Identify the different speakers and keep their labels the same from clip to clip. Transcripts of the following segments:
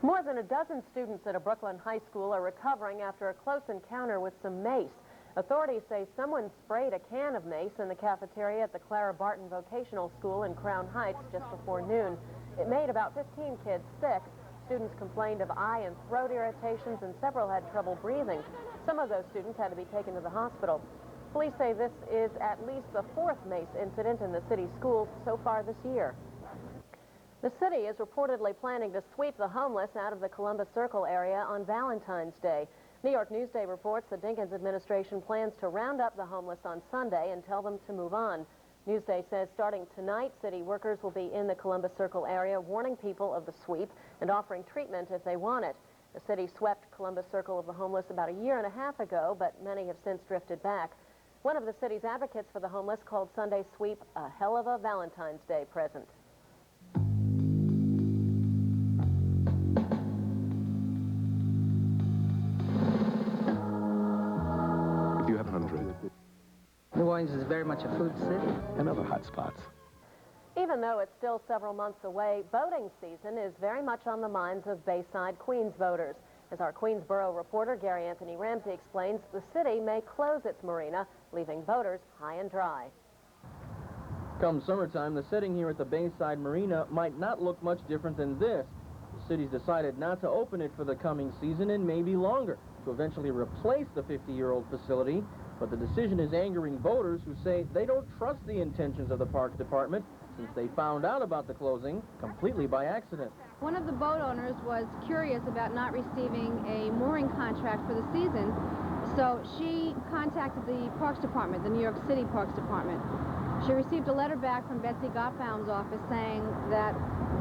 Speaker 1: More than a dozen students at a Brooklyn high school are recovering after a close encounter with some mace. Authorities say someone sprayed a can of mace in the cafeteria at the Clara Barton Vocational School in Crown Heights just before noon. It made about 15 kids sick. Students complained of eye and throat irritations, and several had trouble breathing. Some of those students had to be taken to the hospital. Police say this is at least the fourth mace incident in the city schools so far this year. The city is reportedly planning to sweep the homeless out of the Columbus Circle area on Valentine's Day. New York Newsday reports the Dinkins administration plans to round up the homeless on Sunday and tell them to move on. Newsday says starting tonight, city workers will be in the Columbus Circle area warning people of the sweep and offering treatment if they want it. The city swept Columbus Circle of the homeless about a year and a half ago, but many have since drifted back. One of the city's advocates for the homeless called Sunday's sweep a hell of a Valentine's Day present.
Speaker 2: New Orleans is very much a food city.
Speaker 3: And other hot spots.
Speaker 1: Even though it's still several months away, boating season is very much on the minds of Bayside, Queens voters. As our Queensboro reporter Gary Anthony Ramsey explains, the city may close its marina, leaving voters high and dry.
Speaker 4: Come summertime, the setting here at the Bayside Marina might not look much different than this. The city's decided not to open it for the coming season and maybe longer, to eventually replace the 50-year-old facility. But the decision is angering voters who say they don't trust the intentions of the Parks Department since they found out about the closing completely by accident.
Speaker 5: One of the boat owners was curious about not receiving a mooring contract for the season, so she contacted the Parks Department, the New York City Parks Department. She received a letter back from Betsy Gottbaum's office saying that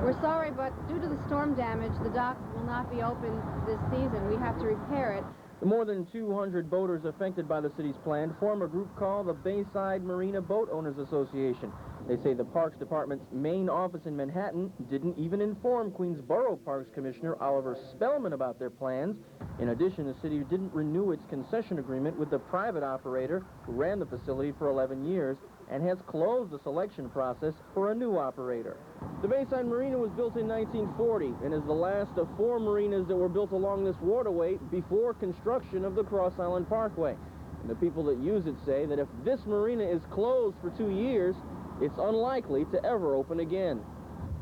Speaker 5: we're sorry, but due to the storm damage, the dock will not be open this season. We have to repair it.
Speaker 4: The more than 200 boaters affected by the city's plan form a group called the Bayside Marina Boat Owners Association. They say the Parks Department's main office in Manhattan didn't even inform Queensboro Parks Commissioner Oliver Spellman about their plans. In addition, the city didn't renew its concession agreement with the private operator who ran the facility for 11 years and has closed the selection process for a new operator. The Bayside Marina was built in 1940 and is the last of 4 marinas that were built along this waterway before construction of the Cross Island Parkway. And the people that use it say that if this marina is closed for 2 years, it's unlikely to ever open again.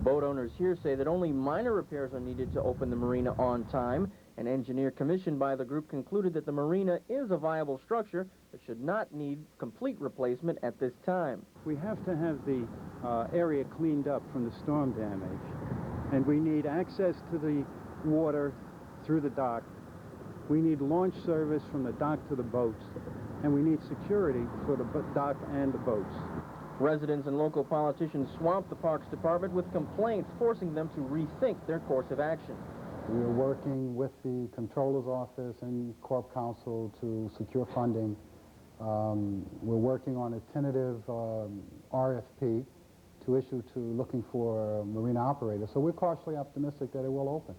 Speaker 4: Boat owners here say that only minor repairs are needed to open the marina on time. An engineer commissioned by the group concluded that the marina is a viable structure that should not need complete replacement at this time.
Speaker 6: We have to have the area cleaned up from the storm damage, and we need access to the water through the dock. We need launch service from the dock to the boats, and we need security for the dock and the boats.
Speaker 4: Residents and local politicians swamped the Parks Department with complaints forcing them to rethink their course of action.
Speaker 7: We are working with the Comptroller's office and Corp Council to secure funding. We're working on a tentative RFP to issue to looking for a marina operator. So we're cautiously optimistic that it will open.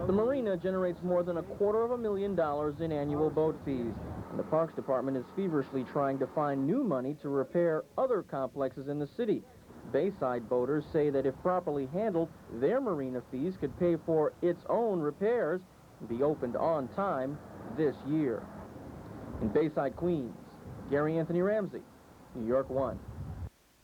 Speaker 4: The marina generates more than $250,000 in annual boat fees. And the Parks Department is feverishly trying to find new money to repair other complexes in the city. Bayside boaters say that if properly handled, their marina fees could pay for its own repairs and be opened on time this year. In Bayside, Queens, Gary Anthony Ramsey, New York 1.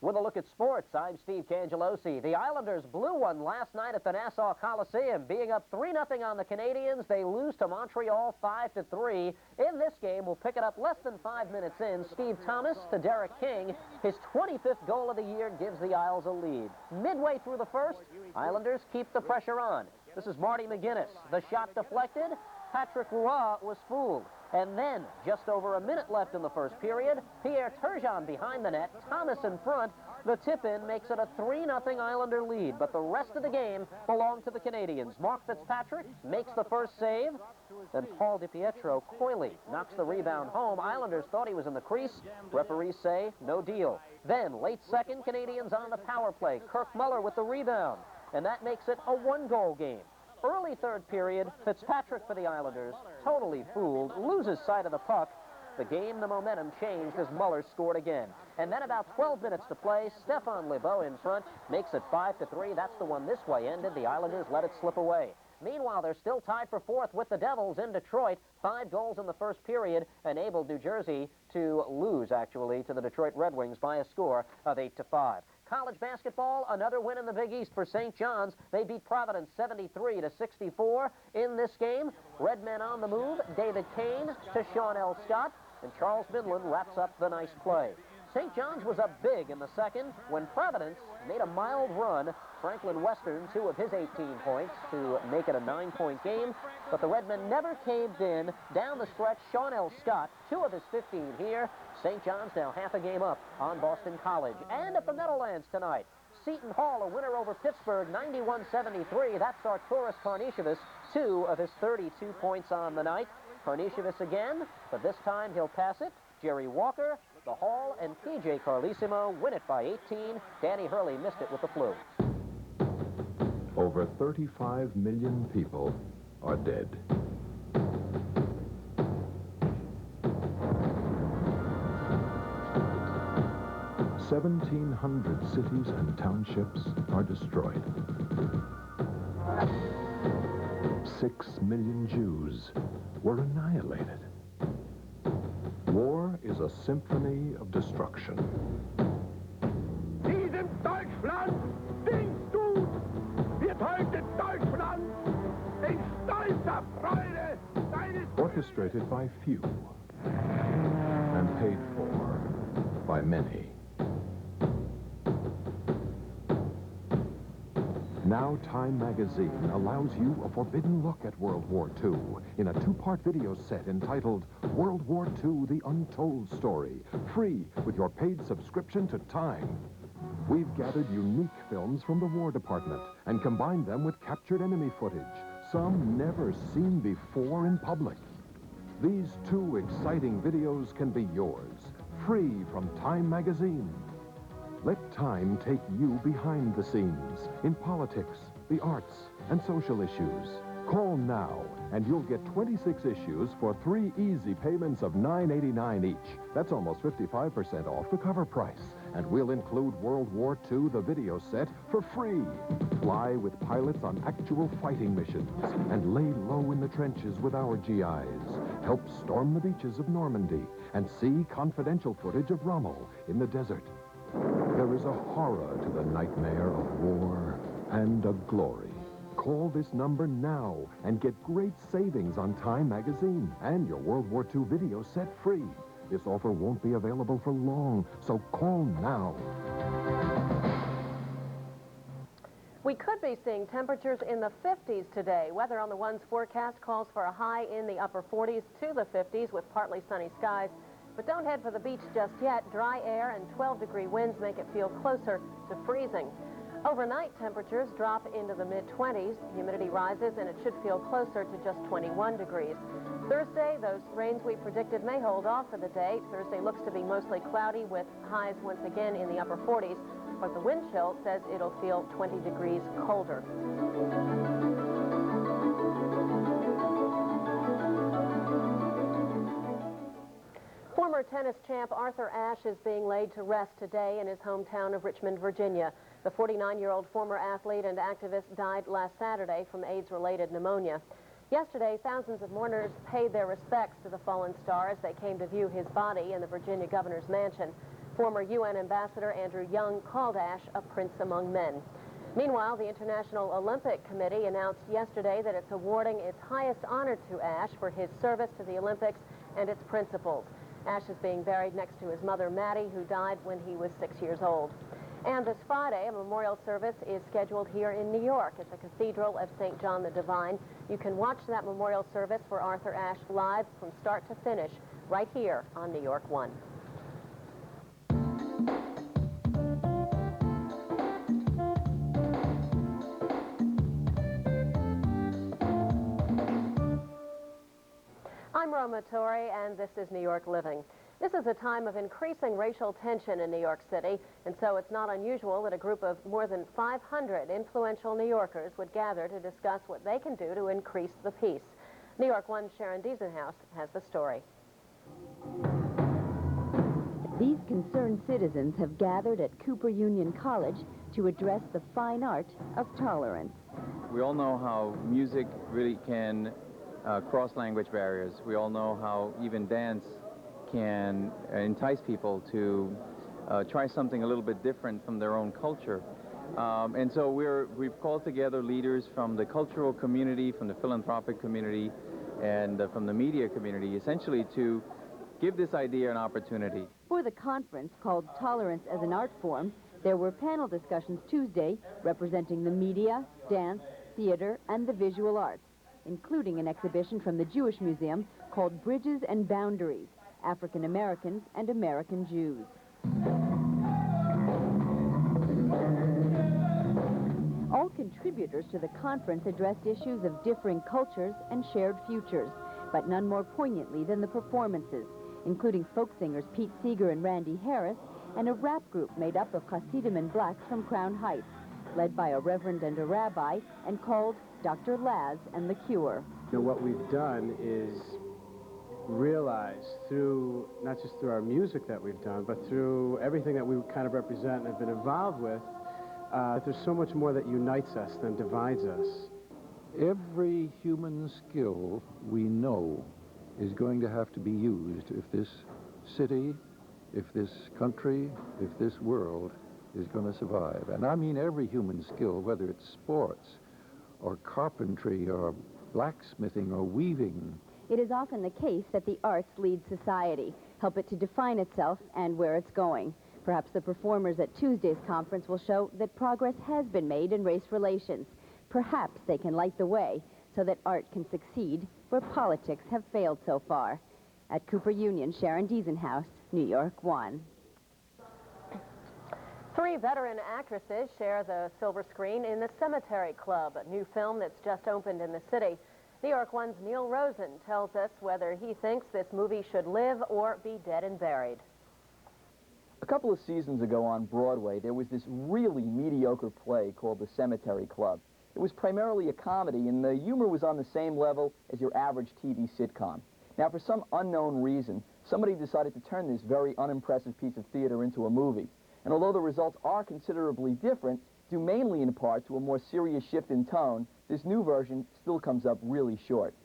Speaker 8: With a look at sports, I'm Steve Cangelosi. The Islanders blew one last night at the Nassau Coliseum. Being up 3-0 on the Canadiens, they lose to Montreal 5-3. In this game, we'll pick it up less than 5 minutes in. Steve Thomas to Derek King. His 25th goal of the year gives the Isles a lead. Midway through the first, Islanders keep the pressure on. This is Marty McGuinness. The shot deflected. Patrick Roy was fooled. And then, just over a minute left in the first period, Pierre Turgeon behind the net, Thomas in front. The tip-in makes it a 3-0 Islander lead, but the rest of the game belonged to the Canadiens. Mark Fitzpatrick makes the first save. Then Paul DiPietro coyly knocks the rebound home. Islanders thought he was in the crease. Referees say no deal. Then, late second, Canadiens on the power play. Kirk Muller with the rebound. And that makes it a 1-goal game. Early third period, Fitzpatrick for the Islanders, totally fooled, loses sight of the puck. The game, the momentum changed as Muller scored again. And then about 12 minutes to play, Stefan Lebeau in front makes it 5-3. That's the one this way ended. The Islanders let it slip away. Meanwhile, they're still tied for fourth with the Devils in Detroit. 5 goals in the first period enabled New Jersey to lose, actually, to the Detroit Red Wings by a score of 8-5. College basketball, another win in the Big East for St. John's. They beat Providence 73-64 in this game. Red men on the move. David Kane to Sean L. Scott, and Charles Midland wraps up the nice play. St. John's was up big in the second when Providence made a mild run. Franklin Western, 2 of his 18 points to make it a 9-point game. But the Redmen never caved in. Down the stretch, Sean L. Scott, 2 of his 15 here. St. John's now half a game up on Boston College. And at the Meadowlands tonight, Seton Hall, a winner over Pittsburgh, 91-73. That's Arturas Karnišovas, 2 of his 32 points on the night. Karnišovas again, but this time he'll pass it. Jerry Walker, the Hall, and P.J. Carlissimo win it by 18. Danny Hurley missed it with the flu.
Speaker 3: Over 35 million people are dead. "1,700 cities and townships are destroyed. 6 million Jews were annihilated. War is a symphony of destruction.
Speaker 9: Diesem Deutschland dingst du! Wir heute Deutschland in stolzer Freude deines...
Speaker 3: Orchestrated by few and paid for by many. Now Time magazine allows you a forbidden look at World War II in a 2-part video set entitled World War II, The Untold Story, free with your paid subscription to Time. We've gathered unique films from the War Department and combined them with captured enemy footage, some never seen before in public. These 2 exciting videos can be yours, free from Time magazine. Let Time take you behind the scenes in politics, the arts, and social issues. Call now, and you'll get 26 issues for 3 easy payments of $9.89 each. That's almost 55% off the cover price. And we'll include World War II, the video set, for free. Fly with pilots on actual fighting missions and lay low in the trenches with our GIs. Help storm the beaches of Normandy and see confidential footage of Rommel in the desert. There is a horror to the nightmare of war and a glory. Call this number now and get great savings on Time magazine and your World War II video set free. This offer won't be available for long, so call now.
Speaker 1: We could be seeing temperatures in the 50s today. Weather on the One's forecast calls for a high in the upper 40s to the 50s with partly sunny skies. But don't head for the beach just yet. Dry air and 12-degree winds make it feel closer to freezing. Overnight, temperatures drop into the mid-20s. Humidity rises, and it should feel closer to just 21 degrees. Thursday, those rains we predicted may hold off for the day. Thursday looks to be mostly cloudy with highs once again in the upper 40s. But the wind chill says it'll feel 20 degrees colder. Former tennis champ Arthur Ashe is being laid to rest today in his hometown of Richmond, Virginia. The 49-year-old former athlete and activist died last Saturday from AIDS-related pneumonia. Yesterday, thousands of mourners paid their respects to the fallen star as they came to view his body in the Virginia governor's mansion. Former UN Ambassador Andrew Young called Ashe a prince among men. Meanwhile, the International Olympic Committee announced yesterday that it's awarding its highest honor to Ashe for his service to the Olympics and its principles. Ashe is being buried next to his mother, Maddie, who died when he was 6 years old. And this Friday, a memorial service is scheduled here in New York at the Cathedral of St. John the Divine. You can watch that memorial service for Arthur Ashe live from start to finish right here on New York 1. I'm Roma Torre, and this is New York Living. This is a time of increasing racial tension in New York City, and so it's not unusual that a group of more than 500 influential New Yorkers would gather to discuss what they can do to increase the peace. New York 1's Sharon Diesenhaus has the story.
Speaker 10: These concerned citizens have gathered at Cooper Union College to address the fine art of tolerance.
Speaker 11: We all know how music really can cross language barriers. We all know how even dance can entice people to try something a little bit different from their own culture. And so we've called together leaders from the cultural community, from the philanthropic community, and from the media community, essentially to give this idea an opportunity.
Speaker 10: For the conference, called Tolerance as an Art Form, there were panel discussions Tuesday representing the media, dance, theater, and the visual arts, including an exhibition from the Jewish Museum called Bridges and Boundaries, African Americans and American Jews. All contributors to the conference addressed issues of differing cultures and shared futures, but none more poignantly than the performances, including folk singers Pete Seeger and Randy Harris, and a rap group made up of Hasidim and blacks from Crown Heights, led by a reverend and a rabbi, and called Dr. Laz and the Cure.
Speaker 6: You know, what we've done is realize through, not just through our music that we've done, but through everything that we kind of represent and have been involved with, that there's so much more that unites us than divides us.
Speaker 12: Every human skill we know is going to have to be used if this city, if this country, if this world is going to survive. And I mean every human skill, whether it's sports or carpentry or blacksmithing or weaving.
Speaker 10: It is often the case that the arts lead society, help it to define itself and where it's going. Perhaps the performers at Tuesday's conference will show that progress has been made in race relations. Perhaps they can light the way so that art can succeed where politics have failed so far. At Cooper Union, Sharon Diesenhaus, New York 1.
Speaker 1: 3 veteran actresses share the silver screen in The Cemetery Club, a new film that's just opened in the city. New York 1's Neil Rosen tells us whether he thinks this movie should live or be dead and buried.
Speaker 13: A couple of seasons ago on Broadway, there was this really mediocre play called The Cemetery Club. It was primarily a comedy, and the humor was on the same level as your average TV sitcom. Now, for some unknown reason, somebody decided to turn this very unimpressive piece of theater into a movie. And although the results are considerably different, due mainly in part to a more serious shift in tone, this new version still comes up really short.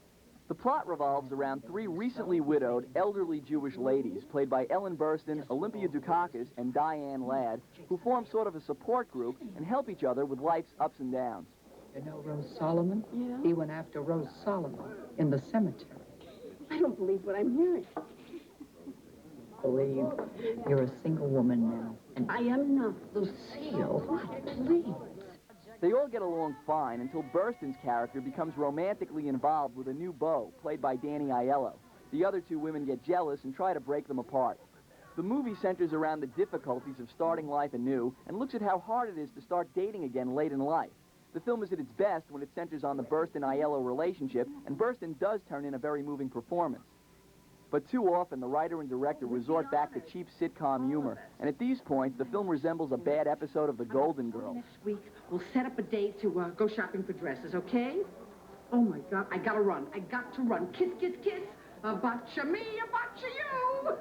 Speaker 13: The plot revolves around 3 recently widowed elderly Jewish ladies, played by Ellen Burstyn, Olympia Dukakis, and Diane Ladd, who form sort of a support group and help each other with life's ups and downs.
Speaker 14: You know Rose Solomon? Yeah. He went after Rose Solomon in the cemetery.
Speaker 15: I don't believe what I'm hearing.
Speaker 14: Believe you're a single woman now.
Speaker 15: And I am not.
Speaker 14: Lucille, what? Please.
Speaker 13: They all get along fine until Burstyn's character becomes romantically involved with a new beau, played by Danny Aiello. The other 2 women get jealous and try to break them apart. The movie centers around the difficulties of starting life anew and looks at how hard it is to start dating again late in life. The film is at its best when it centers on the Burstyn-Aiello relationship, and Burstyn does turn in a very moving performance. But too often, the writer and director resort back to cheap sitcom humor, and at these points, the film resembles a bad episode of The Golden Girls.
Speaker 15: Next week, we'll set up a date to go shopping for dresses, okay? Oh, my God, I gotta run. I got to run. Kiss, kiss, kiss. A botcha me, a botcha you.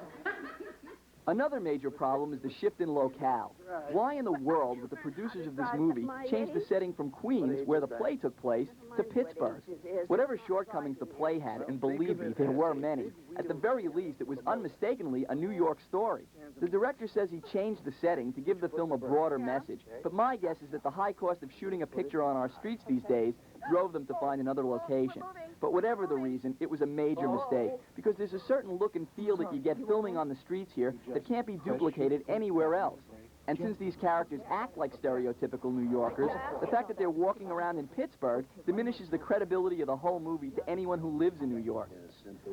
Speaker 13: Another major problem is the shift in locale. Why in the world would the producers of this movie change the setting from Queens, where the play took place, to Pittsburgh? Whatever shortcomings the play had, and believe me, there were many, at the very least, it was unmistakably a New York story. The director says he changed the setting to give the film a broader message, but my guess is that the high cost of shooting a picture on our streets these days drove them to find another location. But whatever the reason, it was a major mistake, because there's a certain look and feel that you get filming on the streets here that can't be duplicated anywhere else. And since these characters act like stereotypical New Yorkers, the fact that they're walking around in Pittsburgh diminishes the credibility of the whole movie to anyone who lives in New York.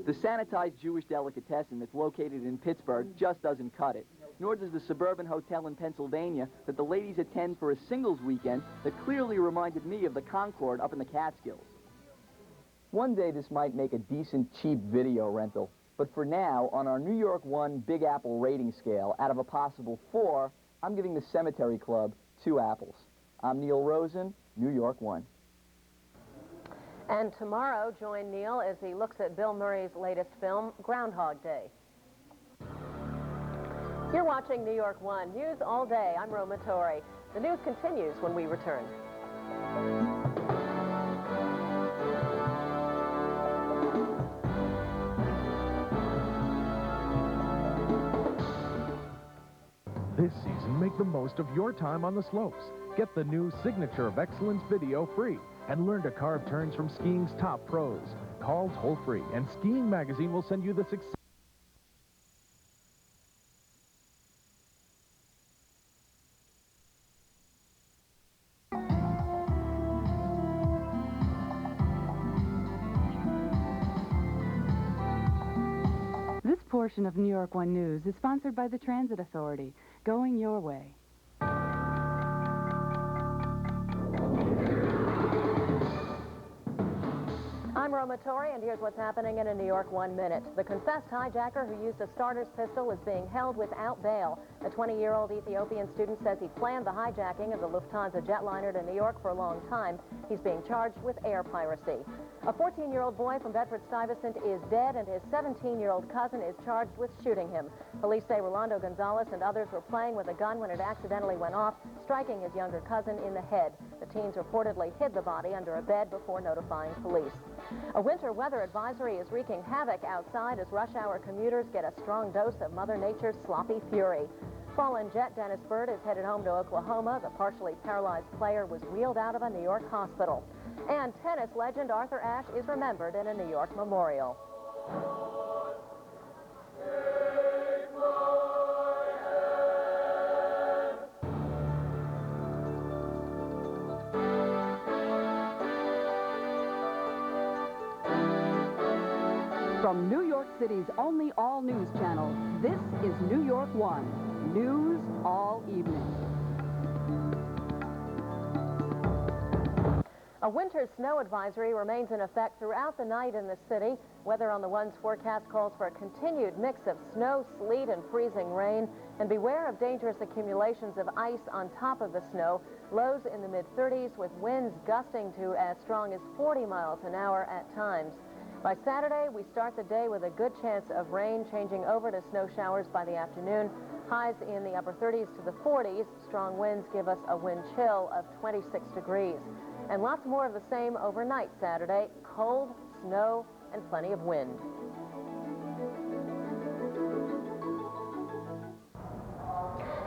Speaker 13: The sanitized Jewish delicatessen that's located in Pittsburgh just doesn't cut it, nor does the suburban hotel in Pennsylvania that the ladies attend for a singles weekend that clearly reminded me of the Concord up in the Catskills. One day this might make a decent, cheap video rental, but for now, on our New York 1 Big Apple rating scale, out of a possible 4, I'm giving The Cemetery Club 2 apples. I'm Neil Rosen, New York 1.
Speaker 1: And tomorrow, join Neil as he looks at Bill Murray's latest film, Groundhog Day. You're watching New York 1 News All Day. I'm Roma Torrey. The news continues when we return.
Speaker 16: This season, make the most of your time on the slopes. Get the new Signature of Excellence video free and learn to carve turns from skiing's top pros. Call toll-free, and Skiing Magazine will send you the success.
Speaker 17: This portion of New York One News is sponsored by the Transit Authority. Going your way.
Speaker 1: I'm Roma Torrey, and here's what's happening in a New York 1 minute. The confessed hijacker who used a starter's pistol is being held without bail. A 20-year-old Ethiopian student says he planned the hijacking of the Lufthansa jetliner to New York for a long time. He's being charged with air piracy. A 14-year-old boy from Bedford-Stuyvesant is dead, and his 17-year-old cousin is charged with shooting him. Police say Rolando Gonzalez and others were playing with a gun when it accidentally went off, striking his younger cousin in the head. The teens reportedly hid the body under a bed before notifying police. A winter weather advisory is wreaking havoc outside as rush hour commuters get a strong dose of Mother Nature's sloppy fury. Fallen jet Dennis Bird is headed home to Oklahoma. The partially paralyzed player was wheeled out of a New York hospital. And tennis legend Arthur Ashe is remembered in a New York memorial.
Speaker 17: From New York City's only all-news channel, this is New York One. News all evening.
Speaker 1: A winter snow advisory remains in effect throughout the night in the city. Weather on the One's forecast calls for a continued mix of snow, sleet, and freezing rain. And beware of dangerous accumulations of ice on top of the snow. Lows in the mid-30s with winds gusting to as strong as 40 miles an hour at times. By Saturday, we start the day with a good chance of rain, changing over to snow showers by the afternoon. Highs in the upper 30s to the 40s. Strong winds give us a wind chill of 26 degrees. And lots more of the same overnight Saturday. Cold, snow, and plenty of wind.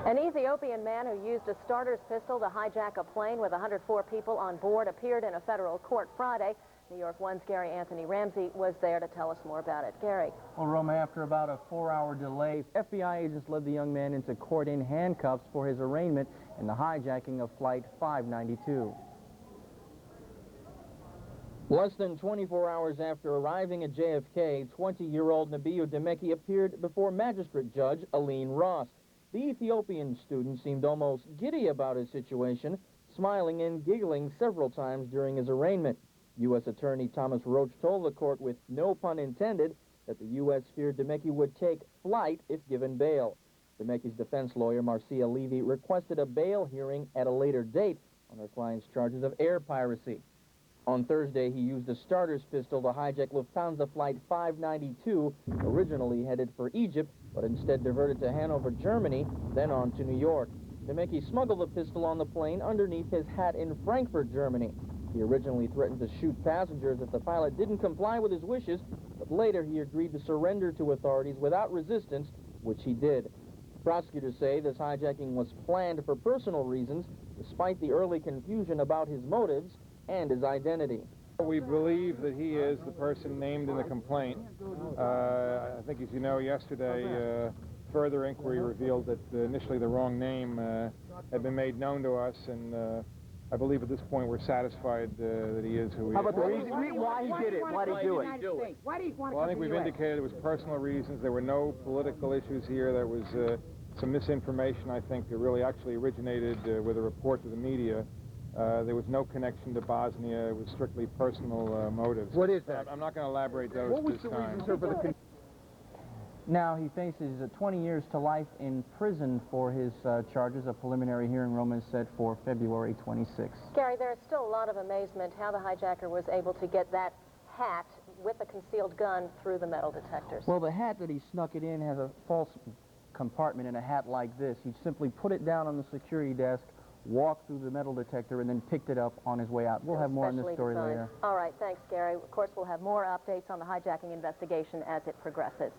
Speaker 1: An Ethiopian man who used a starter's pistol to hijack a plane with 104 people on board appeared in a federal court Friday. New York One's Gary Anthony Ramsey was there to tell us more about it. Gary.
Speaker 4: Well, Roma, after about a 4-hour delay, FBI agents led the young man into court in handcuffs for his arraignment in the hijacking of Flight 592. Less than 24 hours after arriving at JFK, 20-year-old Nebiyu Demeki appeared before Magistrate Judge Aline Ross. The Ethiopian student seemed almost giddy about his situation, smiling and giggling several times during his arraignment. U.S. Attorney Thomas Roach told the court, with no pun intended, that the U.S. feared Demeki would take flight if given bail. Demeki's defense lawyer, Marcia Levy, requested a bail hearing at a later date on her client's charges of air piracy. On Thursday, he used a starter's pistol to hijack Lufthansa Flight 592, originally headed for Egypt, but instead diverted to Hanover, Germany, then on to New York. Demeki smuggled the pistol on the plane underneath his hat in Frankfurt, Germany. He originally threatened to shoot passengers if the pilot didn't comply with his wishes, but later he agreed to surrender to authorities without resistance, which he did. Prosecutors say this hijacking was planned for personal reasons, despite the early confusion about his motives and his identity.
Speaker 18: We believe that he is the person named in the complaint. I think, as you know, yesterday, further inquiry revealed that initially the wrong name had been made known to us, and I believe at this point we're satisfied that he is who he is.
Speaker 13: How about the reason why he did it? Why did he do it?
Speaker 15: Why do you want to
Speaker 18: Well, I think we've indicated it was personal reasons. There were no political issues here. There was some misinformation, I think, that really actually originated with a report to the media. There was no connection to Bosnia. It was strictly personal motives.
Speaker 6: What is that?
Speaker 18: I'm not going to elaborate those at this time.
Speaker 4: Now he faces 20 years to life in prison for his charges. A preliminary hearing, Roma, is set for February 26th.
Speaker 1: Gary, there is still a lot of amazement how the hijacker was able to get that hat with a concealed gun through the metal detectors.
Speaker 4: Well, the hat that he snuck it in has a false compartment in a hat like this. He simply put it down on the security desk, walked through the metal detector, and then picked it up on his way out. We'll have more on this story later.
Speaker 1: All right, thanks, Gary. Of course, we'll have more updates on the hijacking investigation as it progresses.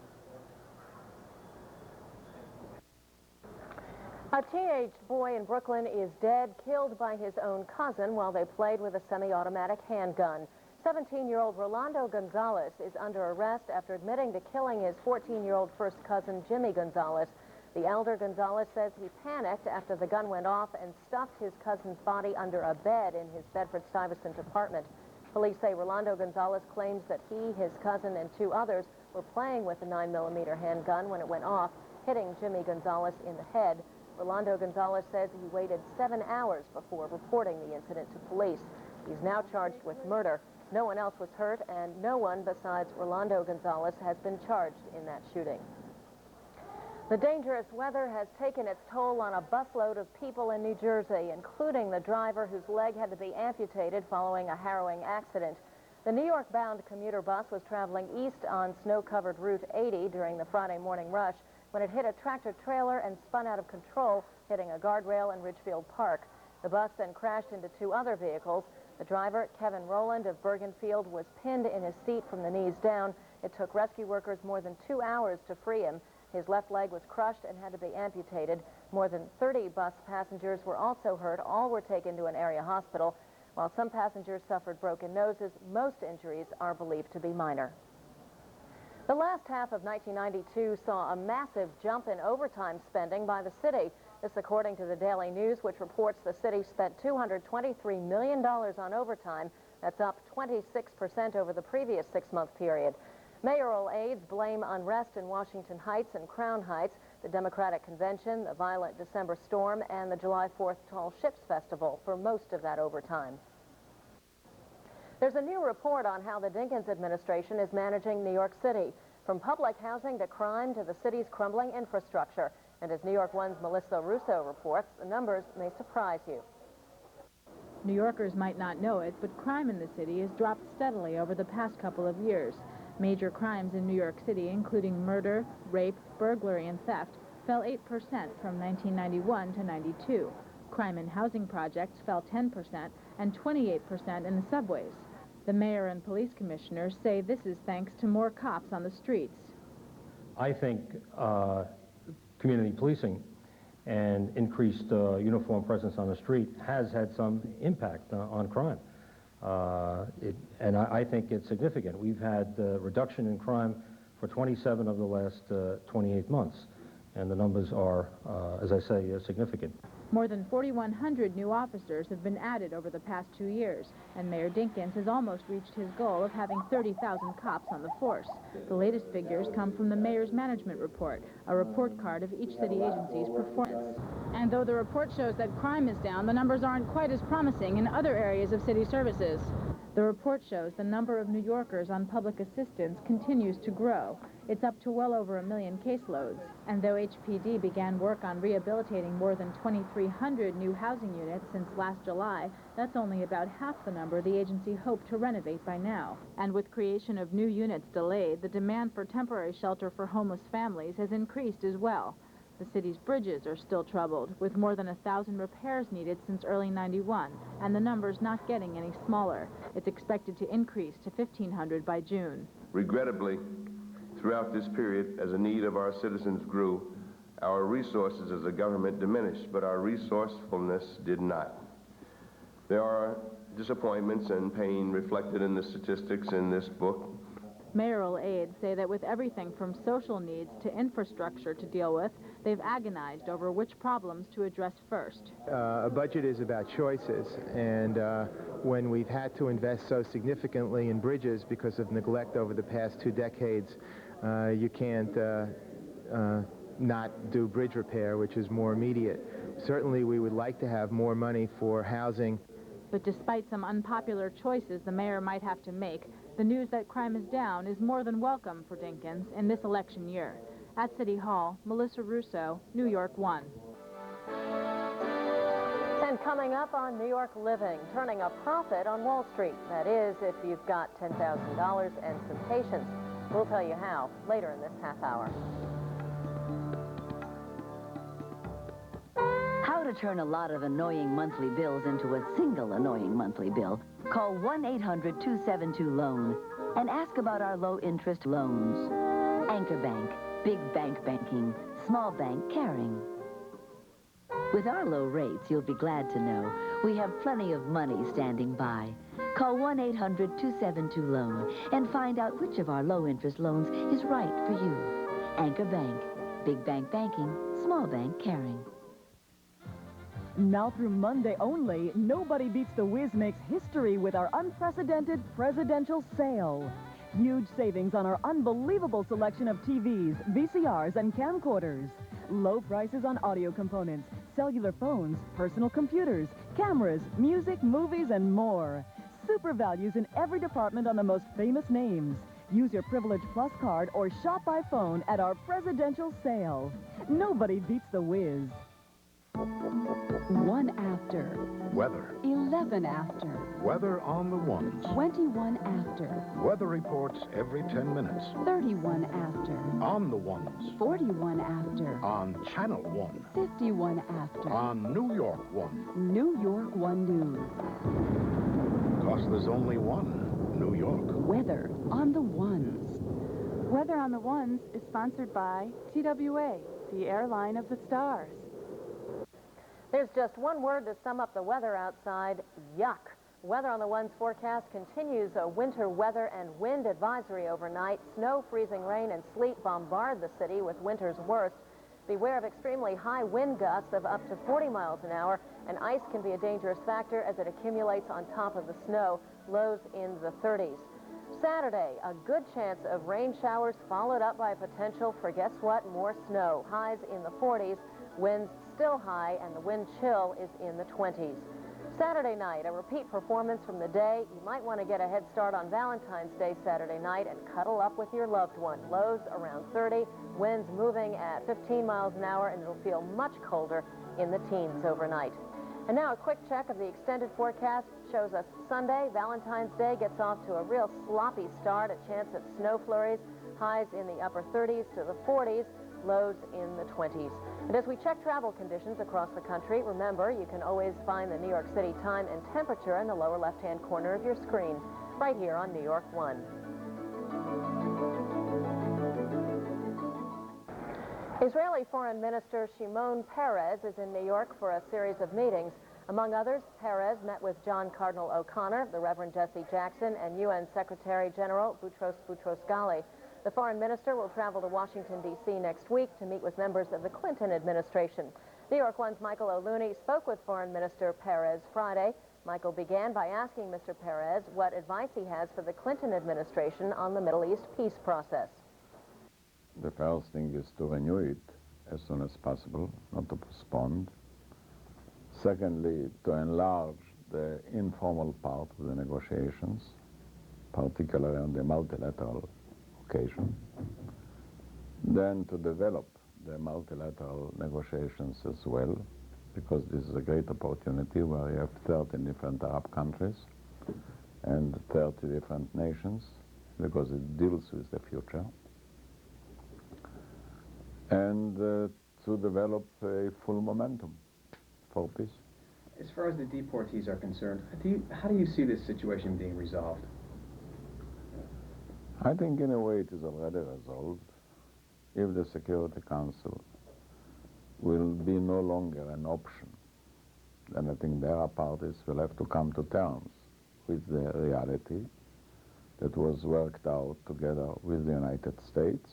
Speaker 1: A teenage boy in Brooklyn is dead, killed by his own cousin while they played with a semi-automatic handgun. 17-year-old Rolando Gonzalez is under arrest after admitting to killing his 14-year-old first cousin, Jimmy Gonzalez. The elder Gonzalez says he panicked after the gun went off and stuffed his cousin's body under a bed in his Bedford-Stuyvesant apartment. Police say Rolando Gonzalez claims that he, his cousin, and 2 others were playing with the 9mm handgun when it went off, hitting Jimmy Gonzalez in the head. Rolando Gonzalez says he waited 7 hours before reporting the incident to police. He's now charged with murder. No one else was hurt, and no one besides Rolando Gonzalez has been charged in that shooting. The dangerous weather has taken its toll on a busload of people in New Jersey, including the driver whose leg had to be amputated following a harrowing accident. The New York-bound commuter bus was traveling east on snow-covered Route 80 during the Friday morning rush when it hit a tractor-trailer and spun out of control, hitting a guardrail in Ridgefield Park. The bus then crashed into 2 other vehicles. The driver, Kevin Rowland of Bergenfield, was pinned in his seat from the knees down. It took rescue workers more than 2 hours to free him. His left leg was crushed and had to be amputated. More than 30 bus passengers were also hurt. All were taken to an area hospital. While some passengers suffered broken noses, most injuries are believed to be minor. The last half of 1992 saw a massive jump in overtime spending by the city. This according to the Daily News, which reports the city spent $223 million on overtime. That's up 26% over the previous 6-month period. Mayoral aides blame unrest in Washington Heights and Crown Heights, the Democratic Convention, the violent December storm, and the July 4th Tall Ships Festival for most of that overtime. There's a new report on how the Dinkins administration is managing New York City, from public housing to crime to the city's crumbling infrastructure. And as New York One's Melissa Russo reports, the numbers may surprise you.
Speaker 19: New Yorkers might not know it, but crime in the city has dropped steadily over the past couple of years. Major crimes in New York City, including murder, rape, burglary, and theft, fell 8% from 1991 to 92. Crime in housing projects fell 10% and 28% in the subways. The mayor and police commissioners say this is thanks to more cops on the streets.
Speaker 20: I think community policing and increased uniform presence on the street has had some impact on crime. And I think it's significant. We've had reduction in crime for 27 of the last 28 months, and the numbers are, as I say, significant.
Speaker 19: More than 4,100 new officers have been added over the past 2 years, and Mayor Dinkins has almost reached his goal of having 30,000 cops on the force. The latest figures come from the mayor's management report, a report card of each city agency's performance. And though the report shows that crime is down, the numbers aren't quite as promising in other areas of city services. The report shows the number of New Yorkers on public assistance continues to grow. It's up to well over 1 million caseloads. And though HPD began work on rehabilitating more than 2,300 new housing units since last July, that's only about half the number the agency hoped to renovate by now. And with creation of new units delayed, the demand for temporary shelter for homeless families has increased as well. The city's bridges are still troubled, with more than 1,000 repairs needed since early '91, and the number's not getting any smaller. It's expected to increase to 1,500 by June.
Speaker 21: Regrettably, throughout this period, as the need of our citizens grew, our resources as a government diminished, but our resourcefulness did not. There are disappointments and pain reflected in the statistics in this book.
Speaker 19: Mayoral aides say that with everything from social needs to infrastructure to deal with, they've agonized over which problems to address first.
Speaker 22: A budget is about choices, and when we've had to invest so significantly in bridges because of neglect over the past 2 decades, you can't not do bridge repair, which is more immediate. Certainly we would like to have more money for housing.
Speaker 19: But despite some unpopular choices the mayor might have to make, the news that crime is down is more than welcome for Dinkins in this election year. At City Hall, Melissa Russo, New York One.
Speaker 1: And coming up on New York Living, turning a profit on Wall Street. That is, if you've got $10,000 and some patience. We'll tell you how later in this half hour.
Speaker 23: How to turn a lot of annoying monthly bills into a single annoying monthly bill. Call 1-800-272-LOAN and ask about our low-interest loans. Anchor Bank, big bank banking, small bank caring. With our low rates, you'll be glad to know we have plenty of money standing by. Call 1-800-272-LOAN and find out which of our low-interest loans is right for you. Anchor Bank. Big bank banking, small bank caring.
Speaker 17: Now through Monday only, Nobody Beats the Whiz makes history with our unprecedented presidential sale. Huge savings on our unbelievable selection of TVs, VCRs, and camcorders. Low prices on audio components, cellular phones, personal computers, cameras, music, movies, and more. Super values in every department on the most famous names. Use your Privilege Plus card or shop by phone at our presidential sale. Nobody beats the whiz.
Speaker 2: 1 after.
Speaker 3: Weather.
Speaker 2: 11 after.
Speaker 3: Weather on the ones.
Speaker 2: 21 after.
Speaker 3: Weather reports every 10 minutes.
Speaker 2: 31 after.
Speaker 3: On the ones.
Speaker 2: 41 after.
Speaker 3: On Channel 1.
Speaker 2: 51 after.
Speaker 3: On New York 1.
Speaker 2: New York 1 News.
Speaker 3: Because there's only one New York.
Speaker 2: Weather on the ones.
Speaker 5: Weather on the Ones is sponsored by TWA, the airline of the stars.
Speaker 1: There's just one word to sum up the weather outside: yuck. Weather on the One's forecast continues a winter weather and wind advisory overnight. Snow, freezing rain, and sleet bombard the city with winter's worst. Beware of extremely high wind gusts of up to 40 miles an hour, and ice can be a dangerous factor as it accumulates on top of the snow, lows in the 30s. Saturday, a good chance of rain showers followed up by potential for, guess what, more snow. Highs in the 40s, winds still high, and the wind chill is in the 20s. Saturday night, a repeat performance from the day. You might want to get a head start on Valentine's Day Saturday night and cuddle up with your loved one. Lows around 30, winds moving at 15 miles an hour, and it'll feel much colder in the teens overnight. And now a quick check of the extended forecast shows us Sunday, Valentine's Day, gets off to a real sloppy start, a chance of snow flurries, highs in the upper 30s to the 40s, lows in the 20s. And as we check travel conditions across the country, remember, you can always find the New York City time and temperature in the lower left-hand corner of your screen, right here on New York 1. Israeli Foreign Minister Shimon Peres is in New York for a series of meetings. Among others, Peres met with John Cardinal O'Connor, the Reverend Jesse Jackson, and UN Secretary General Boutros Boutros-Ghali. The foreign minister will travel to Washington, D.C. next week to meet with members of the Clinton administration. New York 1's Michael O'Looney spoke with Foreign Minister Peres Friday. Michael began by asking Mr. Peres what advice he has for the Clinton administration on the Middle East peace process.
Speaker 7: The first thing is to renew it as soon as possible, not to postpone. Secondly, to enlarge the informal part of the negotiations, particularly on the multilateral occasion. Then to develop the multilateral negotiations as well, because this is a great opportunity where you have 13 different Arab countries and 30 different nations, because it deals with the future. And to develop a full momentum for peace.
Speaker 24: As far as the deportees are concerned, how do you see this situation being resolved?
Speaker 7: I think in a way it is already resolved. If the Security Council will be no longer an option, then I think the Arab parties will have to come to terms with the reality that was worked out together with the United States.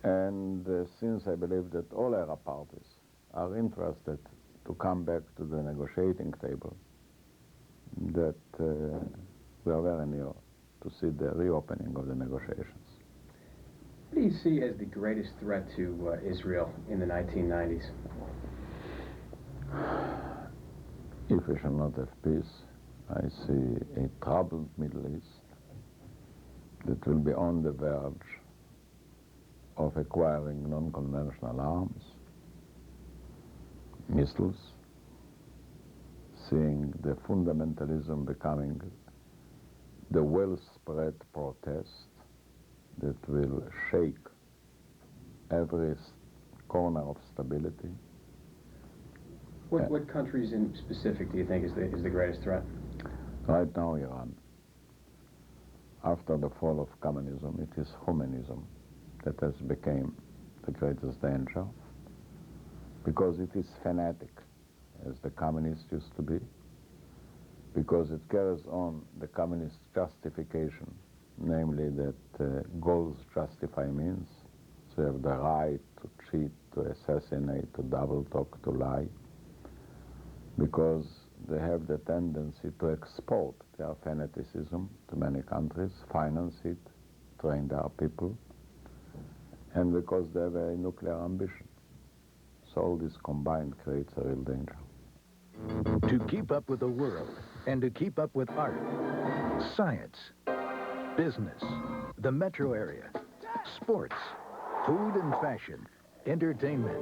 Speaker 7: And since I believe that all Arab parties are interested to come back to the negotiating table, that we are very near to see the reopening of the negotiations.
Speaker 24: What do you see as the greatest threat to Israel in the 1990s?
Speaker 7: If we shall not have peace, I see a troubled Middle East that will be on the verge of acquiring non-conventional arms, missiles, seeing the fundamentalism becoming the well-spread protest that will shake every corner of stability.
Speaker 24: What countries in specific do you think is the greatest threat?
Speaker 7: Right now, Iran. After the fall of communism, it is humanism that has become the greatest danger. because it is fanatic, as the communists used to be, because it carries on the communist justification, namely that goals justify means. So you have the right to cheat, to assassinate, to double talk, to lie, because they have the tendency to export their fanaticism to many countries, finance it, train their people, and because they have a nuclear ambition. So all this combined creates a real danger.
Speaker 8: To keep up with the world and to keep up with art, science, business, the metro area, sports, food and fashion, entertainment.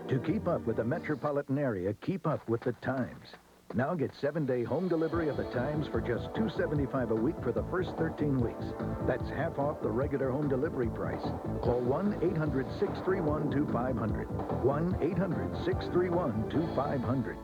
Speaker 8: To keep up with the metropolitan area, keep up with the times. Now get 7-day home delivery of the Times for just $2.75 a week for the first 13 weeks. That's half off the regular home delivery price. Call 1-800-631-2500. 1-800-631-2500.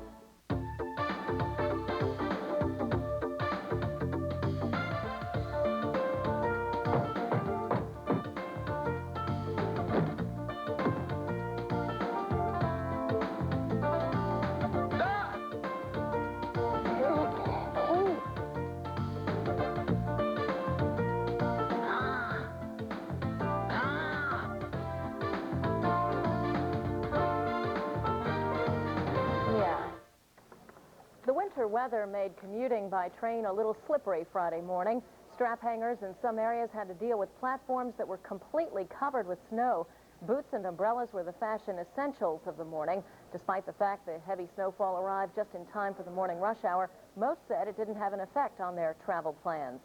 Speaker 1: The winter weather made commuting by train a little slippery Friday morning. Strap hangers in some areas had to deal with platforms that were completely covered with snow. Boots and umbrellas were the fashion essentials of the morning. Despite the fact the heavy snowfall arrived just in time for the morning rush hour, most said it didn't have an effect on their travel plans.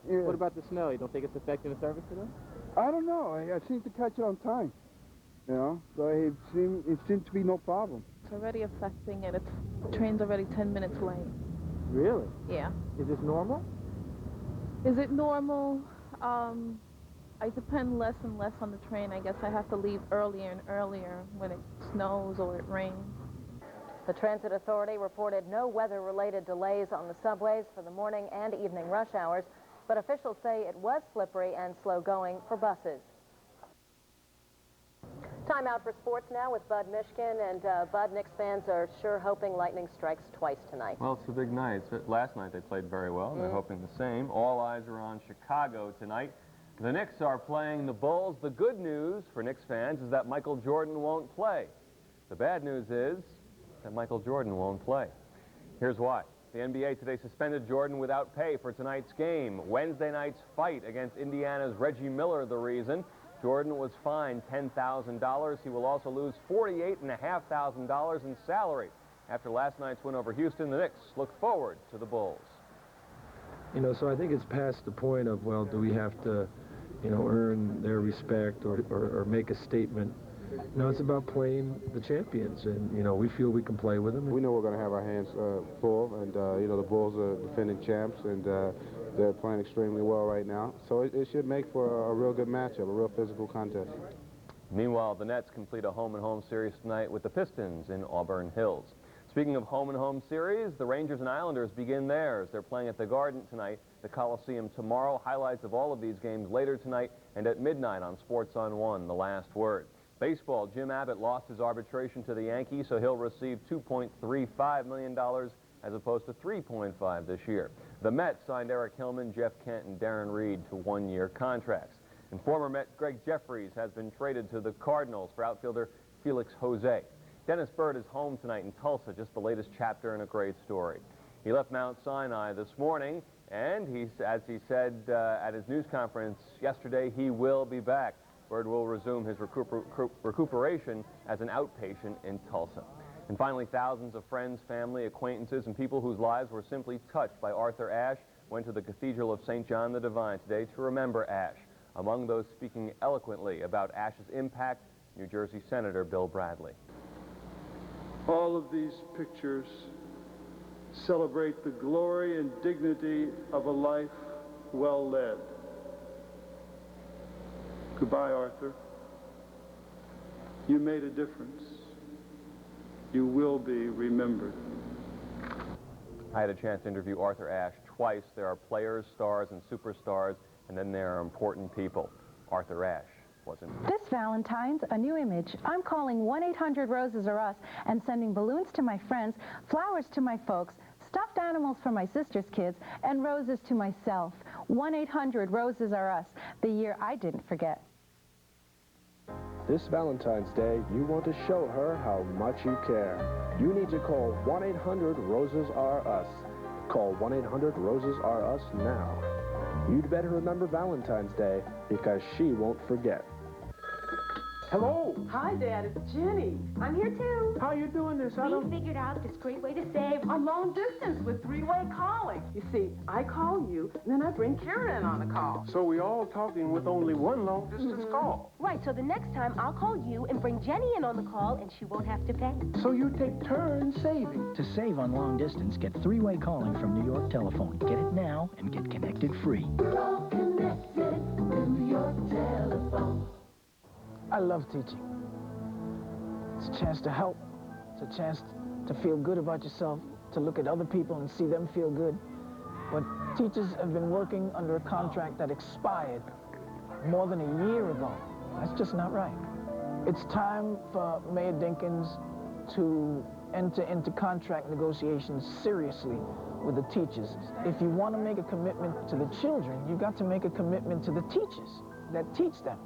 Speaker 4: Yeah. What about the snow? You don't think it's affecting the service today?
Speaker 9: I don't know. I seem to catch it on time. You know, so it seemed to be no problem.
Speaker 5: It's already affecting it. The train's already 10 minutes late.
Speaker 4: Really?
Speaker 5: Yeah.
Speaker 4: Is this normal?
Speaker 5: Is it normal? I depend less and less on the train. I guess I have to leave earlier and earlier when it snows or it rains.
Speaker 1: The Transit Authority reported no weather-related delays on the subways for the morning and evening rush hours, but officials say it was slippery and slow-going for buses. Time out for sports now with Bud Mishkin, and Bud, Knicks fans are sure hoping Lightning strikes twice tonight.
Speaker 11: Well, it's a big night. Last night they played very well, and they're hoping the same. All eyes are on Chicago tonight. The Knicks are playing the Bulls. The good news for Knicks fans is that Michael Jordan won't play. The bad news is that Michael Jordan won't play. Here's why. The NBA today suspended Jordan without pay for tonight's game. Wednesday night's fight against Indiana's Reggie Miller the reason. Jordan was fined $10,000. He will also lose $48,500 in salary. After last night's win over Houston, the Knicks look forward to the Bulls.
Speaker 12: You know, so I think it's past the point of, well, do we have to, you know, earn their respect or make a statement? No, it's about playing the champions, and, you know, we feel we can play with them.
Speaker 9: We know we're going to have our hands full, and, you know, the Bulls are defending champs, and they're playing extremely well right now. So it should make for a real good matchup, a real physical contest.
Speaker 11: Meanwhile, the Nets complete a home-and-home series tonight with the Pistons in Auburn Hills. Speaking of home-and-home series, the Rangers and Islanders begin theirs. They're playing at the Garden tonight, the Coliseum tomorrow. Highlights of all of these games later tonight and at midnight on Sports on 1, The Last Word. Baseball, Jim Abbott lost his arbitration to the Yankees, so he'll receive $2.35 million as opposed to $3.5 this year. The Mets signed Eric Hillman, Jeff Kent, and Darren Reed to one-year contracts. And former Met Greg Jeffries has been traded to the Cardinals for outfielder Felix Jose. Dennis Byrd is home tonight in Tulsa, just the latest chapter in a great story. He left Mount Sinai this morning, and as he said at his news conference yesterday, he will be back. Byrd will resume his recuperation as an outpatient in Tulsa. And finally, thousands of friends, family, acquaintances, and people whose lives were simply touched by Arthur Ashe went to the Cathedral of St. John the Divine today to remember Ashe. Among those speaking eloquently about Ashe's impact, New Jersey Senator Bill Bradley.
Speaker 25: All of these pictures celebrate the glory and dignity of a life well led. Goodbye, Arthur. You made a difference. You will be remembered.
Speaker 11: I had a chance to interview Arthur Ashe twice. There are players, stars, and superstars, and then there are important people. Arthur Ashe was in.
Speaker 10: This Valentine's, a new image. I'm calling 1-800-ROSES-ARE-US and sending balloons to my friends, flowers to my folks, stuffed animals for my sister's kids, and roses to myself. 1-800-ROSES-ARE-US, the year I didn't forget.
Speaker 13: This Valentine's Day, you want to show her how much you care. You need to call 1-800-ROSES-ARE-US. Call 1-800-ROSES-ARE-US now. You'd better remember Valentine's Day because she won't forget.
Speaker 14: Hello.
Speaker 15: Hi, Dad. It's Jenny. I'm here, too.
Speaker 14: How you doing this?
Speaker 15: We figured out this great way to save on long distance with three-way calling. You see, I call you, and then I bring Karen in on a call.
Speaker 14: So we all talking with only one long-distance call.
Speaker 16: Right, so the next time I'll call you and bring Jenny in on the call, and she won't have to pay.
Speaker 14: So you take turns saving.
Speaker 26: To save on long distance, get three-way calling from New York Telephone. Get it now and get connected free.
Speaker 16: We're all connected to New York Telephone.
Speaker 27: I love teaching. It's a chance to help. It's a chance to feel good about yourself, to look at other people and see them feel good. But teachers have been working under a contract that expired more than a year ago. That's just not right. It's time for Mayor Dinkins to enter into contract negotiations seriously with the teachers. If you want to make a commitment to the children, you've got to make a commitment to the teachers that teach them.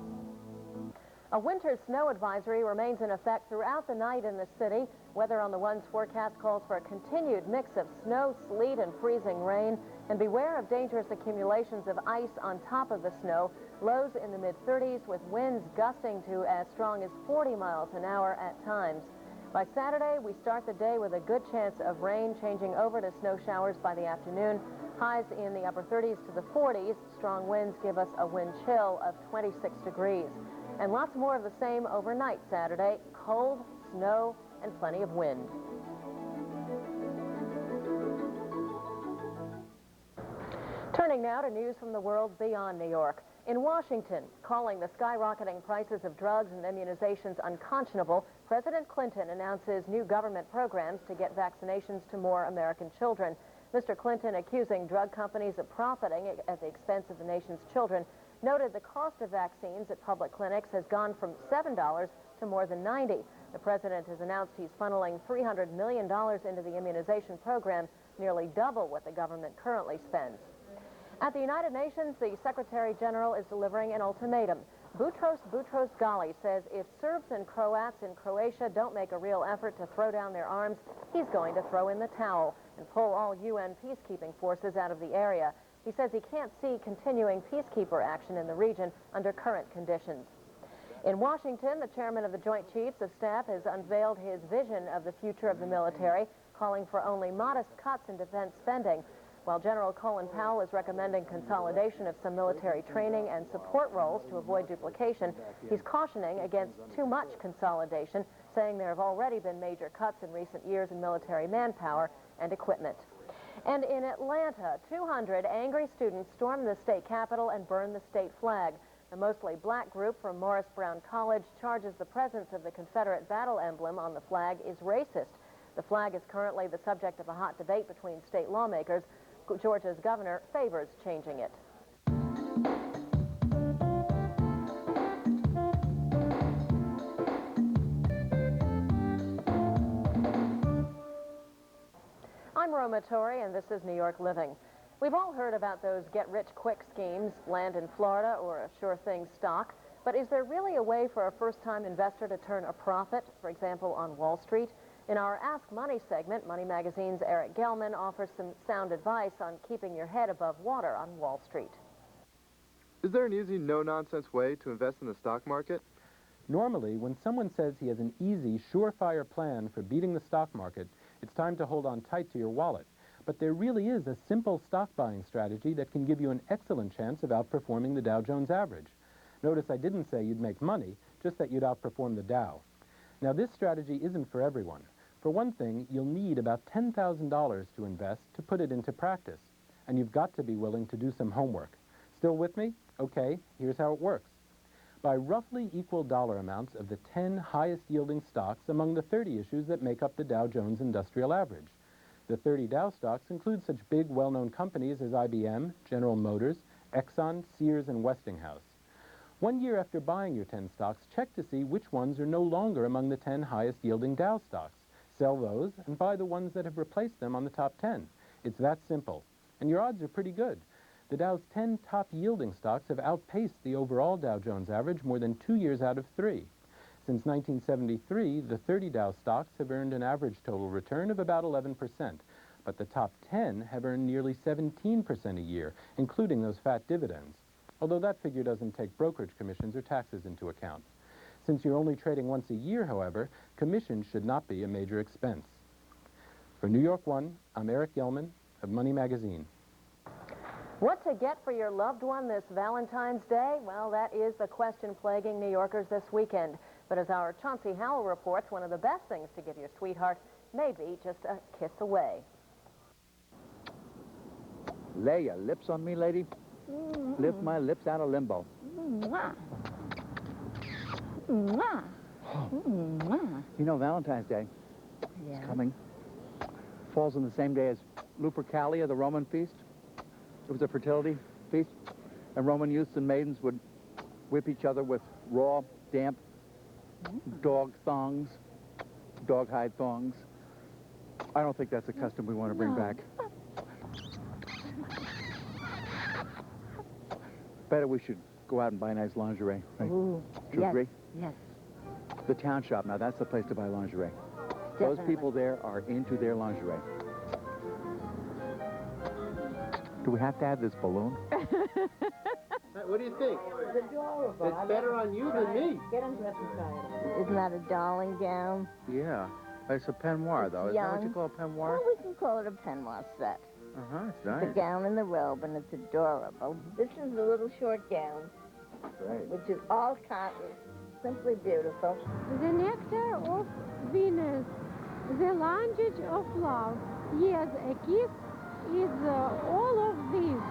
Speaker 1: A winter snow advisory remains in effect throughout the night in the city. Weather on the One's forecast calls for a continued mix of snow, sleet, and freezing rain. And beware of dangerous accumulations of ice on top of the snow. Lows in the mid-30s with winds gusting to as strong as 40 miles an hour at times. By Saturday, we start the day with a good chance of rain changing over to snow showers by the afternoon. Highs in the upper 30s to the 40s. Strong winds give us a wind chill of 26 degrees. And lots more of the same overnight Saturday. Cold, snow, and plenty of wind. Turning now to news from the world beyond New York. In Washington, calling the skyrocketing prices of drugs and immunizations unconscionable, President Clinton announces new government programs to get vaccinations to more American children. Mr. Clinton, accusing drug companies of profiting at the expense of the nation's children, noted the cost of vaccines at public clinics has gone from $7 to more than $90. The president has announced he's funneling $300 million into the immunization program, nearly double what the government currently spends. At the United Nations, the Secretary General is delivering an ultimatum. Boutros Ghali says if Serbs and Croats in Croatia don't make a real effort to throw down their arms, he's going to throw in the towel and pull all UN peacekeeping forces out of the area. He says he can't see continuing peacekeeper action in the region under current conditions. In Washington, the chairman of the Joint Chiefs of Staff has unveiled his vision of the future of the military, calling for only modest cuts in defense spending. While General Colin Powell is recommending consolidation of some military training and support roles to avoid duplication, he's cautioning against too much consolidation, saying there have already been major cuts in recent years in military manpower and equipment. And in Atlanta, 200 angry students stormed the state capitol and burned the state flag. The mostly black group from Morris Brown College charges the presence of the Confederate battle emblem on the flag is racist. The flag is currently the subject of a hot debate between state lawmakers. Georgia's governor favors changing it. I'm Roma Torrey, and this is New York Living. We've all heard about those get-rich-quick schemes, land in Florida or a sure-thing stock. But is there really a way for a first-time investor to turn a profit, for example, on Wall Street? In our Ask Money segment, Money Magazine's Eric Gelman offers some sound advice on keeping your head above water on Wall Street.
Speaker 28: Is there an easy, no-nonsense way to invest in the stock market?
Speaker 29: Normally, when someone says he has an easy, surefire plan for beating the stock market, it's time to hold on tight to your wallet. But there really is a simple stock buying strategy that can give you an excellent chance of outperforming the Dow Jones average. Notice I didn't say you'd make money, just that you'd outperform the Dow. Now, this strategy isn't for everyone. For one thing, you'll need about $10,000 to invest to put it into practice. And you've got to be willing to do some homework. Still with me? Okay, here's how it works. Buy roughly equal dollar amounts of the 10 highest-yielding stocks among the 30 issues that make up the Dow Jones Industrial Average. The 30 Dow stocks include such big, well-known companies as IBM, General Motors, Exxon, Sears, and Westinghouse. 1 year after buying your 10 stocks, check to see which ones are no longer among the 10 highest-yielding Dow stocks. Sell those and buy the ones that have replaced them on the top 10. It's that simple. And your odds are pretty good. The Dow's 10 top-yielding stocks have outpaced the overall Dow Jones average more than 2 years out of 3. Since 1973, the 30 Dow stocks have earned an average total return of about 11%, but the top 10 have earned nearly 17% a year, including those fat dividends, although that figure doesn't take brokerage commissions or taxes into account. Since you're only trading once a year, however, commissions should not be a major expense. For New York One, I'm Eric Yellman of Money Magazine.
Speaker 1: What to get for your loved one this Valentine's Day? Well, that is the question plaguing New Yorkers this weekend. But as our Chauncey Howell reports, one of the best things to give your sweetheart may be just a kiss away.
Speaker 3: Lay your lips on me, lady. Lift my lips out of limbo. You know, Valentine's Day is coming. Falls on the same day as Lupercalia, the Roman feast. It was a fertility feast, and Roman youths and maidens would whip each other with raw, damp dog thongs, dog hide thongs. I don't think that's a custom we want to bring back. Better we should go out and buy nice lingerie, right?
Speaker 6: Ooh,
Speaker 3: Do you agree?
Speaker 6: Yes.
Speaker 3: The town shop, now that's the place to buy lingerie.
Speaker 6: Definitely.
Speaker 3: Those people there are into their lingerie. Do we have to have this balloon?
Speaker 14: What do you think?
Speaker 6: It's adorable.
Speaker 14: It's better on you than me.
Speaker 6: Get undressed and try it. Isn't that a darling gown?
Speaker 3: Yeah. It's a peignoir, though. Is that what you
Speaker 6: Young.
Speaker 3: call a peignoir?
Speaker 6: Well, we can call it a peignoir set.
Speaker 3: Uh-huh, it's
Speaker 6: The
Speaker 3: nice.
Speaker 6: gown and the robe, and it's adorable. This is the little short gown,
Speaker 3: Great.
Speaker 6: which is all cotton, simply beautiful.
Speaker 17: The nectar of Venus, the language of love. Yes, a kiss is all of this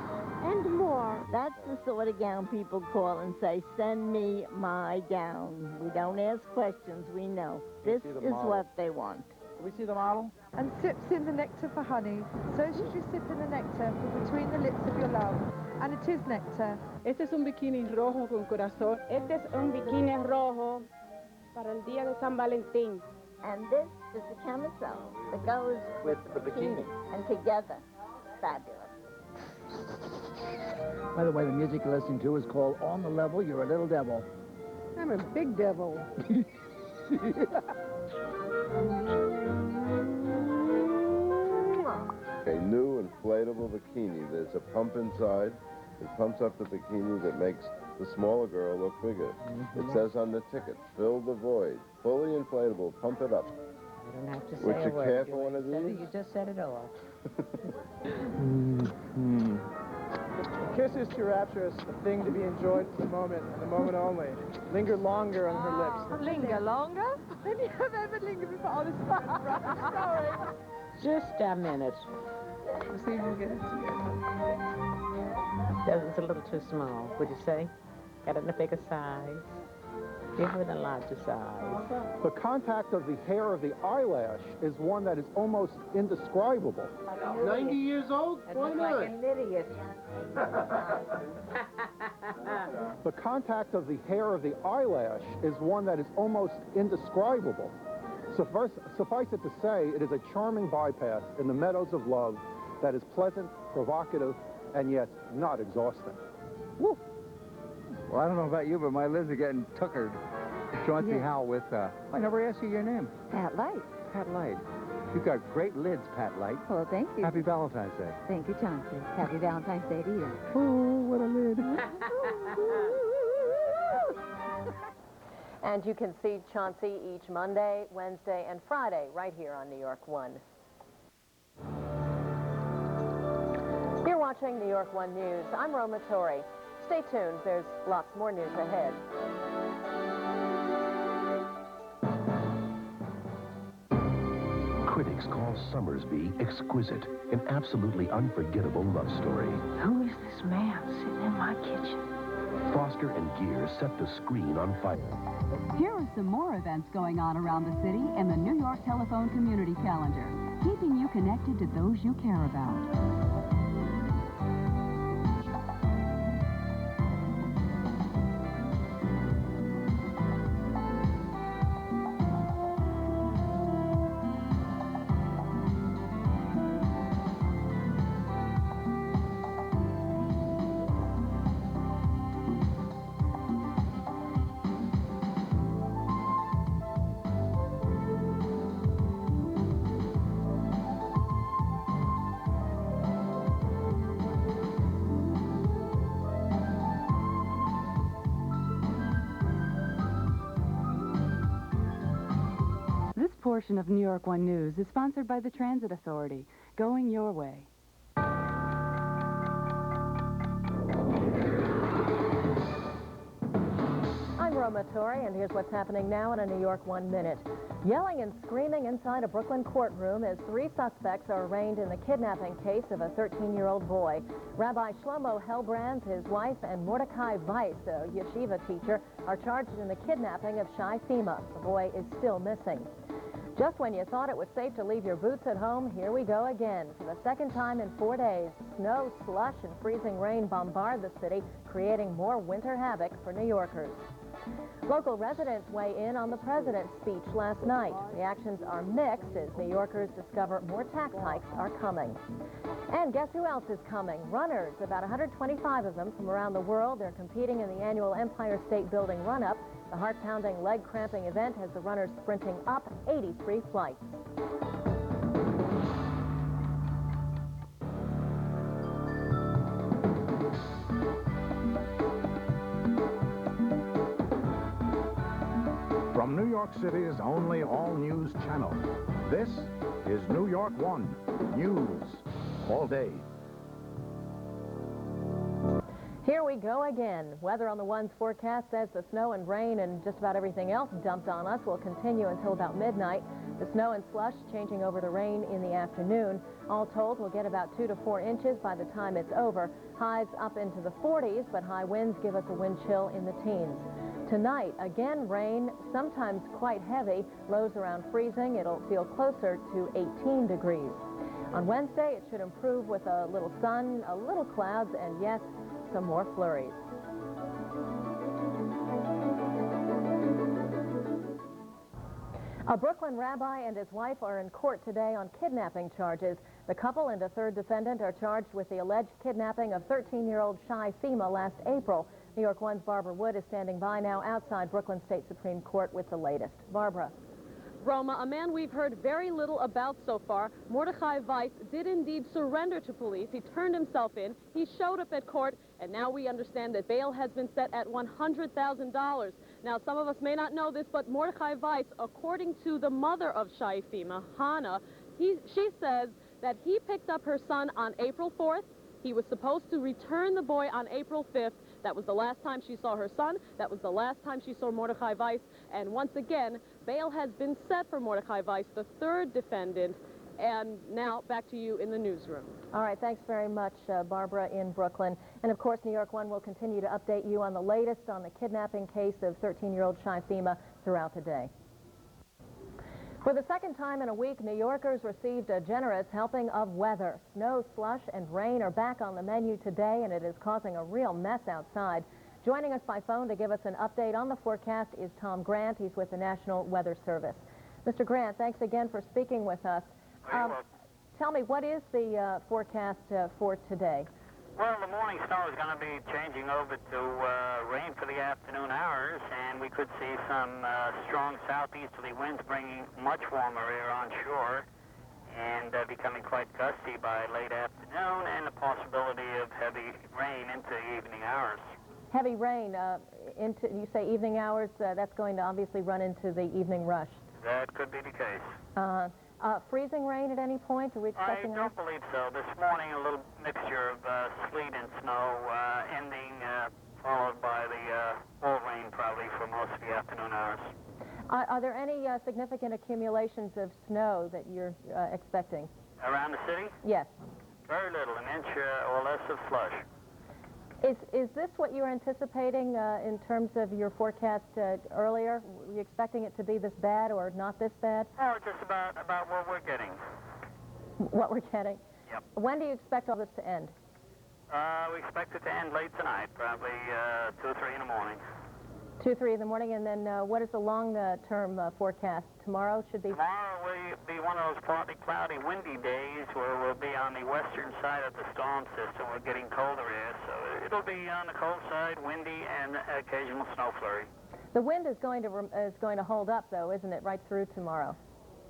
Speaker 17: and more.
Speaker 6: That's the sort of gown people call and say, send me my gown. We don't ask questions, we know. This
Speaker 3: see the
Speaker 6: is
Speaker 3: model.
Speaker 6: what they want.
Speaker 3: Can we see the model?
Speaker 18: And sips in the nectar for honey. So should you sip in the nectar from between the lips of your love. And it is nectar.
Speaker 19: Este es un bikini rojo con corazón. Este es un bikini rojo para el día de San Valentín.
Speaker 6: And this is the camisole that goes
Speaker 3: With the bikini.
Speaker 6: And together, fabulous.
Speaker 3: By the way, the music you're listening to is called On the Level, You're a Little Devil.
Speaker 19: I'm a big devil.
Speaker 20: A new inflatable bikini. There's a pump inside. It pumps up the bikini that makes the smaller girl look bigger. It says on the ticket, fill the void. Fully inflatable. Pump it up.
Speaker 6: You don't have to say
Speaker 20: Would
Speaker 6: a
Speaker 20: you
Speaker 6: word.
Speaker 20: care for one of
Speaker 6: You
Speaker 20: these?
Speaker 6: just said it all.
Speaker 27: Kiss is too rapturous, a thing to be enjoyed for the moment only. Linger longer on her lips.
Speaker 18: Linger longer? Have you ever lingered before? Oh, this is right. Sorry.
Speaker 21: Just a minute.
Speaker 18: Let's see if we get it
Speaker 21: It's a little too small, would you say? Got it in a bigger size. Give it a larger size.
Speaker 22: The contact of the hair of the eyelash is one that is almost indescribable.
Speaker 14: 90 years old? Why not?
Speaker 6: Like an idiot.
Speaker 22: The contact of the hair of the eyelash is one that is almost indescribable. Suffice it to say, it is a charming bypass in the meadows of love that is pleasant, provocative, and yet not exhausting.
Speaker 3: Woo. Well, I don't know about you, but my lids are getting tuckered. Chauncey Howell with, I never asked you your name.
Speaker 6: Pat Light.
Speaker 3: Pat Light. You've got great lids, Pat Light.
Speaker 6: Well, thank you.
Speaker 3: Happy Valentine's Day.
Speaker 6: Thank you, Chauncey. Happy Valentine's Day to you.
Speaker 3: Oh, what a lid.
Speaker 1: And you can see Chauncey each Monday, Wednesday, and Friday right here on New York One. You're watching New York One News. I'm Roma Torrey. Stay tuned. There's lots more news ahead.
Speaker 23: Critics call Summersby exquisite, an absolutely unforgettable love story.
Speaker 6: Who is this man sitting in my kitchen?
Speaker 23: Foster and Gear set the screen on fire.
Speaker 2: Here are some more events going on around the city in the New York Telephone Community Calendar, keeping you connected to those you care about. portion of New York One News is sponsored by the Transit Authority. Going your way.
Speaker 1: I'm Roma Torrey, and here's what's happening now in a New York 1 Minute. Yelling and screaming inside a Brooklyn courtroom as 3 suspects are arraigned in the kidnapping case of a 13-year-old boy. Rabbi Shlomo Helbrand, his wife, and Mordecai Weiss, a yeshiva teacher, are charged in the kidnapping of Shai Fima. The boy is still missing. Just when you thought it was safe to leave your boots at home, here we go again. For the second time in 4 days, snow, slush, and freezing rain bombard the city, creating more winter havoc for New Yorkers. Local residents weigh in on the president's speech last night. Reactions are mixed as New Yorkers discover more tax hikes are coming. And guess who else is coming? Runners, about 125 of them from around the world. They're competing in the annual Empire State Building run-up. The heart-pounding, leg-cramping event has the runners sprinting up 83 flights.
Speaker 4: From New York City's only all-news channel, this is New York One News. All day.
Speaker 1: Here we go again. Weather on the One's forecast says the snow and rain and just about everything else dumped on us will continue until about midnight. The snow and slush changing over to rain in the afternoon. All told, we'll get about 2 to 4 inches by the time it's over. Highs up into the 40s, but high winds give us a wind chill in the teens. Tonight, again, rain, sometimes quite heavy, lows around freezing. It'll feel closer to 18 degrees. On Wednesday, it should improve with a little sun, a little clouds, and yes, some more flurries. A Brooklyn rabbi and his wife are in court today on kidnapping charges. The couple and a third defendant are charged with the alleged kidnapping of 13-year-old Shai Fima last April. New York One's Barbara Wood is standing by now outside Brooklyn State Supreme Court with the latest. Barbara.
Speaker 5: Roma, a man we've heard very little about so far, Mordecai Weiss, did indeed surrender to police. He turned himself in. He showed up at court, and now we understand that bail has been set at $100,000. Now, some of us may not know this, but Mordecai Weiss, according to the mother of Shai Fima, Hannah, she says that he picked up her son on April 4th. He was supposed to return the boy on April 5th. That was the last time she saw her son. That was the last time she saw Mordecai Weiss. And once again, bail has been set for Mordecai Weiss, the third defendant. And now back to you in the newsroom.
Speaker 1: All right, thanks very much, Barbara in Brooklyn. And of course, New York One will continue to update you on the latest on the kidnapping case of 13-year-old Shai Fima throughout the day. For the second time in a week, New Yorkers received a generous helping of weather. Snow, slush, and rain are back on the menu today, and it is causing a real mess outside. Joining us by phone to give us an update on the forecast is Tom Grant. He's with the National Weather Service. Mr. Grant, thanks again for speaking with us. Tell me, what is the forecast for today?
Speaker 7: Well, the morning snow is going to be changing over to rain for the afternoon hours, and we could see some strong southeasterly winds bringing much warmer air on shore and becoming quite gusty by late afternoon, and the possibility of heavy rain into evening hours.
Speaker 1: Heavy rain into, you say evening hours, that's going to obviously run into the evening rush.
Speaker 7: That could be the case.
Speaker 1: Freezing rain at any point? Are we expecting
Speaker 7: I don't believe so. This morning, a little mixture of sleet and snow, ending followed by the full rain probably for most of the afternoon hours.
Speaker 1: Are there any significant accumulations of snow that you're expecting?
Speaker 7: Around the city?
Speaker 1: Yes.
Speaker 7: Very little, an inch or less of slush.
Speaker 1: Is this what you were anticipating in terms of your forecast earlier? Were you expecting it to be this bad or not this bad?
Speaker 7: Oh, just about what we're getting.
Speaker 1: What we're getting?
Speaker 7: Yep.
Speaker 1: When do you expect all this to end?
Speaker 7: We expect it to end late tonight, probably 2 or 3 in the morning.
Speaker 1: 2, 3 in the morning, and then what is the long-term forecast? Tomorrow should be...
Speaker 7: Tomorrow will be one of those partly cloudy, windy days where we'll be on the western side of the storm system. We're getting colder air, so it'll be on the cold side, windy, and occasional snow flurry.
Speaker 1: The wind is going to hold up, though, isn't it, right through tomorrow?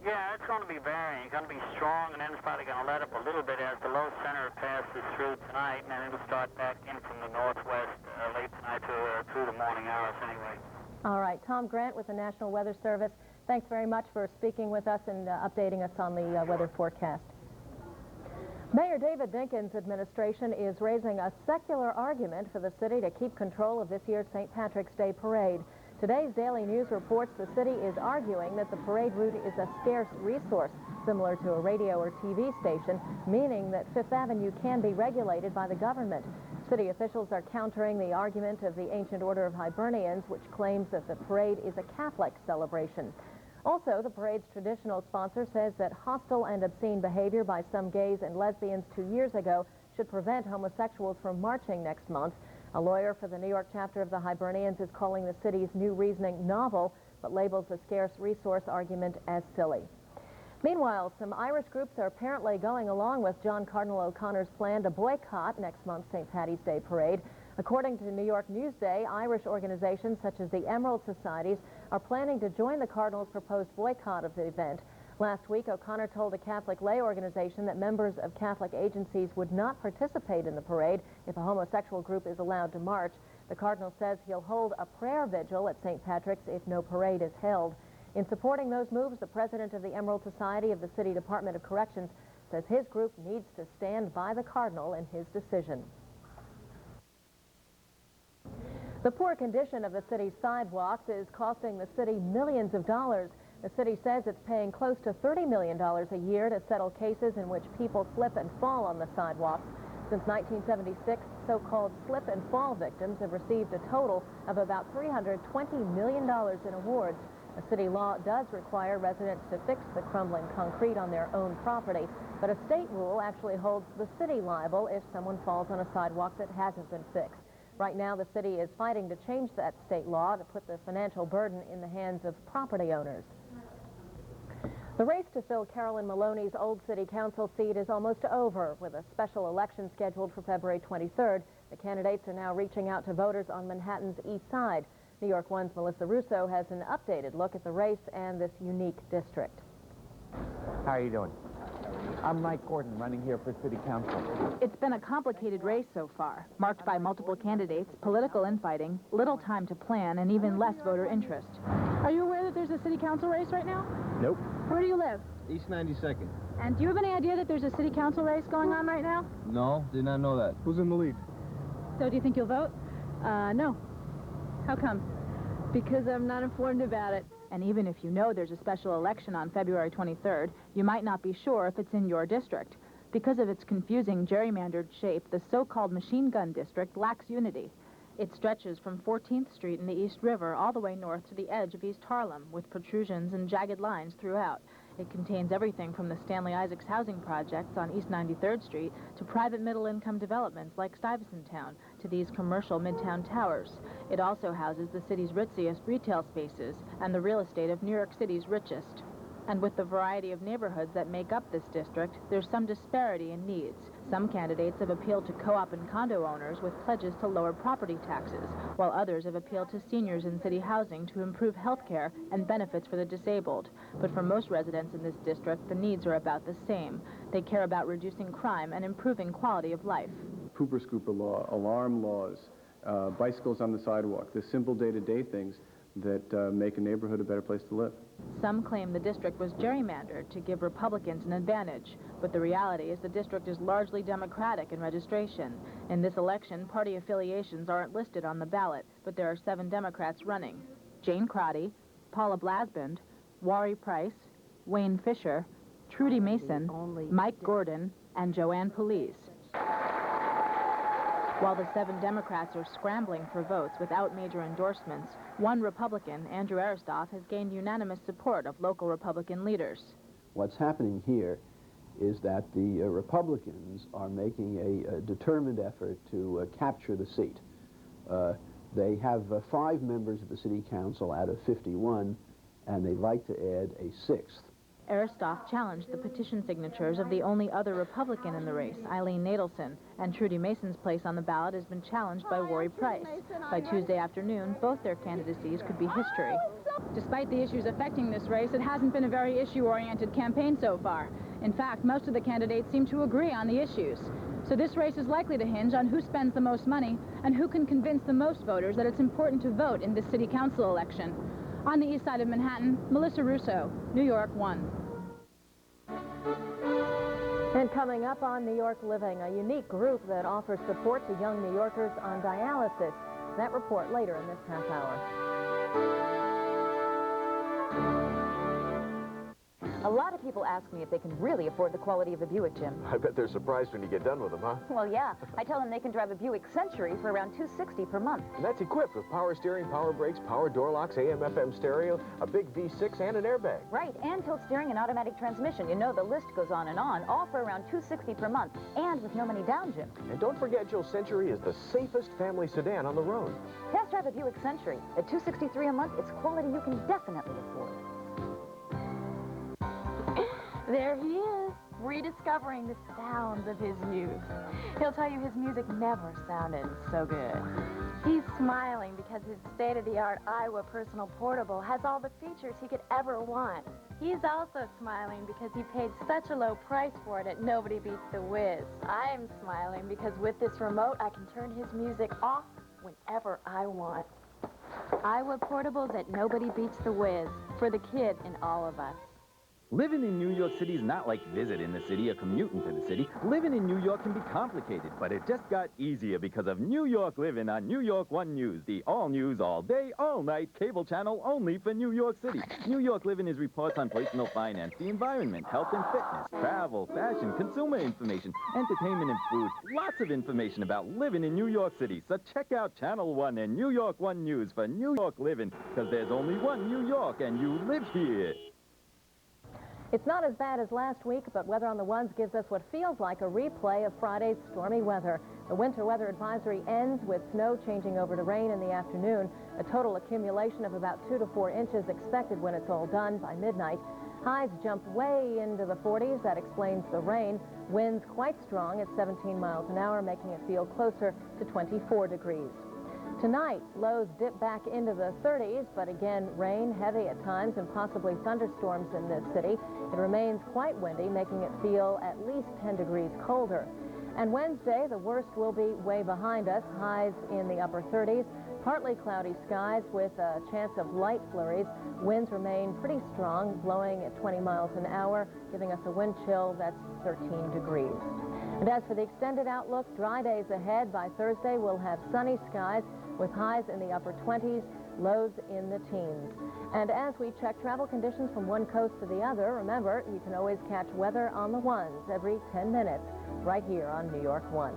Speaker 7: Yeah, it's going to be varying. It's going to be strong, and then it's probably going to let up a little bit as the low center passes through tonight, and then it'll start back in from the northwest late tonight through the morning hours anyway.
Speaker 1: All right. Tom Grant with the National Weather Service. Thanks very much for speaking with us and updating us on the weather forecast. Mayor David Dinkins' administration is raising a secular argument for the city to keep control of this year's St. Patrick's Day parade. Today's Daily News reports the city is arguing that the parade route is a scarce resource, similar to a radio or TV station, meaning that Fifth Avenue can be regulated by the government. City officials are countering the argument of the Ancient Order of Hibernians, which claims that the parade is a Catholic celebration. Also, the parade's traditional sponsor says that hostile and obscene behavior by some gays and lesbians 2 years ago should prevent homosexuals from marching next month. A lawyer for the New York chapter of the Hibernians is calling the city's new reasoning novel, but labels the scarce resource argument as silly. Meanwhile, some Irish groups are apparently going along with John Cardinal O'Connor's plan to boycott next month's St. Paddy's Day parade. According to New York Newsday, Irish organizations such as the Emerald Societies are planning to join the Cardinals' proposed boycott of the event. Last week, O'Connor told a Catholic lay organization that members of Catholic agencies would not participate in the parade if a homosexual group is allowed to march. The Cardinal says he'll hold a prayer vigil at St. Patrick's if no parade is held. In supporting those moves, the president of the Emerald Society of the City Department of Corrections says his group needs to stand by the Cardinal in his decision. The poor condition of the city's sidewalks is costing the city millions of dollars. The city says it's paying close to $30 million a year to settle cases in which people slip and fall on the sidewalks. Since 1976, so-called slip and fall victims have received a total of about $320 million in awards. A city law does require residents to fix the crumbling concrete on their own property, but a state rule actually holds the city liable if someone falls on a sidewalk that hasn't been fixed. Right now, the city is fighting to change that state law to put the financial burden in the hands of property owners. The race to fill Carolyn Maloney's old city council seat is almost over. With a special election scheduled for February 23rd, the candidates are now reaching out to voters on Manhattan's east side. New York One's Melissa Russo has an updated look at the race and this unique district.
Speaker 3: How are you doing? I'm Mike Gordon, running here for city council.
Speaker 8: It's been a complicated race so far, marked by multiple candidates, political infighting, little time to plan, and even less voter interest.
Speaker 9: Are you aware that there's a city council race right now?
Speaker 28: Nope.
Speaker 9: Where do you live?
Speaker 28: East 92nd.
Speaker 9: And do you have any idea that there's a city council race going on right now?
Speaker 28: No, did not know that. Who's in the lead?
Speaker 9: So do you think you'll vote? No. How come? Because I'm not informed about it.
Speaker 8: And even if you know there's a special election on February 23rd, you might not be sure if it's in your district. Because of its confusing gerrymandered shape, the so-called machine gun district lacks unity. It stretches from 14th Street in the East River all the way north to the edge of East Harlem, with protrusions and jagged lines throughout. It contains everything from the Stanley Isaacs housing projects on East 93rd Street to private middle-income developments like Stuyvesant Town to these commercial midtown towers. It also houses the city's ritziest retail spaces and the real estate of New York City's richest. And with the variety of neighborhoods that make up this district, there's some disparity in needs. Some candidates have appealed to co-op and condo owners with pledges to lower property taxes, while others have appealed to seniors in city housing to improve health care and benefits for the disabled. But for most residents in this district, the needs are about the same. They care about reducing crime and improving quality of life.
Speaker 10: Pooper scooper law, alarm laws, bicycles on the sidewalk, the simple day-to-day things that make a neighborhood a better place to live.
Speaker 8: Some claim the district was gerrymandered to give Republicans an advantage, but the reality is the district is largely Democratic in registration. In this election, party affiliations aren't listed on the ballot, but there are 7 Democrats running: Jane Crotty, Paula Blasband, Wari Price, Wayne Fisher, Trudy Mason, Mike Gordon, and Joanne Police. While the 7 Democrats are scrambling for votes without major endorsements, one Republican, Andrew Aristoff, has gained unanimous support of local Republican leaders.
Speaker 11: What's happening here is that the Republicans are making a determined effort to capture the seat. They have 5 members of the city council out of 51, and they'd like to add a 6th.
Speaker 8: Aristoff challenged the petition signatures of the only other Republican in the race, Eileen Nadelson, and Trudy Mason's place on the ballot has been challenged by Wari Price. By Tuesday afternoon, both their candidacies could be history.
Speaker 9: Despite the issues affecting this race, it hasn't been a very issue-oriented campaign so far. In fact, most of the candidates seem to agree on the issues. So this race is likely to hinge on who spends the most money and who can convince the most voters that it's important to vote in this city council election. On the east side of Manhattan, Melissa Russo, New York 1.
Speaker 1: And coming up on New York Living, a unique group that offers support to young New Yorkers on dialysis. That report later in this half hour.
Speaker 12: A lot of people ask me if they can really afford the quality of the Buick, Jim.
Speaker 13: I bet they're surprised when you get done with them, huh?
Speaker 12: Well, yeah. I tell them they can drive a Buick Century for around $260 per month.
Speaker 13: And that's equipped with power steering, power brakes, power door locks, AM/FM stereo, a big V6, and an airbag.
Speaker 12: Right, and tilt steering and automatic transmission. You know, the list goes on, all for around $260 per month, and with no money down, Jim.
Speaker 13: And don't forget, Joe, Century is the safest family sedan on the road.
Speaker 12: Test drive a Buick Century. At $263 a month, it's quality you can definitely afford.
Speaker 15: There he is, rediscovering the sounds of his youth. He'll tell you his music never sounded so good. He's smiling because his state-of-the-art Iowa Personal Portable has all the features he could ever want. He's also smiling because he paid such a low price for it at Nobody Beats the Whiz. I'm smiling because with this remote, I can turn his music off whenever I want. Iowa Portables at Nobody Beats the Whiz, for the kid in all of us.
Speaker 16: Living in New York City is not like visiting the city or commuting to the city. Living in New York can be complicated, but it just got easier because of New York Living on New York 1 News, the all-news, all-day, all-night cable channel only for New York City. New York Living is reports on personal finance, the environment, health and fitness, travel, fashion, consumer information, entertainment and food. Lots of information about living in New York City. So check out Channel 1 and New York 1 News for New York Living, because there's only one New York and you live here.
Speaker 1: It's not as bad as last week, but Weather on the Ones gives us what feels like a replay of Friday's stormy weather. The winter weather advisory ends with snow changing over to rain in the afternoon. A total accumulation of about 2 to 4 inches expected when it's all done by midnight. Highs jump way into the 40s. That explains the rain. Winds quite strong at 17 miles an hour, making it feel closer to 24 degrees. Tonight, lows dip back into the 30s, but again, rain heavy at times and possibly thunderstorms in this city. It remains quite windy, making it feel at least 10 degrees colder. And Wednesday, the worst will be way behind us. Highs in the upper 30s, partly cloudy skies with a chance of light flurries. Winds remain pretty strong, blowing at 20 miles an hour, giving us a wind chill that's 13 degrees. And as for the extended outlook, dry days ahead. By Thursday, we'll have sunny skies with highs in the upper 20s, lows in the teens. And as we check travel conditions from one coast to the other, remember, you can always catch Weather on the Ones every 10 minutes right here on New York 1.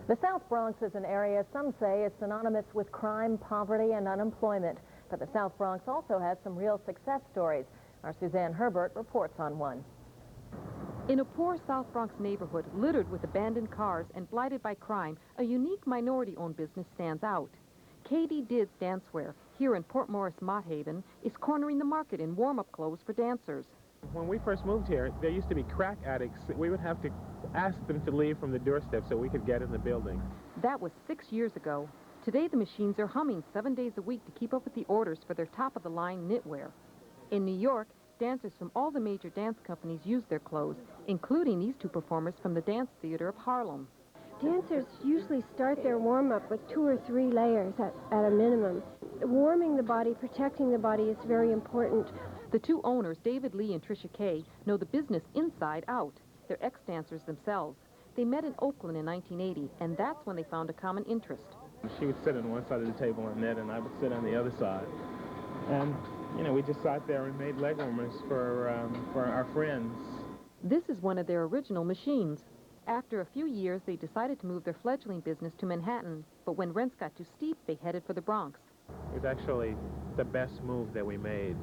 Speaker 1: The South Bronx is an area some say is synonymous with crime, poverty, and unemployment. But the South Bronx also has some real success stories. Our Suzanne Herbert reports on one.
Speaker 17: In a poor South Bronx neighborhood littered with abandoned cars and blighted by crime, a unique minority-owned business stands out. Katie Didd's Dancewear, here in Port Morris, Mott Haven, is cornering the market in warm-up clothes for dancers.
Speaker 24: When we first moved here, there used to be crack addicts. We would have to ask them to leave from the doorstep so we could get in the building.
Speaker 17: That was 6 years ago. Today, the machines are humming 7 days a week to keep up with the orders for their top-of-the-line knitwear. In New York, dancers from all the major dance companies use their clothes, including these two performers from the Dance Theater of Harlem.
Speaker 25: Dancers usually start their warm-up with 2 or 3 layers at a minimum. Warming the body, protecting the body is very important.
Speaker 17: The two owners, David Lee and Tricia Kay, know the business inside out. They're ex-dancers themselves. They met in Oakland in 1980, and that's when they found a common interest.
Speaker 24: She would sit on one side of the table and knit, and I would sit on the other side. And, you know, we just sat there and made leg warmers for our friends.
Speaker 17: This is one of their original machines. After a few years, they decided to move their fledgling business to Manhattan, but when rents got too steep, they headed for the Bronx.
Speaker 24: It was actually the best move that we made,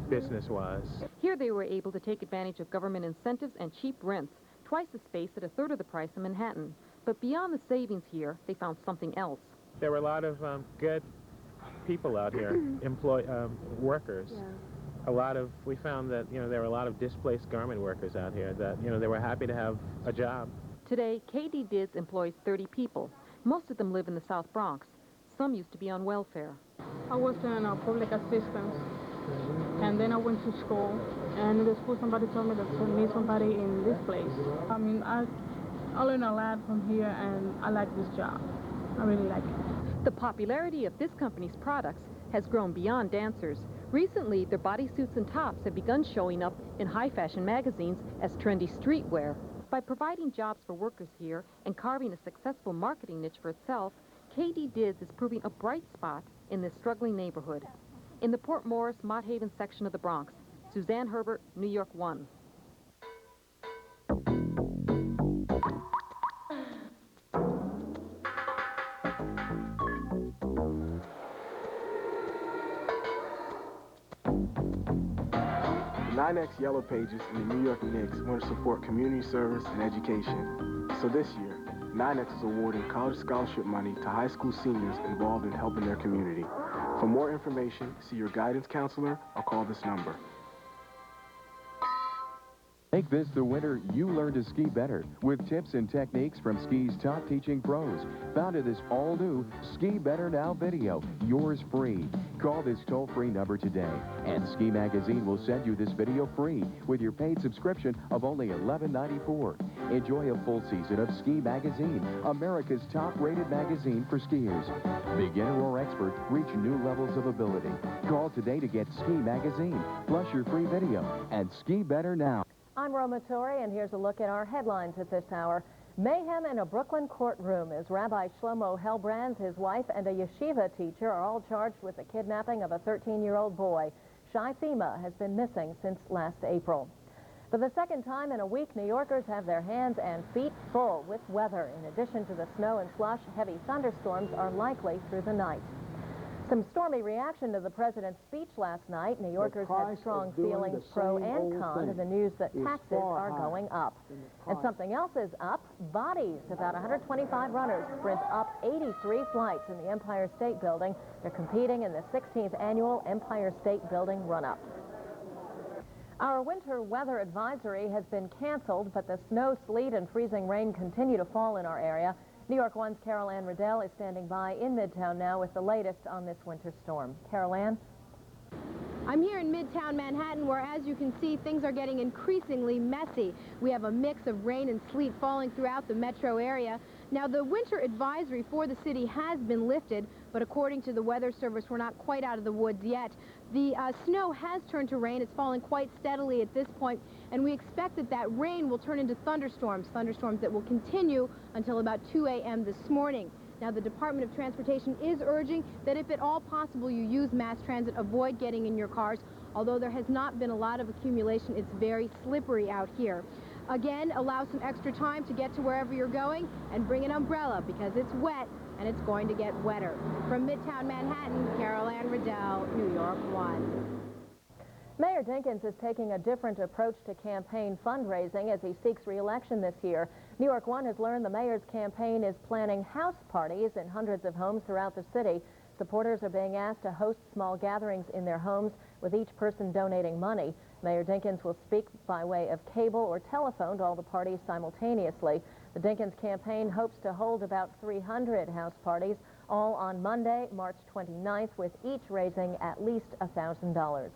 Speaker 24: business-wise.
Speaker 17: Here they were able to take advantage of government incentives and cheap rents, twice the space at a third of the price in Manhattan. But beyond the savings here, they found something else.
Speaker 24: There were a lot of good people out here, workers. Yeah. We found that, you know, there were a lot of displaced garment workers out here that, you know, they were happy to have a job.
Speaker 17: Today, KD Dids employs 30 people. Most of them live in the South Bronx. Some used to be on welfare.
Speaker 19: I was in public assistance, and then I went to school, and in the school somebody told me that I need somebody in this place. I mean, I I learned a lot from here, and I like this job. I really like it.
Speaker 17: The popularity of this company's products has grown beyond dancers. Recently, their bodysuits and tops have begun showing up in high-fashion magazines as trendy streetwear. By providing jobs for workers here and carving a successful marketing niche for itself, KD Dids is proving a bright spot in this struggling neighborhood. In the Port Morris, Mott Haven section of the Bronx, Suzanne Herbert, New York 1.
Speaker 6: The 9X Yellow Pages and the New York Knicks want to support community service and education. So this year, 9X is awarding college scholarship money to high school seniors involved in helping their community. For more information, see your guidance counselor or call this number.
Speaker 14: Make this the winter you learn to ski better with tips and techniques from ski's top teaching pros. Found in this all-new Ski Better Now video, yours free. Call this toll-free number today, and Ski Magazine will send you this video free with your paid subscription of only $11.94. Enjoy a full season of Ski Magazine, America's top-rated magazine for skiers. Beginner or expert, reach new levels of ability. Call today to get Ski Magazine, plus your free video, and Ski Better Now.
Speaker 1: I'm Roma Torrey, and here's a look at our headlines at this hour. Mayhem in a Brooklyn courtroom as Rabbi Shlomo Helbrands, his wife, and a yeshiva teacher are all charged with the kidnapping of a 13-year-old boy. Shai Fema has been missing since last April. For the second time in a week, New Yorkers have their hands and feet full with weather. In addition to the snow and slush, heavy thunderstorms are likely through the night. Some stormy reaction to the president's speech last night. New Yorkers had strong feelings pro and con to the news that taxes are going up. And something else is up. Bodies. About 125 runners sprint up 83 flights in the Empire State Building. They're competing in the 16th annual Empire State Building run-up. Our winter weather advisory has been canceled, but the snow, sleet, and freezing rain continue to fall in our area. New York 1's Carol Ann Riddell is standing by in Midtown now with the latest on this winter storm. Carol Ann?
Speaker 18: I'm here in Midtown Manhattan where, as you can see, things are getting increasingly messy. We have a mix of rain and sleet falling throughout the metro area. Now, the winter advisory for the city has been lifted, but according to the Weather Service, we're not quite out of the woods yet. The snow has turned to rain. It's falling quite steadily at this point, and we expect that that rain will turn into thunderstorms that will continue until about 2 a.m. this morning. Now, the Department of Transportation is urging that if at all possible you use mass transit, avoid getting in your cars. Although there has not been a lot of accumulation, it's very slippery out here. Again, allow some extra time to get to wherever you're going and bring an umbrella because it's wet and it's going to get wetter. From Midtown Manhattan, Carol Ann Riddell, New York 1.
Speaker 1: Mayor Dinkins is taking a different approach to campaign fundraising as he seeks re-election this year. New York 1 has learned the mayor's campaign is planning house parties in hundreds of homes throughout the city. Supporters are being asked to host small gatherings in their homes, with each person donating money. Mayor Dinkins will speak by way of cable or telephone to all the parties simultaneously. The Dinkins campaign hopes to hold about 300 house parties, all on Monday, March 29th, with each raising at least $1,000.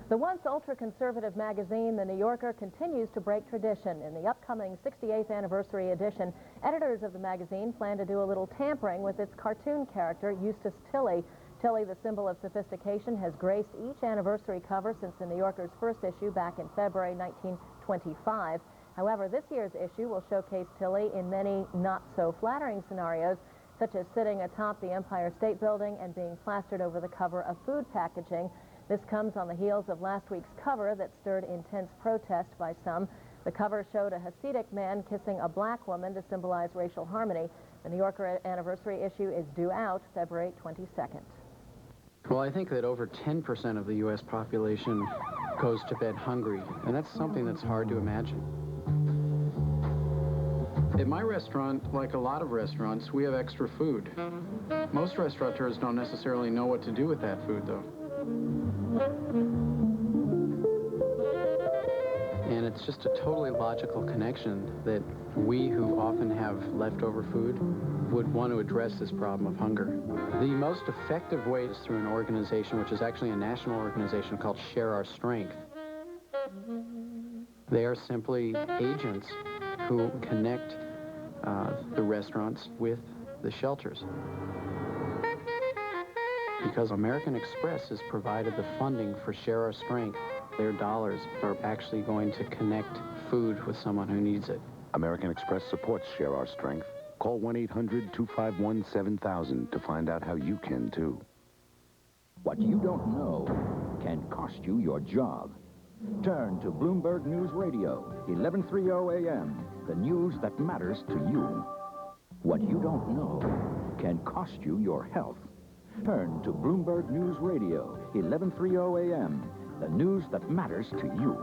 Speaker 1: The once ultra-conservative magazine, The New Yorker, continues to break tradition. In the upcoming 68th anniversary edition, editors of the magazine plan to do a little tampering with its cartoon character, Eustace Tilley. Tilley, the symbol of sophistication, has graced each anniversary cover since The New Yorker's first issue back in February 1925. However, this year's issue will showcase Tilley in many not-so-flattering scenarios, such as sitting atop the Empire State Building and being plastered over the cover of food packaging. This comes on the heels of last week's cover that stirred intense protest by some. The cover showed a Hasidic man kissing a black woman to symbolize racial harmony. The New Yorker anniversary issue is due out February 22nd.
Speaker 20: Well, I think that over 10% of the U.S. population goes to bed hungry, and that's something that's hard to imagine. At my restaurant, like a lot of restaurants, we have extra food. Most restaurateurs don't necessarily know what to do with that food, though. And it's just a totally logical connection that we who often have leftover food would want to address this problem of hunger. The most effective way is through an organization, which is actually a national organization called Share Our Strength. They are simply agents who connect the restaurants with the shelters. Because American Express has provided the funding for Share Our Strength, their dollars are actually going to connect food with someone who needs it.
Speaker 2: American Express supports Share Our Strength. Call 1-800-251-7000 to find out how you can, too.
Speaker 4: What you don't know can cost you your job. Turn to Bloomberg News Radio, 1130 AM, the news that matters to you. What you don't know can cost you your health. Turn to Bloomberg News Radio, 1130 AM, the news that matters to you.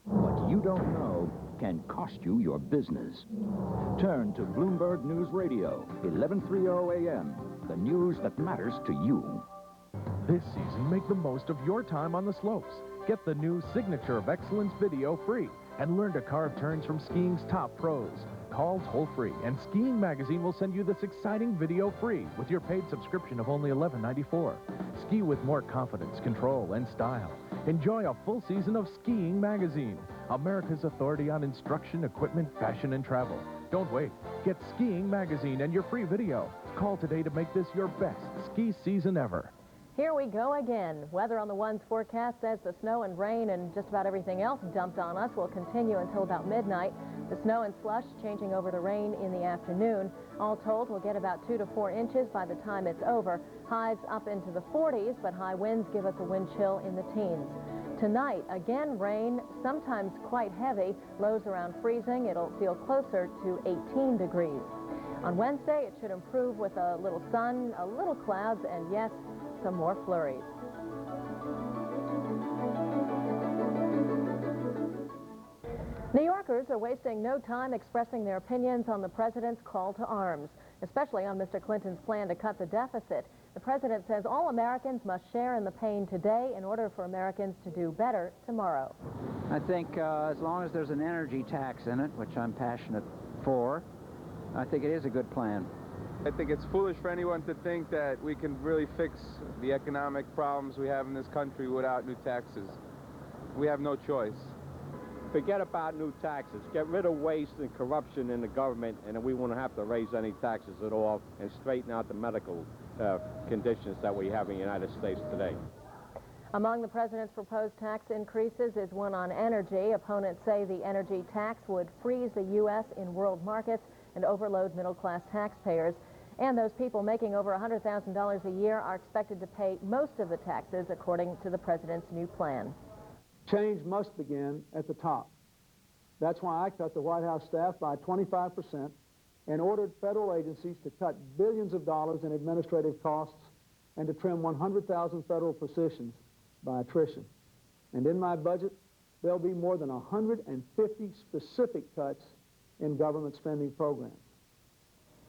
Speaker 4: What you don't know can cost you your business. Turn to Bloomberg News Radio, 1130 AM, the news that matters to you.
Speaker 5: This season, make the most of your time on the slopes. Get the new Signature of Excellence video free and learn to carve turns from skiing's top pros. Call toll-free, and Skiing Magazine will send you this exciting video free with your paid subscription of only $11.94. Ski with more confidence, control, and style. Enjoy a full season of Skiing Magazine, America's authority on instruction, equipment, fashion, and travel. Don't wait. Get Skiing Magazine and your free video. Call today to make this your best ski season ever.
Speaker 1: Here we go again. Weather on the One's forecast says the snow and rain and just about everything else dumped on us will continue until about midnight. The snow and slush changing over the rain in the afternoon. All told, we'll get about 2 to 4 inches by the time it's over. Highs up into the 40s, but high winds give us a wind chill in the teens. Tonight, again, rain, sometimes quite heavy. Lows around freezing. It'll feel closer to 18 degrees. On Wednesday, it should improve with a little sun, a little clouds, and yes, some more flurries. New Yorkers are wasting no time expressing their opinions on the president's call to arms, especially on Mr. Clinton's plan to cut the deficit. The president says all Americans must share in the pain today in order for Americans to do better tomorrow.
Speaker 21: I think as long as there's an energy tax in it, which I'm passionate for, I think it is a good plan.
Speaker 22: I think it's foolish for anyone to think that we can really fix the economic problems we have in this country without new taxes. We have no choice.
Speaker 23: Forget about new taxes. Get rid of waste and corruption in the government, and then we won't have to raise any taxes at all and straighten out the medical conditions that we have in the United States today.
Speaker 1: Among the president's proposed tax increases is one on energy. Opponents say the energy tax would freeze the U.S. in world markets and overload middle-class taxpayers. And those people making over $100,000 a year are expected to pay most of the taxes, according to the president's new plan.
Speaker 26: Change must begin at the top. That's why I cut the White House staff by 25% and ordered federal agencies to cut billions of dollars in administrative costs and to trim 100,000 federal positions by attrition. And in my budget, there'll be more than 150 specific cuts in government spending programs.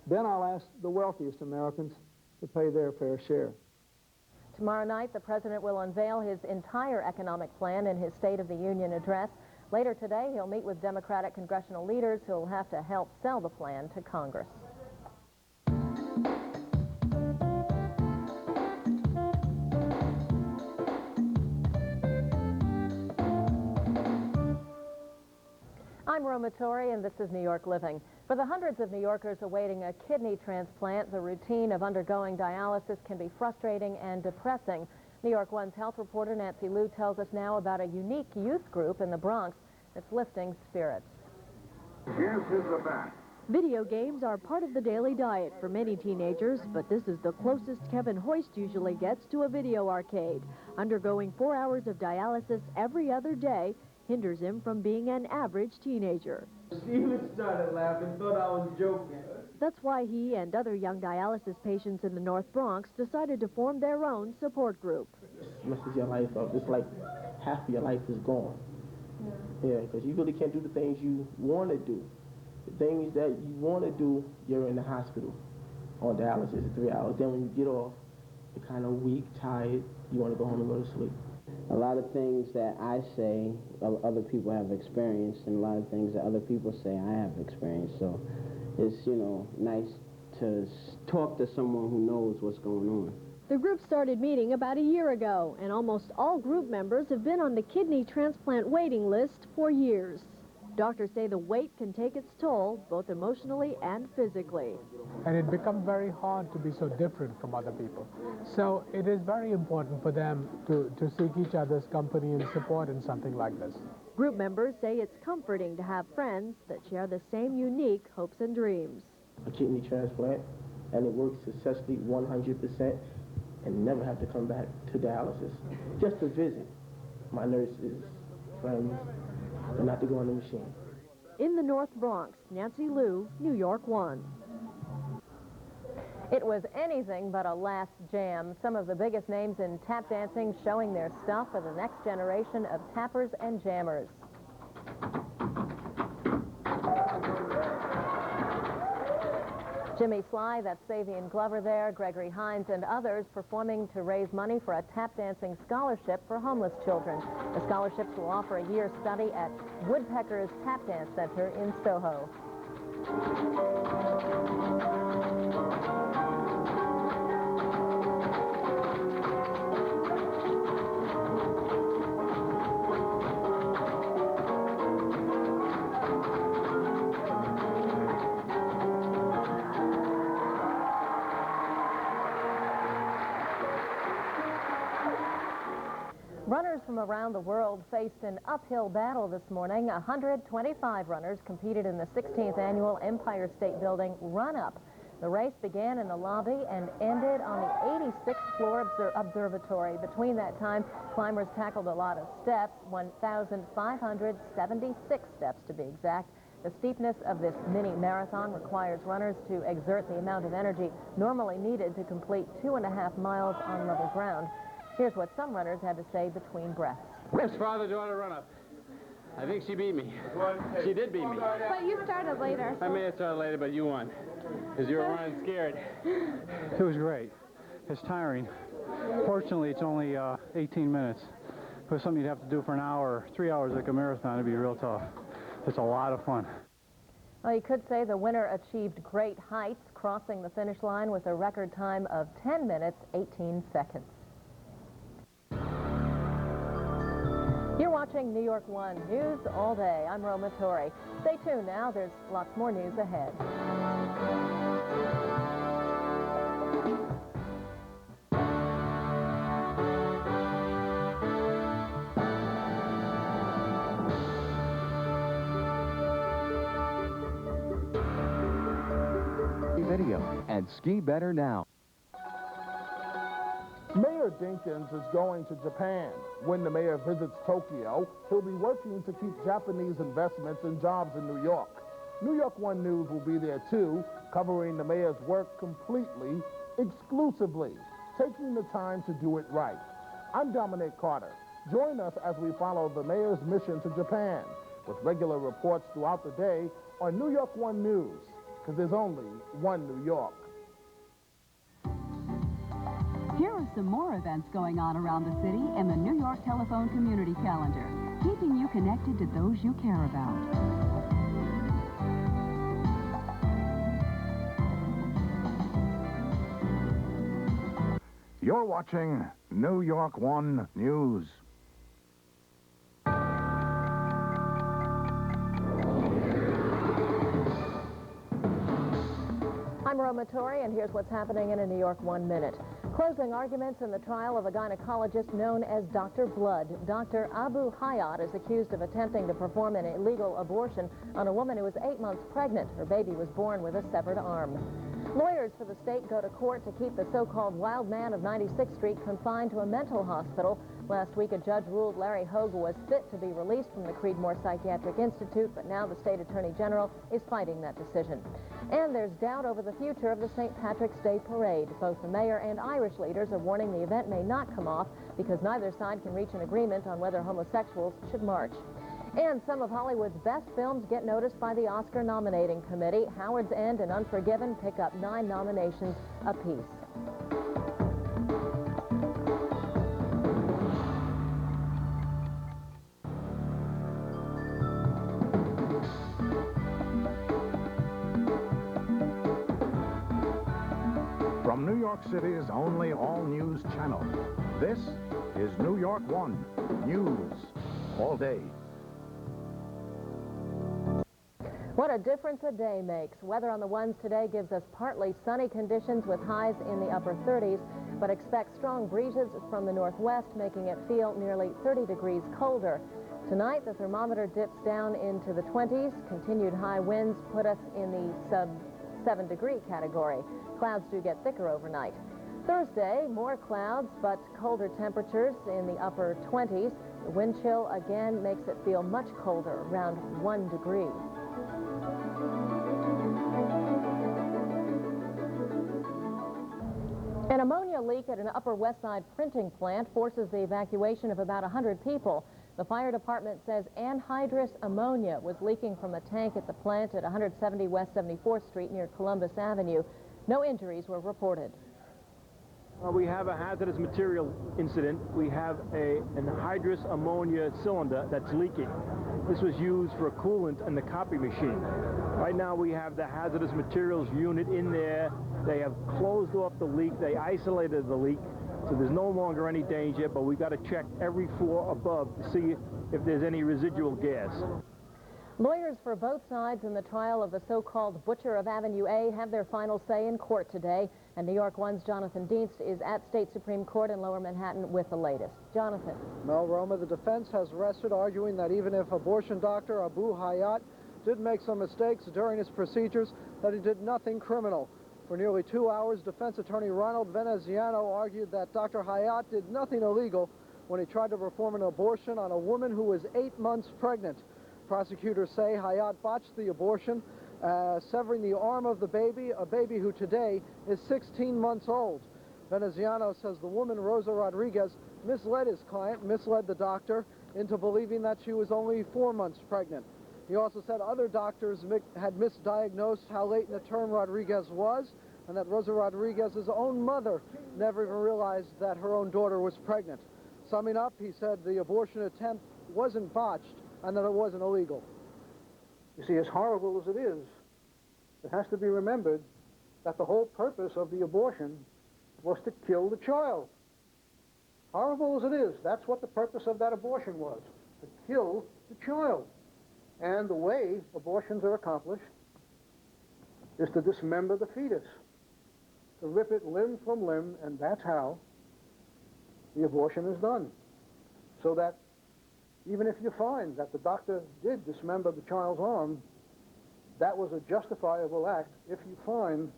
Speaker 26: Then I'll ask the wealthiest Americans to pay their fair share.
Speaker 1: Tomorrow night, the president will unveil his entire economic plan in his State of the Union address. Later today, he'll meet with Democratic congressional leaders who'll have to help sell the plan to Congress. I'm Roma Torrey, and this is New York Living. For the hundreds of New Yorkers awaiting a kidney transplant, the routine of undergoing dialysis can be frustrating and depressing. New York One's health reporter Nancy Liu tells us now about a unique youth group in the Bronx that's lifting spirits.
Speaker 27: Yes, is the bat.
Speaker 29: Video games are part of the daily diet for many teenagers, but this is the closest Kevin Hoist usually gets to a video arcade. Undergoing 4 hours of dialysis every other day hinders him from being an average teenager.
Speaker 30: Steven started laughing, thought I was joking.
Speaker 29: That's why he and other young dialysis patients in the North Bronx decided to form their own support group.
Speaker 31: Messes your life up. It's like half of your life is gone. Yeah, because you really can't do the things you want to do. The things that you want to do, you're in the hospital on dialysis for 3 hours. Then when you get off, you're kind of weak, tired. You want to go home and go to sleep.
Speaker 32: A lot of things that I say other people have experienced, and a lot of things that other people say I have experienced. So it's, you know, nice to talk to someone who knows what's going on.
Speaker 29: The group started meeting about a year ago, and almost all group members have been on the kidney transplant waiting list for years. Doctors say the weight can take its toll, both emotionally and physically.
Speaker 3: And it becomes very hard to be so different from other people. So it is very important for them to seek each other's company and support in something like this.
Speaker 29: Group members say it's comforting to have friends that share the same unique hopes and dreams.
Speaker 31: A kidney transplant, and it works successfully 100%, and never have to come back to dialysis. Just to visit my nurses, friends, but not to go on the machine.
Speaker 29: In the North Bronx, Nancy Liu, New York 1.
Speaker 1: It was anything but a last jam. Some of the biggest names in tap dancing showing their stuff for the next generation of tappers and jammers. Jimmy Sly, that's Savian Glover there, Gregory Hines and others performing to raise money for a tap dancing scholarship for homeless children. The scholarships will offer a year's study at Woodpecker's Tap Dance Center in Soho. Runners from around the world faced an uphill battle this morning. 125 runners competed in the 16th annual Empire State Building run-up. The race began in the lobby and ended on the 86th floor observatory. Between that time, climbers tackled a lot of steps, 1,576 steps to be exact. The steepness of this mini marathon requires runners to exert the amount of energy normally needed to complete 2.5 miles on level ground. Here's what some runners had to say between breaths.
Speaker 7: It's father-daughter run-up. I think she beat me. She did beat me.
Speaker 18: But you started later.
Speaker 7: I may have started later, but you won. Because you were running scared.
Speaker 8: It was great. It's tiring. Fortunately, it's only 18 minutes. For something you'd have to do for an hour, 3 hours like a marathon, it'd be real tough. It's a lot of fun.
Speaker 1: Well, you could say the winner achieved great heights, crossing the finish line with a record time of 10 minutes, 18 seconds. You're watching New York 1 News all day. I'm Roma Torrey. Stay tuned now. There's lots more news ahead.
Speaker 14: Video and ski better now.
Speaker 9: Mayor Dinkins is going to Japan. When the mayor visits Tokyo, he'll be working to keep Japanese investments and jobs in New York. New York 1 News will be there too, covering the mayor's work completely, exclusively, taking the time to do it right. I'm Dominic Carter. Join us as we follow the mayor's mission to Japan, with regular reports throughout the day on New York 1 News, because there's only one New York.
Speaker 10: Here are some more events going on around the city in the New York Telephone Community Calendar, keeping you connected to those you care about.
Speaker 2: You're watching New York 1 News.
Speaker 1: I'm Roma Torrey, and here's what's happening in a New York 1 Minute. Closing arguments in the trial of a gynecologist known as Dr. Blood. Dr. Abu Hayat is accused of attempting to perform an illegal abortion on a woman who was 8 months pregnant. Her baby was born with a severed arm. Lawyers for the state go to court to keep the so-called wild man of 96th Street confined to a mental hospital. Last week, a judge ruled Larry Hogue was fit to be released from the Creedmoor Psychiatric Institute, but now the state attorney general is fighting that decision. And there's doubt over the future of the St. Patrick's Day parade. Both the mayor and Irish leaders are warning the event may not come off because neither side can reach an agreement on whether homosexuals should march. And some of Hollywood's best films get noticed by the Oscar nominating committee. Howard's End and Unforgiven pick up 9 nominations apiece.
Speaker 2: From New York City's only all-news channel, this is New York 1 News all day.
Speaker 1: What a difference a day makes. Weather on the ones today gives us partly sunny conditions with highs in the upper 30s, but expect strong breezes from the northwest, making it feel nearly 30 degrees colder. Tonight, the thermometer dips down into the 20s. Continued high winds put us in the sub-7 degree category. Clouds do get thicker overnight. Thursday, more clouds, but colder temperatures in the upper 20s. The wind chill again makes it feel much colder, around 1 degree. An ammonia leak at an Upper West Side printing plant forces the evacuation of about 100 people. The fire department says anhydrous ammonia was leaking from a tank at the plant at 170 West 74th Street near Columbus Avenue. No injuries were reported.
Speaker 6: We have a hazardous material incident. We have an anhydrous ammonia cylinder that's leaking. This was used for a coolant in the copy machine. Right now we have the hazardous materials unit in there. They have closed off the leak. They isolated the leak, so there's no longer any danger, but we've got to check every floor above to see if there's any residual gas.
Speaker 1: Lawyers for both sides in the trial of the so-called Butcher of Avenue A have their final say in court today, and New York One's Jonathan Dienst is at State Supreme Court in Lower Manhattan with the latest. Jonathan.
Speaker 26: Mel Roma, the defense has rested, arguing that even if abortion doctor Abu Hayat did make some mistakes during his procedures, that he did nothing criminal. For nearly 2 hours, defense attorney Ronald Veneziano argued that Dr. Hayat did nothing illegal when he tried to perform an abortion on a woman who was 8 months pregnant. Prosecutors say Hayat botched the abortion, severing the arm of the baby, a baby who today is 16 months old. Veneziano says the woman, Rosa Rodriguez, misled his client, misled the doctor, into believing that she was only 4 months pregnant. He also said other doctors had misdiagnosed how late in the term Rodriguez was, and that Rosa Rodriguez's own mother never even realized that her own daughter was pregnant. Summing up, he said the abortion attempt wasn't botched and that it wasn't illegal. You see, as horrible as it is, it has to be remembered that the whole purpose of the abortion was to kill the child. Horrible as it is, that's what the purpose of that abortion was, to kill the child. And the way abortions are accomplished is to dismember the fetus, to rip it limb from limb, and that's how the abortion is done. So that even if you find that the doctor did dismember the child's arm, that was a justifiable act if you find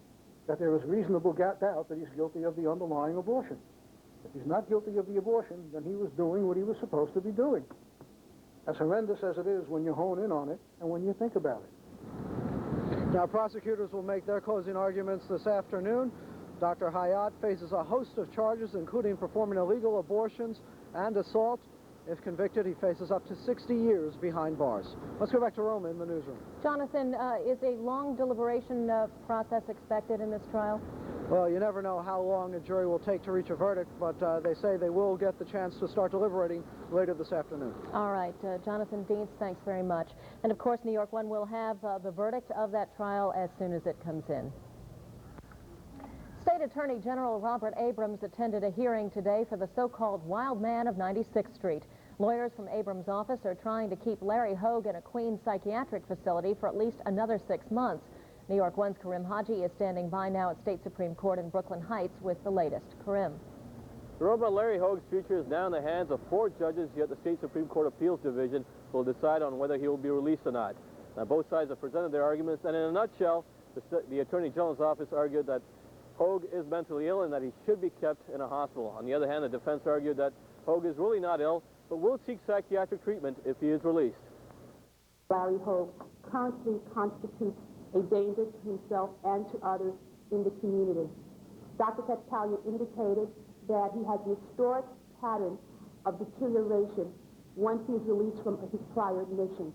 Speaker 26: that there is reasonable doubt that he's guilty of the underlying abortion. If he's not guilty of the abortion, then he was doing what he was supposed to be doing. As horrendous as it is when you hone in on it and when you think about it. Now, prosecutors will make their closing arguments this afternoon. Dr. Hayat faces a host of charges, including performing illegal abortions and assault. If convicted, he faces up to 60 years behind bars. Let's go back to Roma in the newsroom.
Speaker 1: Jonathan, is a long deliberation process expected in this trial?
Speaker 26: Well, you never know how long a jury will take to reach a verdict, but they say they will get the chance to start deliberating later this afternoon.
Speaker 1: All right, Jonathan Dienst, thanks very much. And of course, New York One will have the verdict of that trial as soon as it comes in. State Attorney General Robert Abrams attended a hearing today for the so-called wild man of 96th Street. Lawyers from Abrams' office are trying to keep Larry Hogue in a Queens psychiatric facility for at least another 6 months. New York One's Karim Haji is standing by now at State Supreme Court in Brooklyn Heights with the latest. Karim.
Speaker 11: Robert, Larry Hogue's future is now in the hands of 4 judges here at the State Supreme Court Appeals Division who will decide on whether he will be released or not. Now, both sides have presented their arguments, and in a nutshell, the Attorney General's office argued that Hogue is mentally ill and that he should be kept in a hospital. On the other hand, the defense argued that Hogue is really not ill, but will seek psychiatric treatment if he is released.
Speaker 12: Larry Hogue currently constitutes a danger to himself and to others in the community. Dr. Kattalia indicated that he has an historic pattern of deterioration once he is released from his prior admission,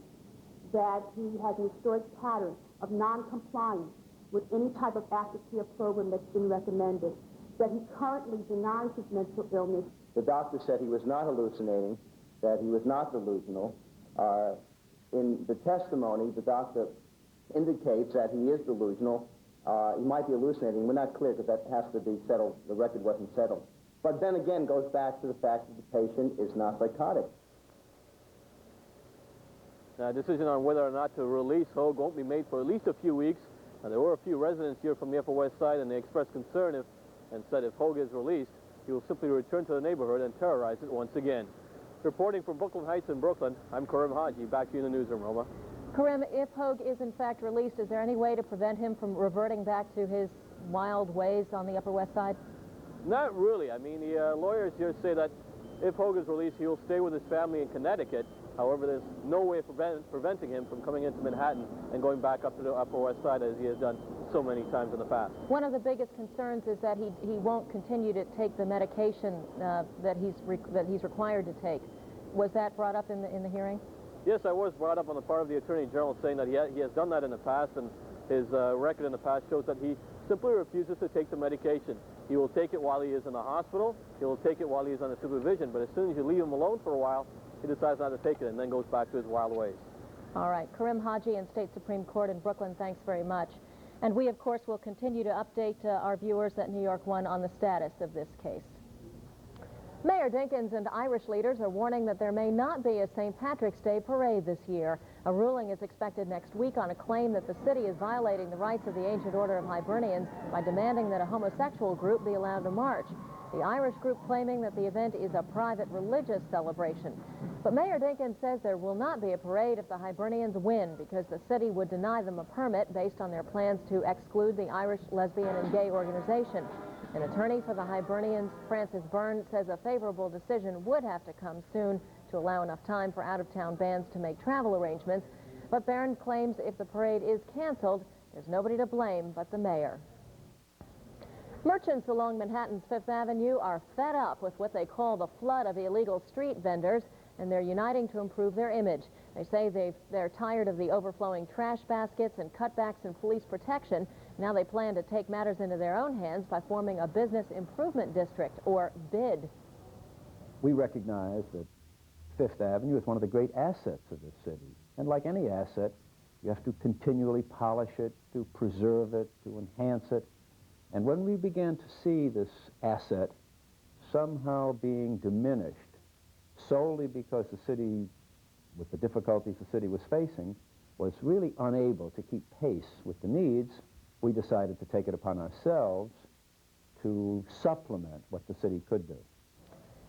Speaker 12: that he has an historic pattern of non-compliance with any type of aftercare program that's been recommended, that he currently denies his mental illness.
Speaker 13: The doctor said he was not hallucinating, that he was not delusional. In the testimony, the doctor indicates that he is delusional. He might be hallucinating. We're not clear because that has to be settled. The record wasn't settled. But then again, goes back to the fact that the patient is not psychotic.
Speaker 11: A decision on whether or not to release Hogue won't be made for at least a few weeks. There were a few residents here from the Upper West Side, and they expressed concern and said if Hogue is released, he will simply return to the neighborhood and terrorize it once again. Reporting from Brooklyn Heights in Brooklyn, I'm Karim Haji. Back to you in the newsroom, Roma.
Speaker 1: Karim, if Hogue is in fact released, is there any way to prevent him from reverting back to his wild ways on the Upper West Side?
Speaker 11: Not really. I mean, the lawyers here say that if Hogue is released, he will stay with his family in Connecticut. However, there's no way of preventing him from coming into Manhattan and going back up to the Upper West Side as he has done so many times in the past.
Speaker 1: One of the biggest concerns is that he won't continue to take the medication that he's required to take. Was that brought up in the hearing?
Speaker 11: Yes, I was brought up on the part of the Attorney General, saying that he has done that in the past, and his record in the past shows that he simply refuses to take the medication. He will take it while he is in the hospital. He will take it while he is under supervision, but as soon as you leave him alone for a while, he decides not to take it and then goes back to his wild ways.
Speaker 1: All right. Karim Haji in State Supreme Court in Brooklyn, thanks very much. And we, of course, will continue to update our viewers at New York 1 on the status of this case. Mayor Dinkins and Irish leaders are warning that there may not be a St. Patrick's Day parade this year. A ruling is expected next week on a claim that the city is violating the rights of the Ancient Order of Hibernians by demanding that a homosexual group be allowed to march. The Irish group claiming that the event is a private religious celebration. But Mayor Dinkins says there will not be a parade if the Hibernians win because the city would deny them a permit based on their plans to exclude the Irish Lesbian and Gay Organization. An attorney for the Hibernians, Francis Byrne, says a favorable decision would have to come soon to allow enough time for out-of-town bands to make travel arrangements. But Byrne claims if the parade is canceled, there's nobody to blame but the mayor. Merchants along Manhattan's Fifth Avenue are fed up with what they call the flood of illegal street vendors, and they're uniting to improve their image. They say they're tired of the overflowing trash baskets and cutbacks in police protection. Now they plan to take matters into their own hands by forming a business improvement district, or BID.
Speaker 4: We recognize that Fifth Avenue is one of the great assets of this city. And like any asset, you have to continually polish it, to preserve it, to enhance it. And when we began to see this asset somehow being diminished solely because the city, with the difficulties the city was facing, was really unable to keep pace with the needs, we decided to take it upon ourselves to supplement what the city could do.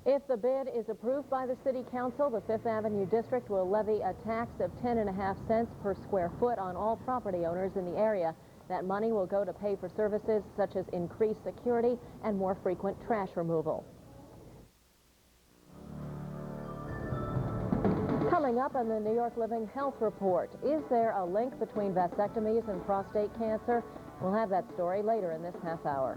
Speaker 1: If the bid is approved by the City Council, the Fifth Avenue District will levy a tax of 10.5 cents per square foot on all property owners in the area. That money will go to pay for services such as increased security and more frequent trash removal. Coming up on the New York Living Health Report, is there a link between vasectomies and prostate cancer? We'll have that story later in this half hour.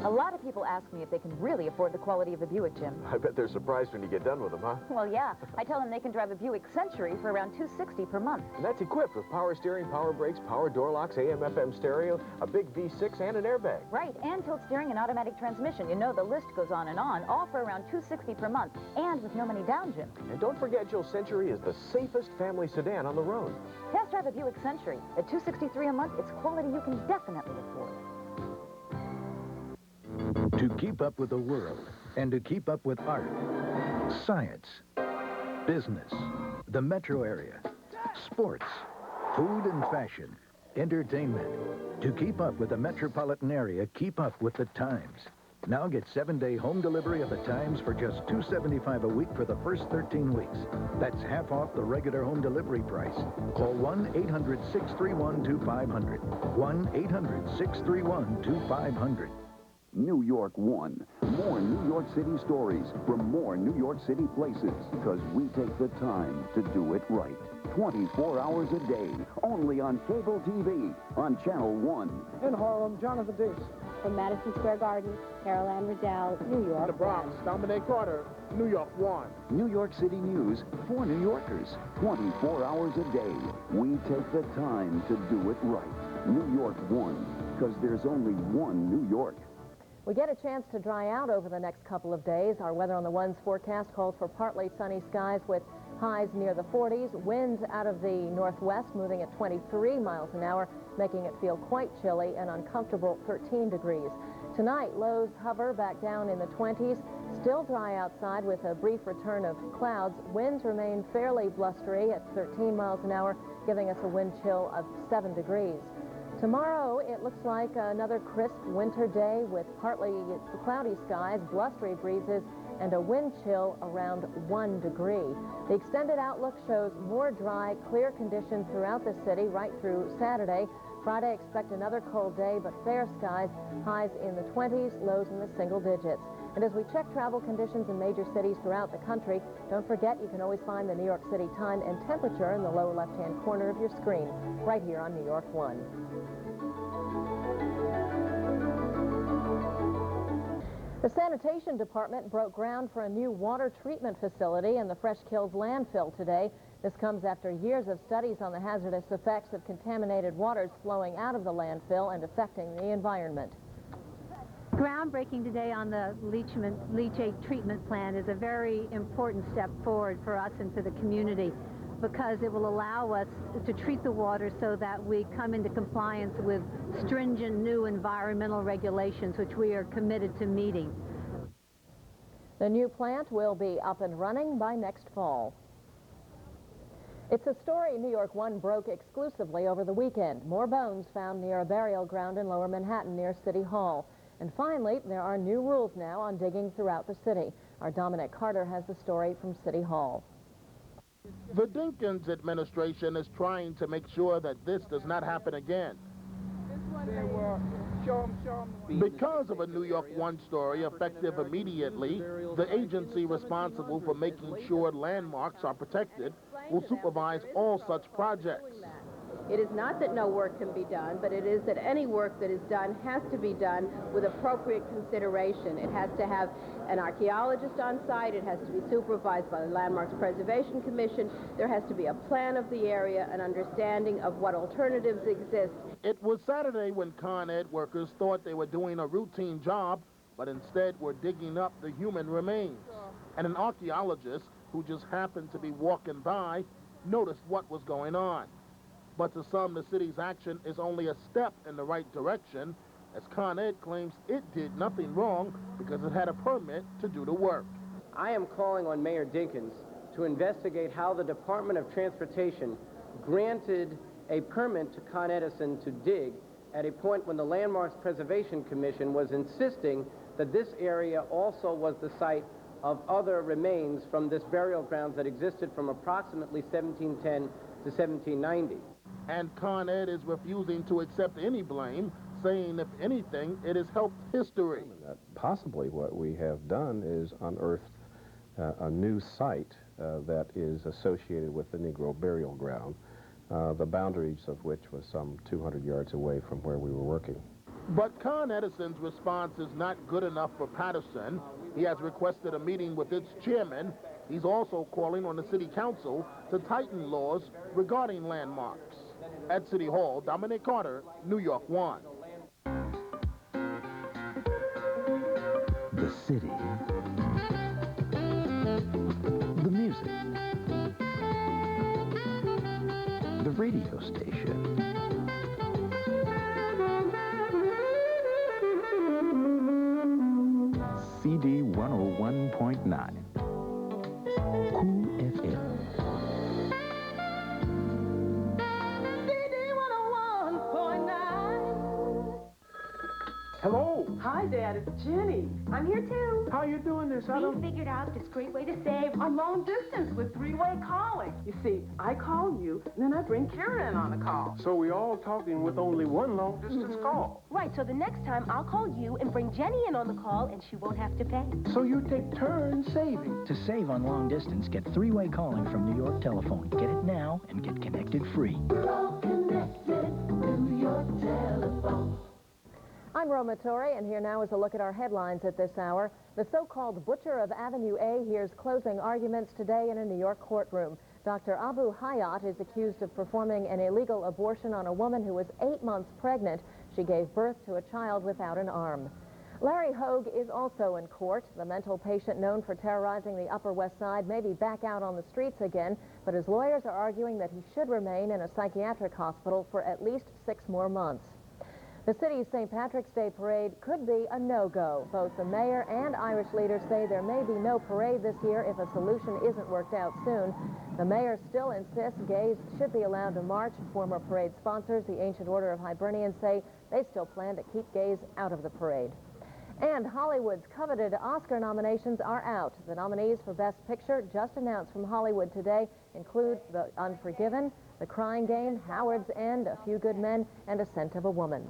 Speaker 5: A lot of people ask me if they can really afford the quality of a Buick, Jim.
Speaker 15: I bet they're surprised when you get done with them, huh?
Speaker 5: Well, yeah. I tell them they can drive a Buick Century for around $260 per month.
Speaker 15: And that's equipped with power steering, power brakes, power door locks, AM/FM stereo, a big V6, and an airbag.
Speaker 5: Right, and tilt steering and automatic transmission. You know, the list goes on, all for around $260 per month, and with no money down, Jim.
Speaker 15: And don't forget, Joe, Century is the safest family sedan on the road.
Speaker 5: Test drive a Buick Century. At $263 a month, it's quality you can definitely afford.
Speaker 2: To keep up with the world and to keep up with art, science, business, the metro area, sports, food and fashion, entertainment. To keep up with the metropolitan area, keep up with the Times. Now get 7-day home delivery of the Times for just $2.75 a week for the first 13 weeks. That's half off the regular home delivery price. Call 1-800-631-2500. 1-800-631-2500.
Speaker 16: New York 1. More New York City stories from more New York City places, because we take the time to do it right. 24 hours a day, only on cable TV, on Channel 1.
Speaker 26: In Harlem, Jonathan Davis.
Speaker 12: From Madison Square Garden, Carol Ann Riddell, New York.
Speaker 9: The Bronx, Dominic Carter, New York 1.
Speaker 16: New York City news for New Yorkers, 24 hours a day. We take the time to do it right. New York 1, because there's only one New York.
Speaker 1: We get a chance to dry out over the next couple of days. Our Weather on the One's forecast calls for partly sunny skies with highs near the 40s, winds out of the northwest moving at 23 miles an hour, making it feel quite chilly, and uncomfortable 13 degrees. Tonight, lows hover back down in the 20s, still dry outside with a brief return of clouds. Winds remain fairly blustery at 13 miles an hour, giving us a wind chill of 7 degrees. Tomorrow, it looks like another crisp winter day with partly cloudy skies, blustery breezes, and a wind chill around 1 degree. The extended outlook shows more dry, clear conditions throughout the city right through Saturday. Friday, expect another cold day, but fair skies, highs in the 20s, lows in the single digits. And as we check travel conditions in major cities throughout the country, don't forget you can always find the New York City time and temperature in the lower left-hand corner of your screen, right here on New York 1. The Sanitation Department broke ground for a new water treatment facility in the Fresh Kills landfill today. This comes after years of studies on the hazardous effects of contaminated waters flowing out of the landfill and affecting the environment.
Speaker 17: Groundbreaking today on the leachate treatment plant is a very important step forward for us and for the community, because it will allow us to treat the water so that we come into compliance with stringent new environmental regulations, which we are committed to meeting.
Speaker 1: The new plant will be up and running by next fall. It's a story New York 1 broke exclusively over the weekend. More bones found near a burial ground in Lower Manhattan near City Hall. And finally, there are new rules now on digging throughout the city. Our Dominic Carter has the story from City Hall.
Speaker 9: The Dinkins administration is trying to make sure that this does not happen again. Because of a New York 1 story effective immediately, the agency responsible for making sure landmarks are protected will supervise all such projects.
Speaker 12: It is not that no work can be done, but it is that any work that is done has to be done with appropriate consideration. It has to have an archaeologist on site. It has to be supervised by the Landmarks Preservation Commission. There has to be a plan of the area, an understanding of what alternatives exist.
Speaker 9: It was Saturday when Con Ed workers thought they were doing a routine job, but instead were digging up the human remains. And an archaeologist who just happened to be walking by noticed what was going on. But to some, the city's action is only a step in the right direction, as Con Ed claims it did nothing wrong because it had a permit to do the work.
Speaker 19: I am calling on Mayor Dinkins to investigate how the Department of Transportation granted a permit to Con Edison to dig at a point when the Landmarks Preservation Commission was insisting that this area also was the site of other remains from this burial grounds that existed from approximately 1710 to 1790.
Speaker 9: And Con Ed is refusing to accept any blame, saying, if anything, it has helped history.
Speaker 20: Possibly what we have done is unearthed a new site that is associated with the Negro burial ground, the boundaries of which was some 200 yards away from where we were working.
Speaker 9: But Con Edison's response is not good enough for Patterson. He has requested a meeting with its chairman. He's also calling on the city council to tighten laws regarding landmarks. At City Hall, Dominic Carter, New York 1.
Speaker 2: The city. The music. The radio station. CD 101.9. Cool FM.
Speaker 21: Hello.
Speaker 22: Hi, Dad. It's Jenny. I'm here, too.
Speaker 21: How you doing this?
Speaker 22: We figured out this great way to save on long distance with three-way calling. You see, I call you, and then I bring Karen in on a call.
Speaker 21: So we all talking with only one long-distance call.
Speaker 22: Right, so the next time I'll call you and bring Jenny in on the call, and she won't have to pay.
Speaker 21: So you take turns saving.
Speaker 23: To save on long distance, get three-way calling from New York Telephone. Get it now and get connected free.
Speaker 22: All connected, New York Telephone.
Speaker 1: I'm Roma Torre, and here now is a look at our headlines at this hour. The so-called butcher of Avenue A hears closing arguments today in a New York courtroom. Dr. Abu Hayat is accused of performing an illegal abortion on a woman who was 8 months pregnant. She gave birth to a child without an arm. Larry Hogue is also in court. The mental patient known for terrorizing the Upper West Side may be back out on the streets again, but his lawyers are arguing that he should remain in a psychiatric hospital for at least 6 more months. The city's St. Patrick's Day parade could be a no-go. Both the mayor and Irish leaders say there may be no parade this year if a solution isn't worked out soon. The mayor still insists gays should be allowed to march. Former parade sponsors, the Ancient Order of Hibernians, say they still plan to keep gays out of the parade. And Hollywood's coveted Oscar nominations are out. The nominees for Best Picture, just announced from Hollywood today, include The Unforgiven, The Crying Game, Howard's End, A Few Good Men, and A Scent of a Woman.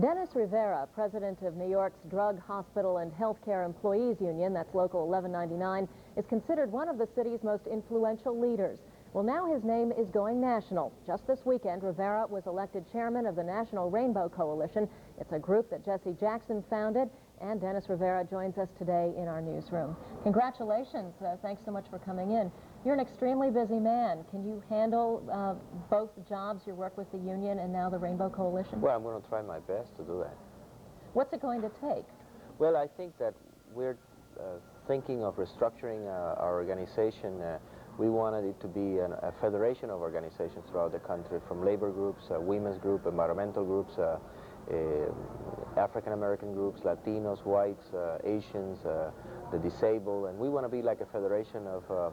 Speaker 1: Dennis Rivera, president of New York's Drug, Hospital, and Healthcare Employees Union, that's Local 1199, is considered one of the city's most influential leaders. Well, now his name is going national. Just this weekend, Rivera was elected chairman of the National Rainbow Coalition. It's a group that Jesse Jackson founded, and Dennis Rivera joins us today in our newsroom. Congratulations. Thanks so much for coming in. You're an extremely busy man. Can you handle both jobs, your work with the union and now the Rainbow Coalition?
Speaker 3: Well, I'm going to try my best to do that.
Speaker 1: What's it going to take?
Speaker 3: Well, I think that we're thinking of restructuring our organization. We wanted it to be a federation of organizations throughout the country, from labor groups, women's groups, environmental groups, African-American groups, Latinos, whites, Asians, the disabled, and we want to be like a federation of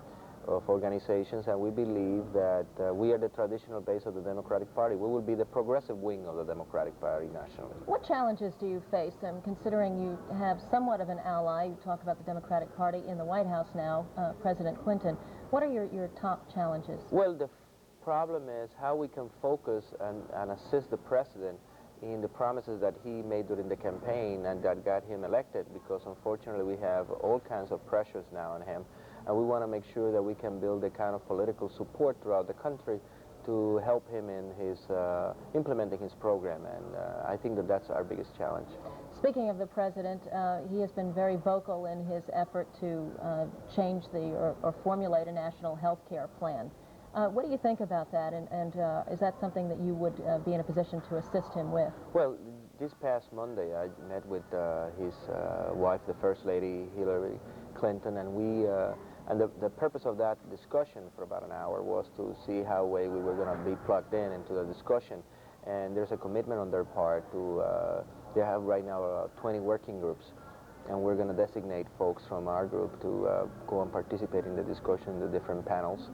Speaker 3: organizations, and we believe that we are the traditional base of the Democratic Party. We will be the progressive wing of the Democratic Party nationally.
Speaker 1: What challenges do you face, considering you have somewhat of an ally? You talk about the Democratic Party in the White House now, President Clinton. What are your top challenges?
Speaker 3: Well, the problem is how we can focus and assist the president in the promises that he made during the campaign and that got him elected, because unfortunately we have all kinds of pressures now on him, and we want to make sure that we can build the kind of political support throughout the country to help him in his implementing his program, and I think that that's our biggest challenge.
Speaker 1: Speaking of the president, he has been very vocal in his effort to change or formulate a national health care plan. What do you think about that, and is that something that you would be in a position to assist him with?
Speaker 3: Well, this past Monday I met with his wife, the First Lady Hillary Clinton, and the purpose of that discussion for about an hour was to see how we were going to be plugged into the discussion, and there's a commitment on their part to, they have right now 20 working groups, and we're going to designate folks from our group to go and participate in the discussion, the different panels,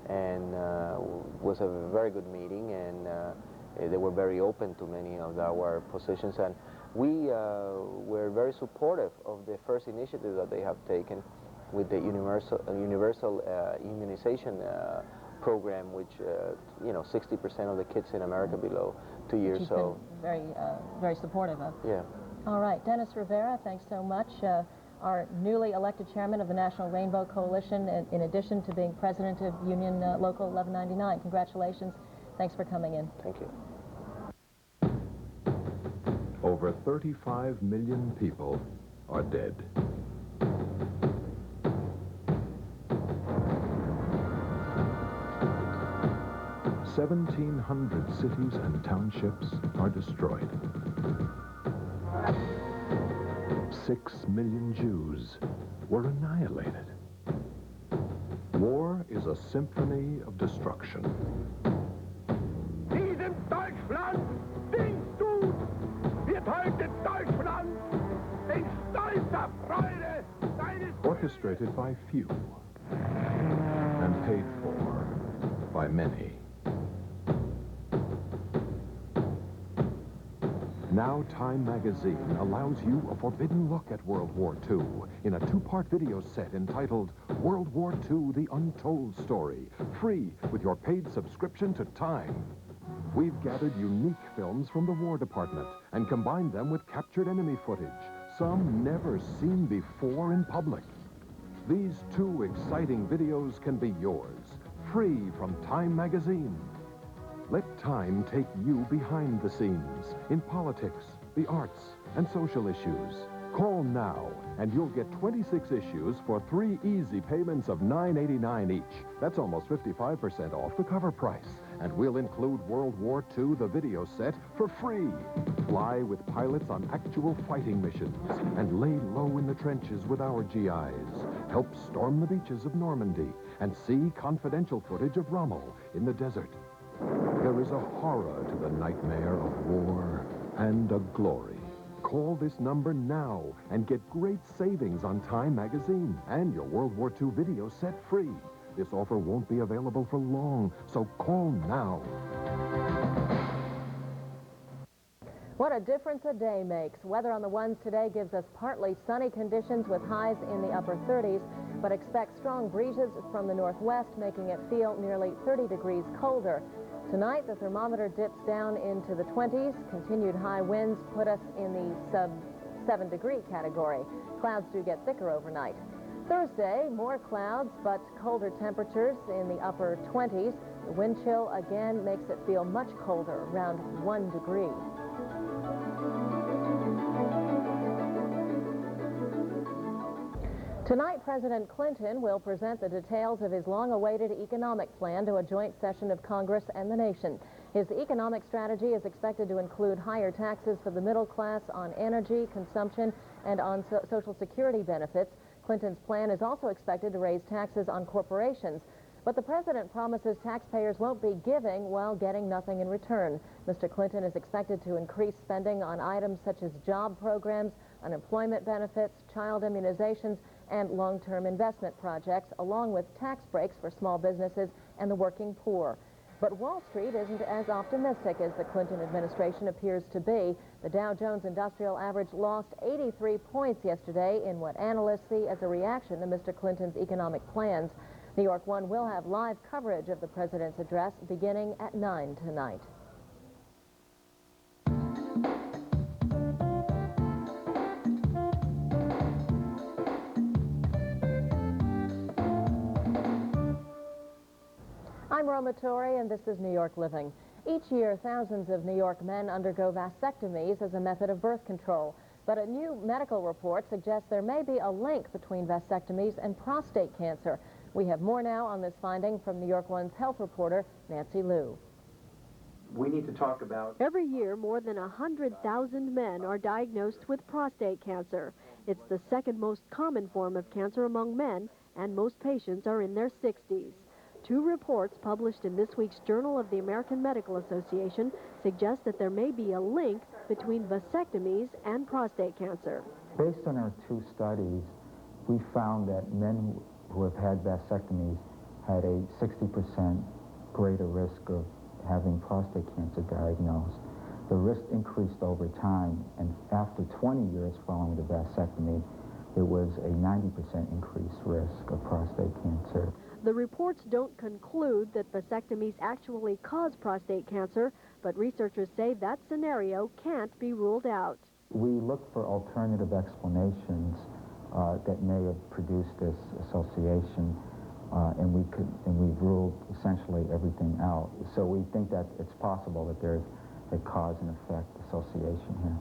Speaker 3: and it was a very good meeting, and they were very open to many of our positions, and we were very supportive of the first initiative that they have taken with the universal immunization program, which 60% of the kids in America below 2 years old.
Speaker 1: Very supportive of.
Speaker 3: Yeah.
Speaker 1: All right, Dennis Rivera, thanks so much. Our newly elected chairman of the National Rainbow Coalition, in addition to being president of Union Local 1199. Congratulations. Thanks for coming in.
Speaker 3: Thank you.
Speaker 7: Over 35 million people are dead. $1,700 cities and townships are destroyed. 6 million Jews were annihilated. War is a symphony of destruction.
Speaker 21: Diesem Deutschland dingst du, wird heute Deutschland den Stolz der Freude deines...
Speaker 7: Orchestrated by few and paid for by many. Now Time magazine allows you a forbidden look at World War II in a 2-part video set entitled World War II, The Untold Story, free with your paid subscription to Time. We've gathered unique films from the War Department and combined them with captured enemy footage, some never seen before in public. These 2 exciting videos can be yours, free from Time magazine. Let Time take you behind the scenes in politics, the arts, and social issues. Call now, and you'll get 26 issues for 3 easy payments of $9.89 each. That's almost 55% off the cover price. And we'll include World War II, the video set, for free. Fly with pilots on actual fighting missions and lay low in the trenches with our GIs. Help storm the beaches of Normandy and see confidential footage of Rommel in the desert. There is a horror to the nightmare of war and a glory. Call this number now and get great savings on Time magazine and your World War II video set free. This offer won't be available for long, so call now.
Speaker 1: What a difference a day makes. Weather on the ones today gives us partly sunny conditions with highs in the upper 30s, but expect strong breezes from the northwest, making it feel nearly 30 degrees colder. Tonight, the thermometer dips down into the 20s. Continued high winds put us in the sub-7-degree category. Clouds do get thicker overnight. Thursday, more clouds, but colder temperatures in the upper 20s. The wind chill again makes it feel much colder, around 1 degree. Tonight, President Clinton will present the details of his long-awaited economic plan to a joint session of Congress and the nation. His economic strategy is expected to include higher taxes for the middle class on energy, consumption, and on Social Security benefits. Clinton's plan is also expected to raise taxes on corporations. But the president promises taxpayers won't be giving while getting nothing in return. Mr. Clinton is expected to increase spending on items such as job programs, unemployment benefits, child immunizations, and long-term investment projects, along with tax breaks for small businesses and the working poor. But Wall Street isn't as optimistic as the Clinton administration appears to be. The Dow Jones Industrial Average lost 83 points yesterday in what analysts see as a reaction to Mr. Clinton's economic plans. NY1 will have live coverage of the president's address beginning at 9 tonight. I'm Roma Torrey, and this is New York Living. Each year, thousands of New York men undergo vasectomies as a method of birth control. But a new medical report suggests there may be a link between vasectomies and prostate cancer. We have more now on this finding from NY1's health reporter, Nancy Liu.
Speaker 8: We need to talk about...
Speaker 10: Every year, more than 100,000 men are diagnosed with prostate cancer. It's the second most common form of cancer among men, and most patients are in their 60s. Two reports published in this week's Journal of the American Medical Association suggest that there may be a link between vasectomies and prostate cancer.
Speaker 14: Based on our two studies, we found that men who have had vasectomies had a 60% greater risk of having prostate cancer diagnosed. The risk increased over time, and after 20 years following the vasectomy, there was a 90% increased risk of prostate cancer.
Speaker 10: The reports don't conclude that vasectomies actually cause prostate cancer, but researchers say that scenario can't be ruled out.
Speaker 14: We looked for alternative explanations that may have produced this association, and we've ruled essentially everything out. So we think that it's possible that there's a cause and effect association here.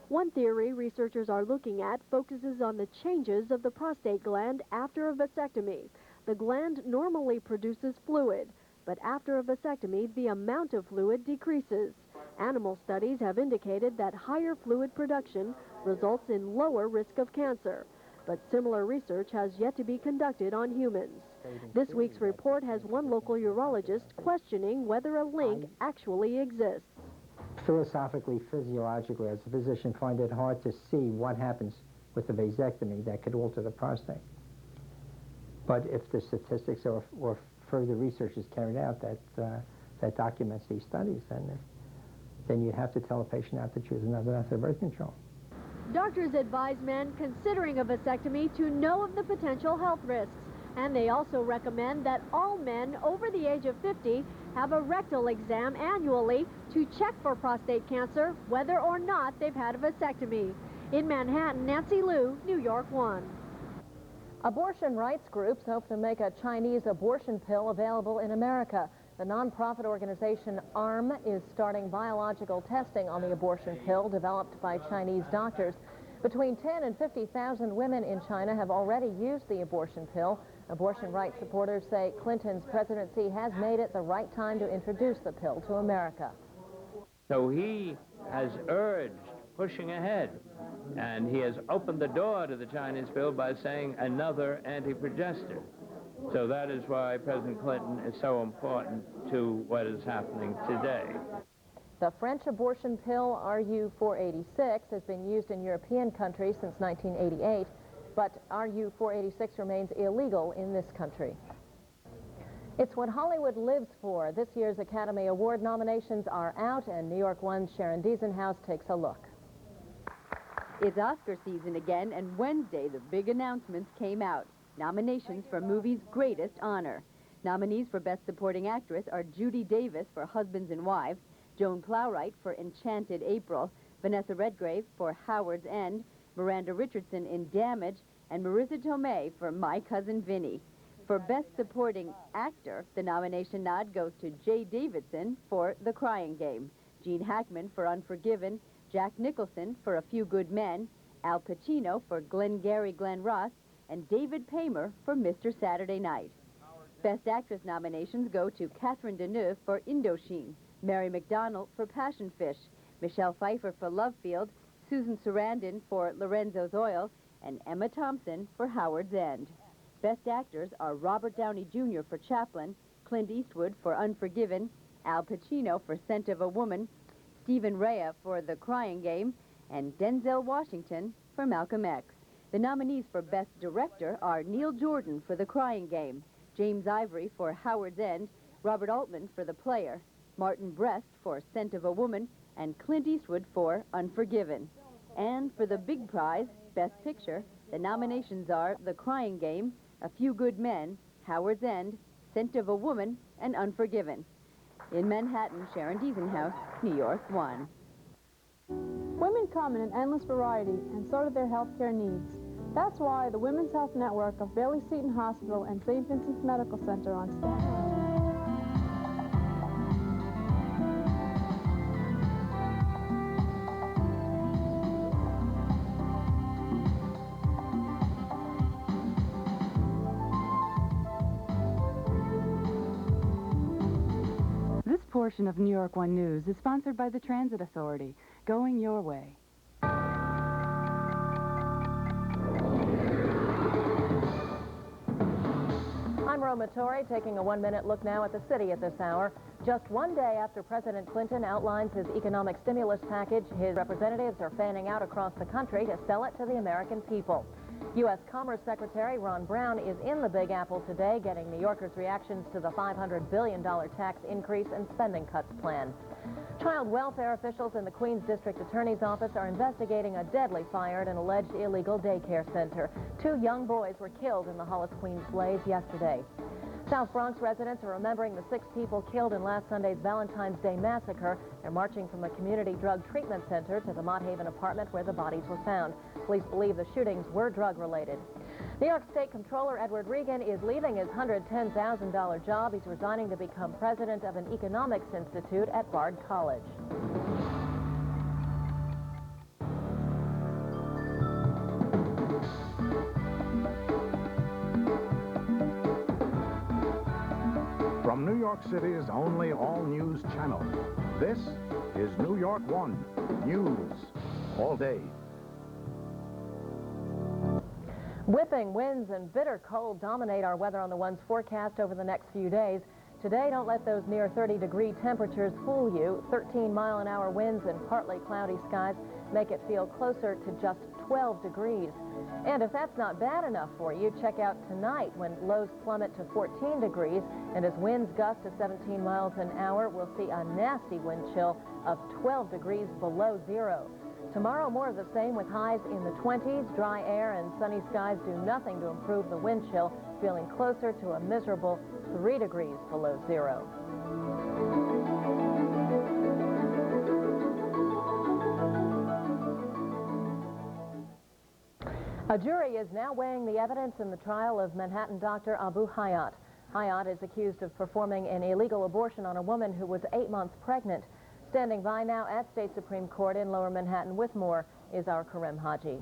Speaker 10: One theory researchers are looking at focuses on the changes of the prostate gland after a vasectomy. The gland normally produces fluid, but after a vasectomy, the amount of fluid decreases. Animal studies have indicated that higher fluid production results in lower risk of cancer, but similar research has yet to be conducted on humans. This week's report has one local urologist questioning whether a link actually exists.
Speaker 18: Philosophically, physiologically, as a physician, find it hard to see what happens with a vasectomy that could alter the prostate. But if the statistics or further research is carried out that documents these studies, then you'd have to tell a patient not to choose another method of birth control.
Speaker 10: Doctors advise men considering a vasectomy to know of the potential health risks, and they also recommend that all men over the age of 50 have a rectal exam annually to check for prostate cancer, whether or not they've had a vasectomy. In Manhattan, Nancy Liu, NY1.
Speaker 1: Abortion rights groups hope to make a Chinese abortion pill available in America. The nonprofit organization ARM is starting biological testing on the abortion pill developed by Chinese doctors. Between 10 and 50,000 women in China have already used the abortion pill. Abortion rights supporters say Clinton's presidency has made it the right time to introduce the pill to America.
Speaker 4: So he has urged pushing ahead, and he has opened the door to the Chinese bill by saying another anti-progestin. So that is why President Clinton is so important to what is happening today.
Speaker 1: The French abortion pill RU-486 has been used in European countries since 1988, but RU-486 remains illegal in this country. It's what Hollywood lives for. This year's Academy Award nominations are out, and New York 1's Sharon Diesenhaus takes a look.
Speaker 6: It's Oscar season again, and Wednesday the big announcements came out. Nominations for movies' greatest honor. Nominees for Best Supporting Actress are Judy Davis for Husbands and Wives, Joan Plowright for Enchanted April, Vanessa Redgrave for Howard's End, Miranda Richardson in Damage, and Marissa Tomei for My Cousin Vinny. For Best Supporting Actor, the nomination nod goes to Jay Davidson for The Crying Game, Gene Hackman for Unforgiven, Jack Nicholson for A Few Good Men, Al Pacino for Glengarry Glen Ross, and David Paymer for Mr. Saturday Night. Best Actress nominations go to Catherine Deneuve for Indochine, Mary McDonnell for Passion Fish, Michelle Pfeiffer for Love Field, Susan Sarandon for Lorenzo's Oil, and Emma Thompson for Howard's End. Best Actors are Robert Downey Jr. for Chaplin, Clint Eastwood for Unforgiven, Al Pacino for Scent of a Woman, Stephen Rea for The Crying Game, and Denzel Washington for Malcolm X. The nominees for Best Director are Neil Jordan for The Crying Game, James Ivory for Howard's End, Robert Altman for The Player, Martin Brest for Scent of a Woman, and Clint Eastwood for Unforgiven. And for the big prize, Best Picture, the nominations are The Crying Game, A Few Good Men, Howard's End, Scent of a Woman, and Unforgiven. In Manhattan, Sharon Diesenhaus, New York 1.
Speaker 11: Women come in an endless variety, and so do their health care needs. That's why the Women's Health Network of Bailey Seton Hospital and St. Vincent's Medical Center on Staten Island.
Speaker 13: This portion of New York 1 News is sponsored by the Transit Authority, going your way.
Speaker 1: I'm Roma Torrey, taking a one-minute look now at the city at this hour. Just one day after President Clinton outlines his economic stimulus package, his representatives are fanning out across the country to sell it to the American people. U.S. Commerce Secretary Ron Brown is in the Big Apple today, getting New Yorkers' reactions to the $500 billion tax increase and spending cuts plan. Child welfare officials in the Queens District Attorney's Office are investigating a deadly fire at an alleged illegal daycare center. 2 young boys were killed in the Hollis Queens blaze yesterday. South Bronx residents are remembering the 6 people killed in last Sunday's Valentine's Day massacre. They're marching from a community drug treatment center to the Mott Haven apartment where the bodies were found. Police believe the shootings were drug-related. New York State Comptroller Edward Regan is leaving his $110,000 job. He's resigning to become president of an economics institute at Bard College.
Speaker 24: From New York City's only all-news channel, this is New York 1 News. All day.
Speaker 1: Whipping winds and bitter cold dominate our Weather on the One's forecast over the next few days. Today, don't let those near 30-degree temperatures fool you. 13-mile-an-hour winds and partly cloudy skies make it feel closer to just 12 degrees. And if that's not bad enough for you, check out tonight when lows plummet to 14 degrees. And as winds gust to 17 miles an hour, we'll see a nasty wind chill of 12 degrees below zero. Tomorrow, more of the same with highs in the 20s. Dry air and sunny skies do nothing to improve the wind chill, feeling closer to a miserable 3 degrees below zero. A jury is now weighing the evidence in the trial of Manhattan doctor Abu Hayat. Hayat is accused of performing an illegal abortion on a woman who was 8 months pregnant. Standing by now at State Supreme Court in Lower Manhattan with more is our Karim Haji.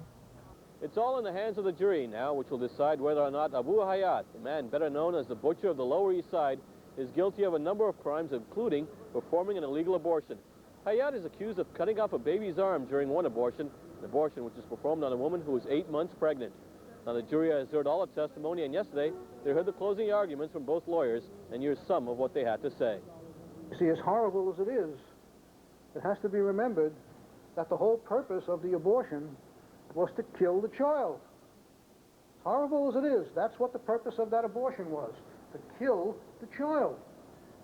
Speaker 5: It's all in the hands of the jury now, which will decide whether or not Abu Hayat, the man better known as the butcher of the Lower East Side, is guilty of a number of crimes, including performing an illegal abortion. Hayat is accused of cutting off a baby's arm during one abortion, an abortion which was performed on a woman who was 8 months pregnant. Now, the jury has heard all the testimony, and yesterday they heard the closing arguments from both lawyers, and here's some of what they had to say.
Speaker 15: See, as horrible as it is, it has to be remembered that the whole purpose of the abortion was to kill the child. As horrible as it is, that's what the purpose of that abortion was, to kill the child.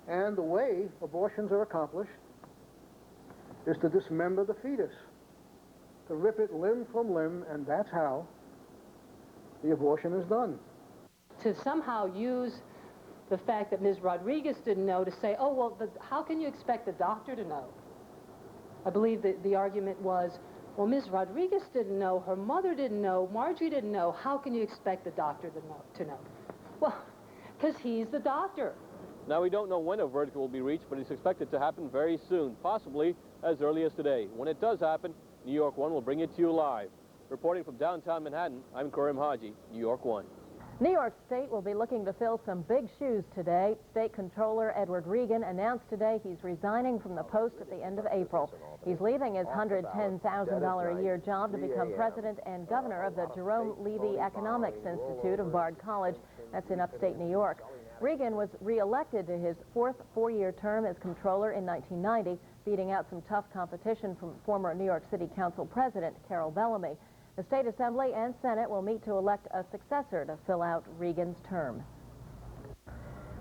Speaker 15: And the way abortions are accomplished is to dismember the fetus, to rip it limb from limb, and that's how the abortion is done.
Speaker 16: To somehow use the fact that Ms. Rodriguez didn't know to say, oh, well, how can you expect the doctor to know? I believe that the argument was, well, Ms. Rodriguez didn't know, her mother didn't know, Marjorie didn't know, how can you expect the doctor to know? Well, because he's the doctor.
Speaker 5: Now, we don't know when a verdict will be reached, but it's expected to happen very soon, possibly as early as today. When it does happen, New York One will bring it to you live. Reporting from downtown Manhattan, I'm Karim Haji, New York One.
Speaker 1: New York State will be looking to fill some big shoes today. State Comptroller Edward Regan announced today he's resigning from the post at the end of April. He's leaving his $110,000 a year job to become president and governor of the Jerome Levy Economics Institute of Bard College. That's in upstate New York. Regan was re-elected to his fourth four-year term as comptroller in 1990, beating out some tough competition from former New York City Council President Carol Bellamy. The State Assembly and Senate will meet to elect a successor to fill out Regan's term.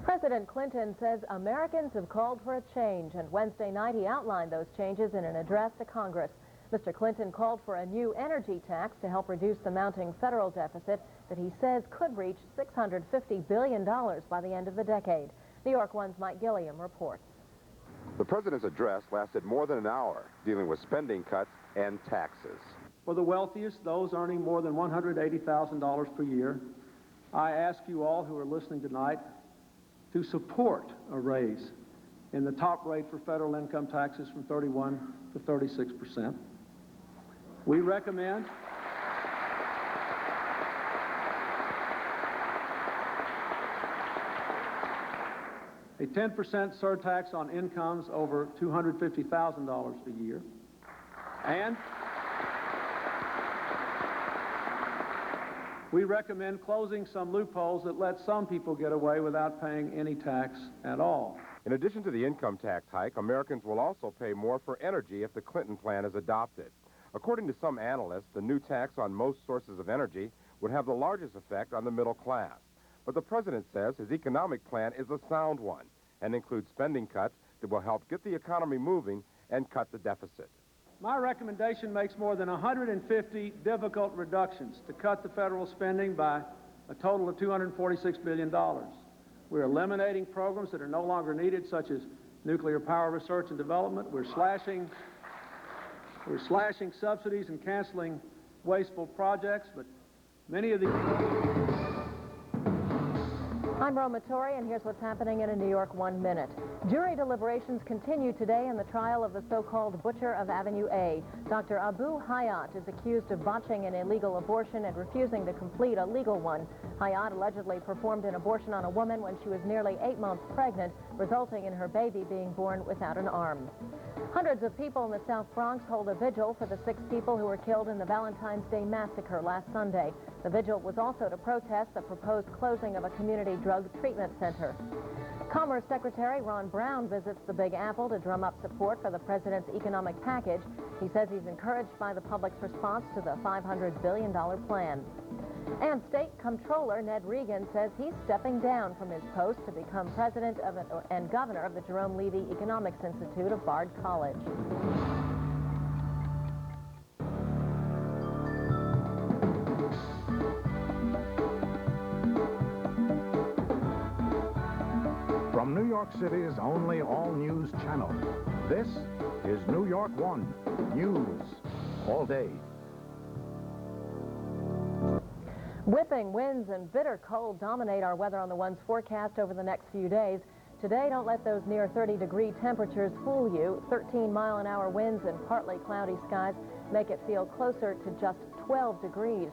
Speaker 1: President Clinton says Americans have called for a change, and Wednesday night he outlined those changes in an address to Congress. Mr. Clinton called for a new energy tax to help reduce the mounting federal deficit that he says could reach $650 billion by the end of the decade. New York One's Mike Gilliam reports.
Speaker 17: The president's address lasted more than an hour, dealing with spending cuts and taxes.
Speaker 8: For the wealthiest, those earning more than $180,000 per year, I ask you all who are listening tonight to support a raise in the top rate for federal income taxes from 31% to 36%. We recommend a 10% surtax on incomes over $250,000 a year, and we recommend closing some loopholes that let some people get away without paying any tax at all.
Speaker 17: In addition to the income tax hike, Americans will also pay more for energy if the Clinton plan is adopted. According to some analysts, the new tax on most sources of energy would have the largest effect on the middle class. But the president says his economic plan is a sound one and includes spending cuts that will help get the economy moving and cut the deficit.
Speaker 8: My recommendation makes more than 150 difficult reductions to cut the federal spending by a total of $246 billion. We're eliminating programs that are no longer needed, such as nuclear power research and development. We're slashing subsidies and canceling wasteful projects, but many of these...
Speaker 1: I'm Roma Torrey, and here's what's happening in a New York 1 minute. Jury deliberations continue today in the trial of the so-called butcher of Avenue A. Dr. Abu Hayat is accused of botching an illegal abortion and refusing to complete a legal one. Hayat allegedly performed an abortion on a woman when she was nearly 8 months pregnant, resulting in her baby being born without an arm. Hundreds of people in the South Bronx hold a vigil for the 6 people who were killed in the Valentine's Day massacre last Sunday. The vigil was also to protest the proposed closing of a community drug treatment center. Commerce Secretary Ron Brown visits the Big Apple to drum up support for the president's economic package. He says he's encouraged by the public's response to the $500 billion plan. And State Comptroller Ned Regan says he's stepping down from his post to become president of and governor of the Jerome Levy Economics Institute of Bard College.
Speaker 24: From New York City's only all-news channel, this is New York One News. All day.
Speaker 1: Whipping winds and bitter cold dominate our weather on the One's forecast over the next few days. Today, don't let those near 30-degree temperatures fool you. 13-mile-an-hour winds and partly cloudy skies. make it feel closer to just 12 degrees.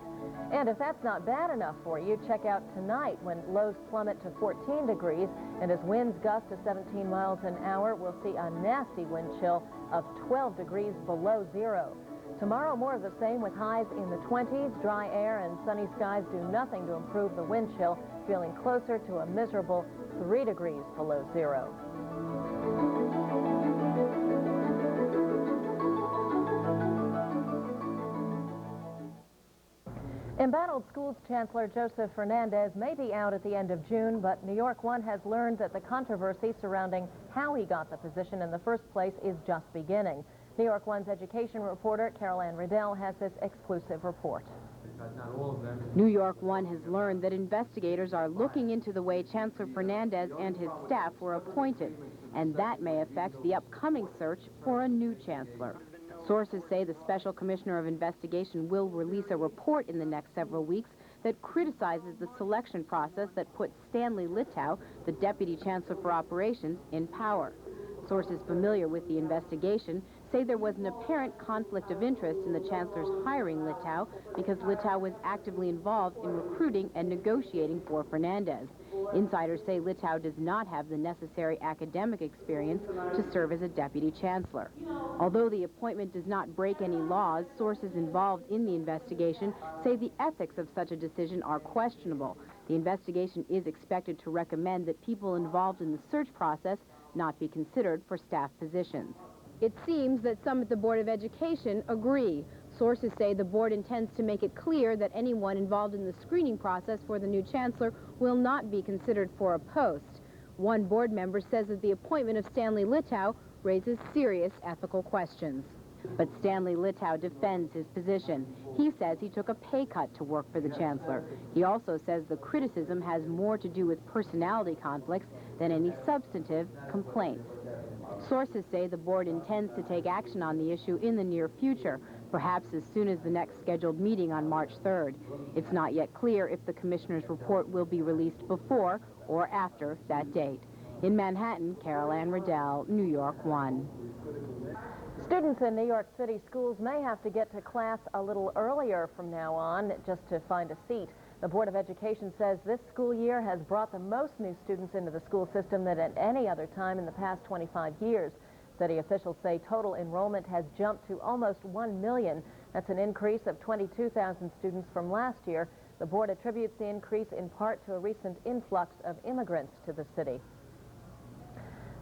Speaker 1: And if that's not bad enough for you, check out tonight when lows plummet to 14 degrees, and as winds gust to 17 miles an hour, we'll see a nasty wind chill of 12 degrees below zero. Tomorrow, more of the same with highs in the 20s. Dry air and sunny skies do nothing to improve the wind chill, feeling closer to a miserable 3 degrees below zero. Embattled Schools Chancellor Joseph Fernandez may be out at the end of June, but New York One has learned that the controversy surrounding how he got the position in the first place is just beginning. New York One's education reporter Carol Ann Riddell has this exclusive report.
Speaker 9: New York One has learned that investigators are looking into the way Chancellor Fernandez and his staff were appointed, and that may affect the upcoming search for a new chancellor. Sources say the Special Commissioner of Investigation will release a report in the next several weeks that criticizes the selection process that put Stanley Litow, the Deputy Chancellor for Operations, in power. Sources familiar with the investigation say there was an apparent conflict of interest in the Chancellor's hiring Litow because Litow was actively involved in recruiting and negotiating for Fernandez. Insiders say Litow does not have the necessary academic experience to serve as a deputy chancellor. Although the appointment does not break any laws, sources involved in the investigation say the ethics of such a decision are questionable. The investigation is expected to recommend that people involved in the search process not be considered for staff positions. It seems that some at the Board of Education agree. Sources say the board intends to make it clear that anyone involved in the screening process for the new chancellor will not be considered for a post. One board member says that the appointment of Stanley Litow raises serious ethical questions. But Stanley Litow defends his position. He says he took a pay cut to work for the chancellor. He also says the criticism has more to do with personality conflicts than any substantive complaints. Sources say the board intends to take action on the issue in the near future, perhaps as soon as the next scheduled meeting on March 3rd. It's not yet clear if the commissioner's report will be released before or after that date. In Manhattan, Carol Ann Riddell, New York One.
Speaker 1: Students in New York City schools may have to get to class a little earlier from now on just to find a seat. The Board of Education says this school year has brought the most new students into the school system than at any other time in the past 25 years. City officials say total enrollment has jumped to almost 1 million. That's an increase of 22,000 students from last year. The board attributes the increase in part to a recent influx of immigrants to the city.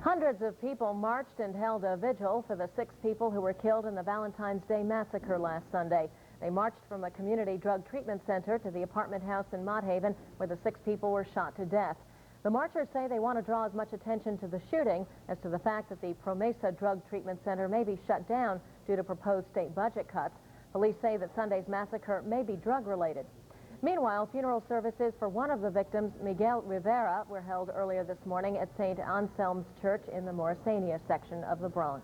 Speaker 1: Hundreds of people marched and held a vigil for the 6 people who were killed in the Valentine's Day massacre last Sunday. They marched from a community drug treatment center to the apartment house in Mott Haven where the 6 people were shot to death. The marchers say they want to draw as much attention to the shooting as to the fact that the Promesa Drug Treatment Center may be shut down due to proposed state budget cuts. Police say that Sunday's massacre may be drug-related. Meanwhile, funeral services for one of the victims, Miguel Rivera, were held earlier this morning at St. Anselm's Church in the Morrisania section of the Bronx.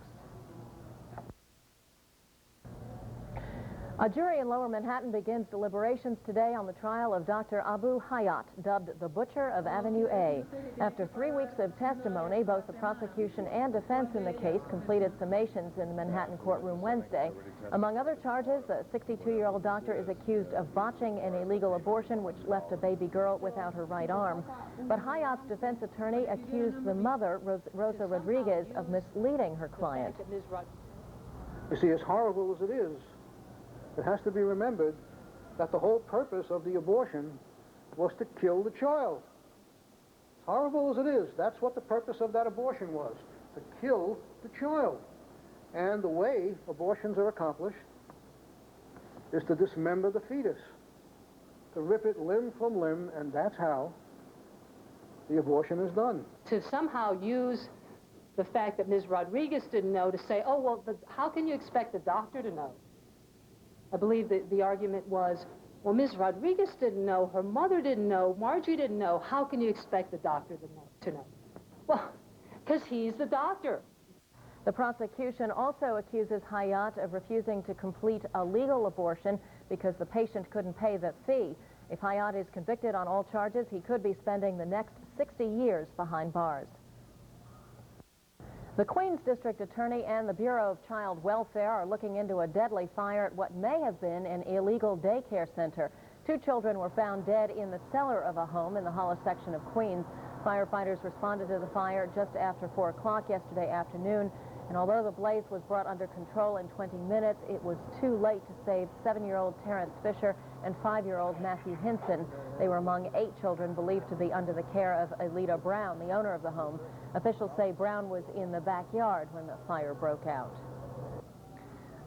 Speaker 1: A jury in Lower Manhattan begins deliberations today on the trial of Dr. Abu Hayat, dubbed the Butcher of Avenue A. After 3 weeks of testimony, both the prosecution and defense in the case completed summations in the Manhattan courtroom Wednesday. Among other charges, the 62-year-old doctor is accused of botching an illegal abortion which left a baby girl without her right arm. But Hayat's defense attorney accused the mother, Rosa Rodriguez, of misleading her client.
Speaker 15: You see, as horrible as it is, it has to be remembered that the whole purpose of the abortion was to kill the child. As horrible as it is, that's what the purpose of that abortion was, to kill the child. And the way abortions are accomplished is to dismember the fetus, to rip it limb from limb, and that's how the abortion is done.
Speaker 16: To somehow use the fact that Ms. Rodriguez didn't know to say, oh, well, how can you expect the doctor to know? I believe that the argument was, well, Ms. Rodriguez didn't know, her mother didn't know, Margie didn't know, how can you expect the doctor to know? Well, because he's the doctor.
Speaker 1: The prosecution also accuses Hayat of refusing to complete a legal abortion because the patient couldn't pay the fee. If Hayat is convicted on all charges, he could be spending the next 60 years behind bars. The Queens District Attorney and the Bureau of Child Welfare are looking into a deadly fire at what may have been an illegal daycare center. 2 children were found dead in the cellar of a home in the Hollis section of Queens. Firefighters responded to the fire just after 4 o'clock yesterday afternoon, and although the blaze was brought under control in 20 minutes, it was too late to save 7-year-old Terrence Fisher and 5-year-old Matthew Hinson. They were among 8 children believed to be under the care of Alita Brown, the owner of the home. Officials say Brown was in the backyard when the fire broke out.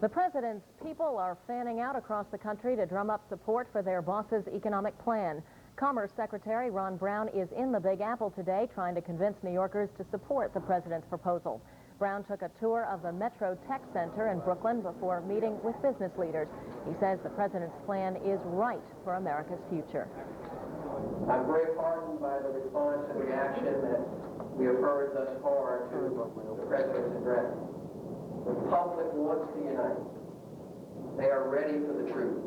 Speaker 1: The president's people are fanning out across the country to drum up support for their boss's economic plan. Commerce Secretary Ron Brown is in the Big Apple today trying to convince New Yorkers to support the president's proposal. Brown took a tour of the Metro Tech Center in Brooklyn before meeting with business leaders. He says the president's plan is right for America's future.
Speaker 2: I'm very heartened by the response and reaction that we have heard thus far to the president's address. The public wants to unite. They are ready for the truth.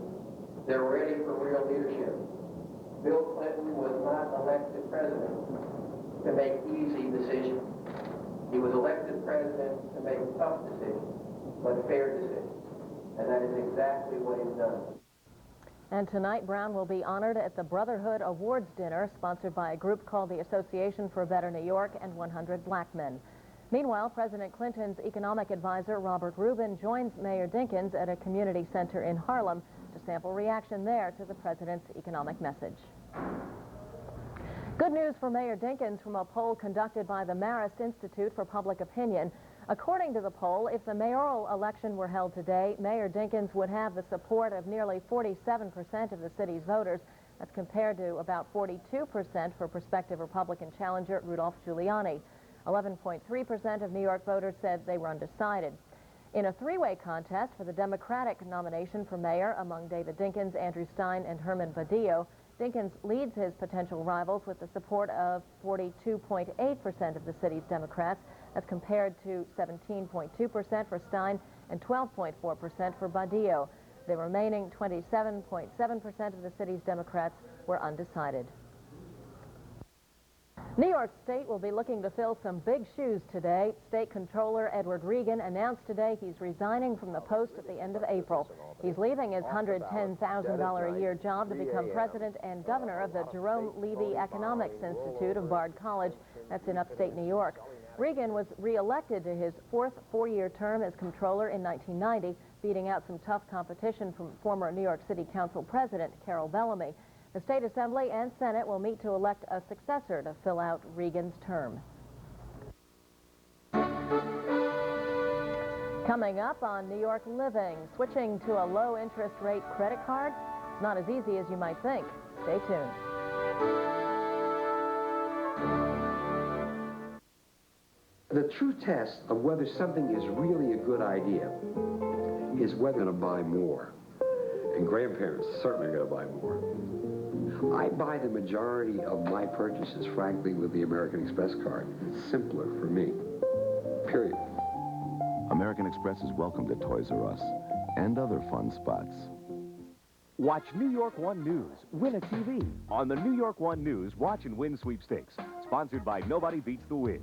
Speaker 2: They're ready for real leadership. Bill Clinton was not elected president to make easy decisions. He was elected president to make tough decisions, but fair decisions. And that is exactly what he's done.
Speaker 1: And tonight, Brown will be honored at the Brotherhood Awards dinner, sponsored by a group called the Association for a Better New York and 100 Black Men. Meanwhile, President Clinton's economic advisor, Robert Rubin, joins Mayor Dinkins at a community center in Harlem to sample reaction there to the president's economic message. Good news for Mayor Dinkins from a poll conducted by the Marist Institute for Public Opinion. According to the poll, if the mayoral election were held today, Mayor Dinkins would have the support of nearly 47% of the city's voters. That's compared to about 42% for prospective Republican challenger Rudolph Giuliani. 11.3% of New York voters said they were undecided. In a 3-way contest for the Democratic nomination for mayor among David Dinkins, Andrew Stein, and Herman Badillo, Dinkins leads his potential rivals with the support of 42.8% of the city's Democrats. That's compared to 17.2% for Stein and 12.4% for Badillo. The remaining 27.7% of the city's Democrats were undecided. New York State will be looking to fill some big shoes today. State Comptroller Edward Regan announced today he's resigning from the post at the end of April. He's leaving his $110,000 a year job to become president and governor of the Jerome Levy Economics Institute of Bard College. That's in upstate New York. Regan was re-elected to his 4th 4-year term as comptroller in 1990, beating out some tough competition from former New York City Council President Carol Bellamy. The State Assembly and Senate will meet to elect a successor to fill out Regan's term. Coming up on New York Living, switching to a low-interest rate credit card? It's not as easy as you might think. Stay tuned.
Speaker 12: The true test of whether something is really a good idea is whether you're going to buy more. And grandparents certainly are going to buy more. I buy the majority of my purchases, frankly, with the American Express card. It's simpler for me, period.
Speaker 19: American Express is welcome to Toys R Us and other fun spots.
Speaker 20: Watch New York 1 News. Win a TV on the New York 1 News Watch and Win Sweepstakes, sponsored by Nobody Beats the Wiz.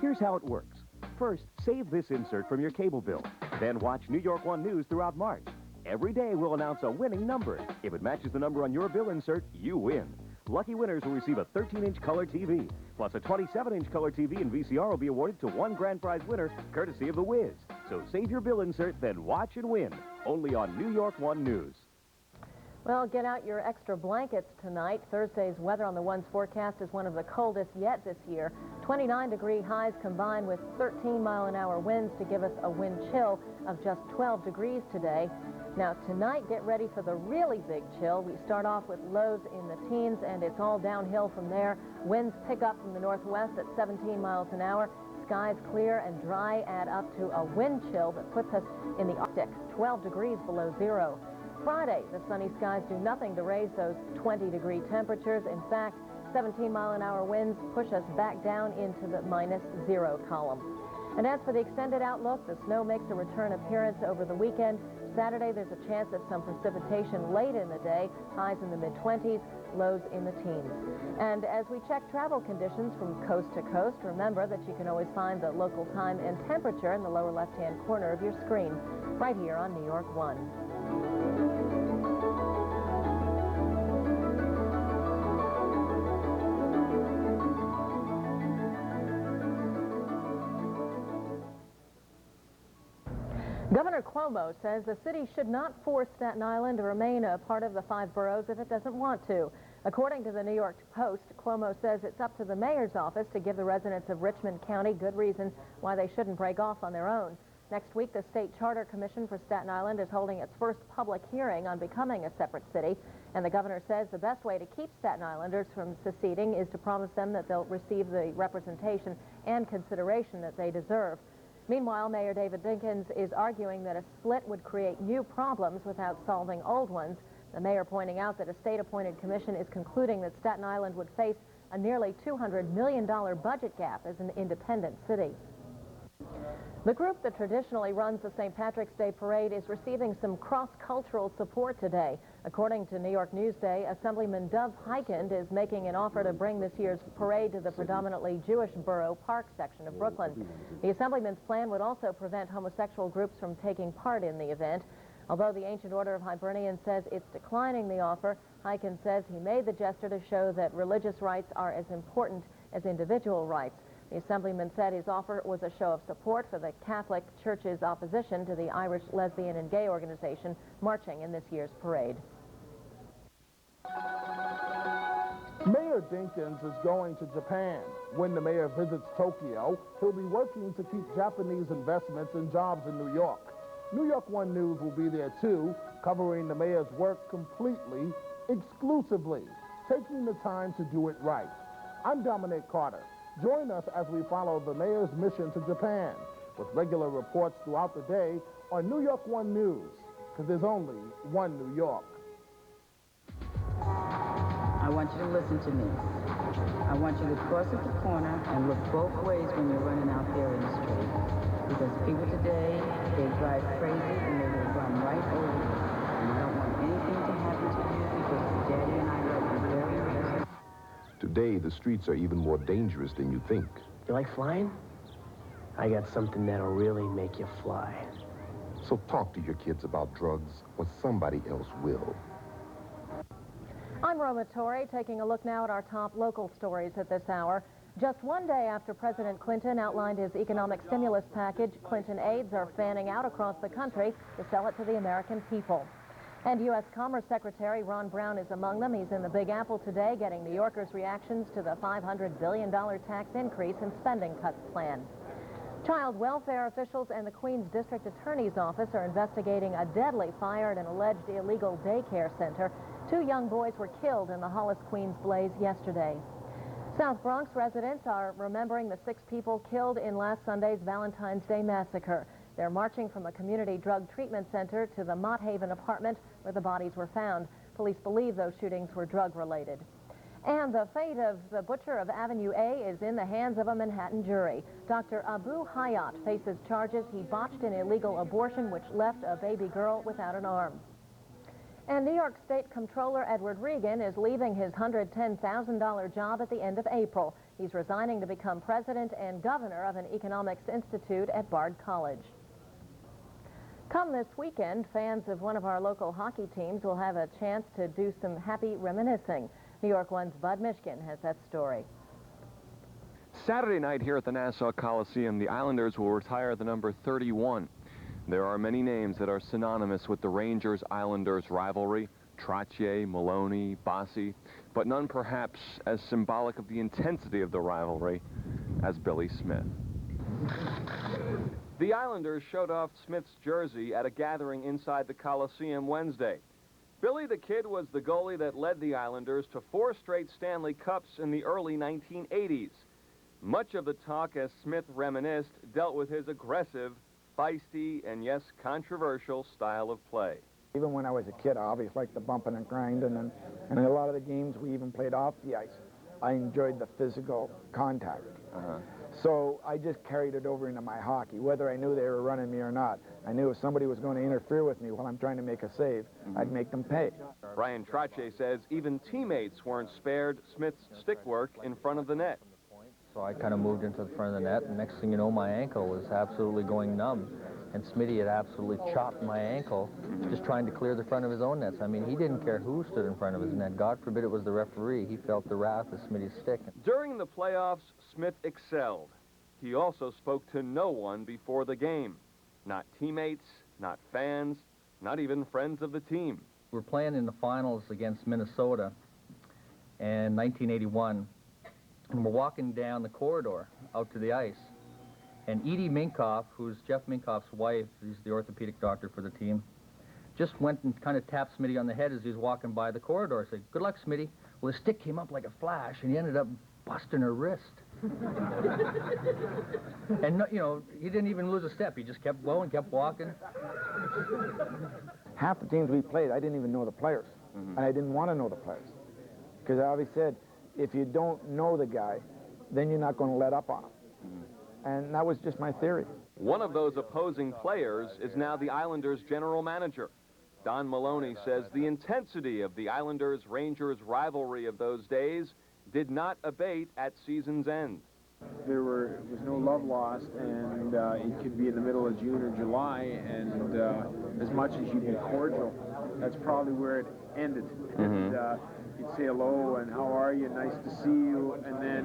Speaker 20: Here's how it works. First, save this insert from your cable bill. Then watch New York 1 News throughout March. Every day, we'll announce a winning number. If it matches the number on your bill insert, you win. Lucky winners will receive a 13-inch color TV, plus a 27-inch color TV and VCR will be awarded to one grand prize winner, courtesy of The Wiz. So save your bill insert, then watch and win. Only on New York 1 News.
Speaker 1: Well, get out your extra blankets tonight. Thursday's weather on the One's forecast is one of the coldest yet this year. 29-degree highs combined with 13-mile-an-hour winds to give us a wind chill of just 12 degrees today. Now, tonight, get ready for the really big chill. We start off with lows in the teens, and it's all downhill from there. Winds pick up from the northwest at 17 miles an hour. Skies clear and dry add up to a wind chill that puts us in the Arctic, 12 degrees below zero. Friday, the sunny skies do nothing to raise those 20-degree temperatures. In fact, 17-mile-an-hour winds push us back down into the -0 column. And as for the extended outlook, the snow makes a return appearance over the weekend. Saturday, there's a chance of some precipitation late in the day, highs in the mid-20s, lows in the teens. And as we check travel conditions from coast to coast, remember that you can always find the local time and temperature in the lower left-hand corner of your screen, right here on New York One. Governor Cuomo says the city should not force Staten Island to remain a part of the 5 boroughs if it doesn't want to. According to the New York Post, Cuomo says it's up to the mayor's office to give the residents of Richmond County good reason why they shouldn't break off on their own. Next week, the State Charter Commission for Staten Island is holding its first public hearing on becoming a separate city, and the governor says the best way to keep Staten Islanders from seceding is to promise them that they'll receive the representation and consideration that they deserve. Meanwhile, Mayor David Dinkins is arguing that a split would create new problems without solving old ones. The mayor pointing out that a state-appointed commission is concluding that Staten Island would face a nearly $200 million budget gap as an independent city. The group that traditionally runs the St. Patrick's Day Parade is receiving some cross-cultural support today. According to New York Newsday, Assemblyman Dov Hikind is making an offer to bring this year's parade to the predominantly Jewish borough Park section of Brooklyn. The Assemblyman's plan would also prevent homosexual groups from taking part in the event. Although the Ancient Order of Hibernians says it's declining the offer, Hikind says he made the gesture to show that religious rights are as important as individual rights. The Assemblyman said his offer was a show of support for the Catholic Church's opposition to the Irish lesbian and gay organization marching in this year's parade.
Speaker 3: Mayor Dinkins is going to Japan. When the mayor visits Tokyo, he'll be working to keep Japanese investments and jobs in New York. New York One News will be there too, covering the mayor's work completely, exclusively, taking the time to do it right. I'm Dominic Carter. Join us as we follow the mayor's mission to Japan, with regular reports throughout the day on New York One News, because there's only one New York.
Speaker 21: I want you to listen to me. I want you to cross at the corner and look both ways when you're running out there in the street. Because people today, they drive crazy and they will run right over you. And I don't want anything to happen to you because Daddy and I love you very much.
Speaker 19: Today, the streets are even more dangerous than you think.
Speaker 22: You like flying? I got something that'll really make you fly.
Speaker 19: So talk to your kids about drugs, or somebody else will.
Speaker 1: I'm Roma Torrey, taking a look now at our top local stories at this hour. Just one day after President Clinton outlined his economic stimulus package, Clinton aides are fanning out across the country to sell it to the American people. And U.S. Commerce Secretary Ron Brown is among them. He's in the Big Apple today, getting New Yorkers' reactions to the $500 billion tax increase and spending cuts plan. Child welfare officials and the Queens District Attorney's Office are investigating a deadly fire at an alleged illegal daycare center. 2 young boys were killed in the Hollis, Queens blaze yesterday. South Bronx residents are remembering the 6 people killed in last Sunday's Valentine's Day massacre. They're marching from a community drug treatment center to the Mott Haven apartment where the bodies were found. Police believe those shootings were drug-related. And the fate of the butcher of Avenue A is in the hands of a Manhattan jury. Dr. Abu Hayat faces charges he botched an illegal abortion which left a baby girl without an arm. And New York State Comptroller Edward Regan is leaving his $110,000 job at the end of April. He's resigning to become president and governor of an economics institute at Bard College. Come this weekend, fans of one of our local hockey teams will have a chance to do some happy reminiscing. New York One's Bud Mishkin has that story.
Speaker 23: Saturday night here at the Nassau Coliseum, the Islanders will retire the number 31. There are many names that are synonymous with the Rangers-Islanders rivalry: Trottier, Maloney, Bossi, but none perhaps as symbolic of the intensity of the rivalry as Billy Smith. The Islanders showed off Smith's jersey at a gathering inside the Coliseum Wednesday. Billy the Kid was the goalie that led the Islanders to 4 straight Stanley Cups in the early 1980s. Much of the talk, as Smith reminisced, dealt with his aggressive, feisty, and yes, controversial style of play.
Speaker 25: Even when I was a kid, I always liked the bumping and grinding, and in a lot of the games we even played off the ice. I enjoyed the physical contact. So I just carried it over into my hockey, whether I knew they were running me or not. I knew if somebody was going to interfere with me while I'm trying to make a save, I'd make them pay.
Speaker 23: Brian Trache says even teammates weren't spared Smith's stick work in front of the net.
Speaker 4: So I kind of moved into the front of the net, and next thing you know, my ankle was absolutely going numb. And Smitty had absolutely chopped my ankle just trying to clear the front of his own nets. I mean, he didn't care who stood in front of his net. God forbid it was the referee. He felt the wrath of Smitty's stick.
Speaker 23: During the playoffs, Smith excelled. He also spoke to no one before the game. Not teammates, not fans, not even friends of the team.
Speaker 4: We're playing in the finals against Minnesota in 1981, and we're walking down the corridor out to the ice. And Edie Minkoff, who's Jeff Minkoff's wife, he's the orthopedic doctor for the team, just went and kind of tapped Smitty on the head as he was walking by the corridor. Said, "Good luck, Smitty." Well, his stick came up like a flash, and he ended up busting her wrist. And, no, you know, he didn't even lose a step. He just kept going, kept walking.
Speaker 25: Half the teams we played, I didn't even know the players. And I didn't want to know the players. Because I always said, if you don't know the guy, then you're not going to let up on him. And that was just my theory.
Speaker 23: One of those opposing players is now the Islanders' general manager. Don Maloney says the intensity of the Islanders-Rangers rivalry of those days did not abate at season's end.
Speaker 7: There was no love lost, and it could be in the middle of June or July, and as much as you'd be cordial, that's probably where it ended. And you'd say hello and how are you, nice to see you, and then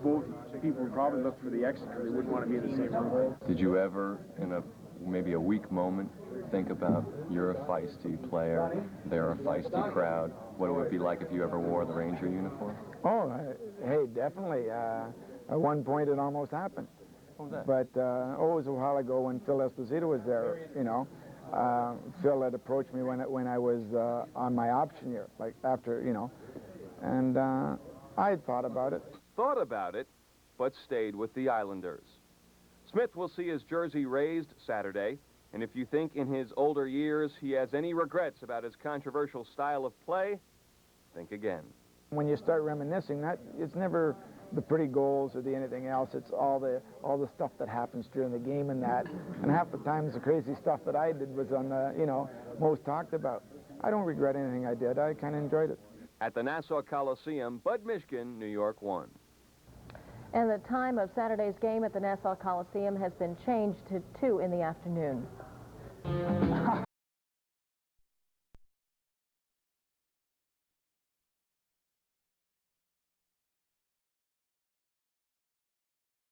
Speaker 7: both people would probably look for the exit because they wouldn't want to be in the same room.
Speaker 10: Did you ever, in maybe a weak moment, think about you're a feisty player, they're a feisty crowd, what it would be like if you ever wore the Ranger uniform?
Speaker 25: Oh, hey, definitely. At one point, it almost happened.
Speaker 10: What was that?
Speaker 25: But, it was a while ago when Phil Esposito was there, you know. Phil had approached me when I was on my option year, like after, you know, and I had thought about it.
Speaker 23: Thought about it, but stayed with the Islanders. Smith will see his jersey raised Saturday, and if you think in his older years he has any regrets about his controversial style of play, think again.
Speaker 25: When you start reminiscing, it's never the pretty goals or the anything else. It's all the stuff that happens during the game and that. And half the times the crazy stuff that I did was on the, you know, most talked about. I don't regret anything I did. I kind of enjoyed it.
Speaker 23: At the Nassau Coliseum, Bud Mishkin, New York 1.
Speaker 1: And the time of Saturday's game at the Nassau Coliseum has been changed to 2 in the afternoon.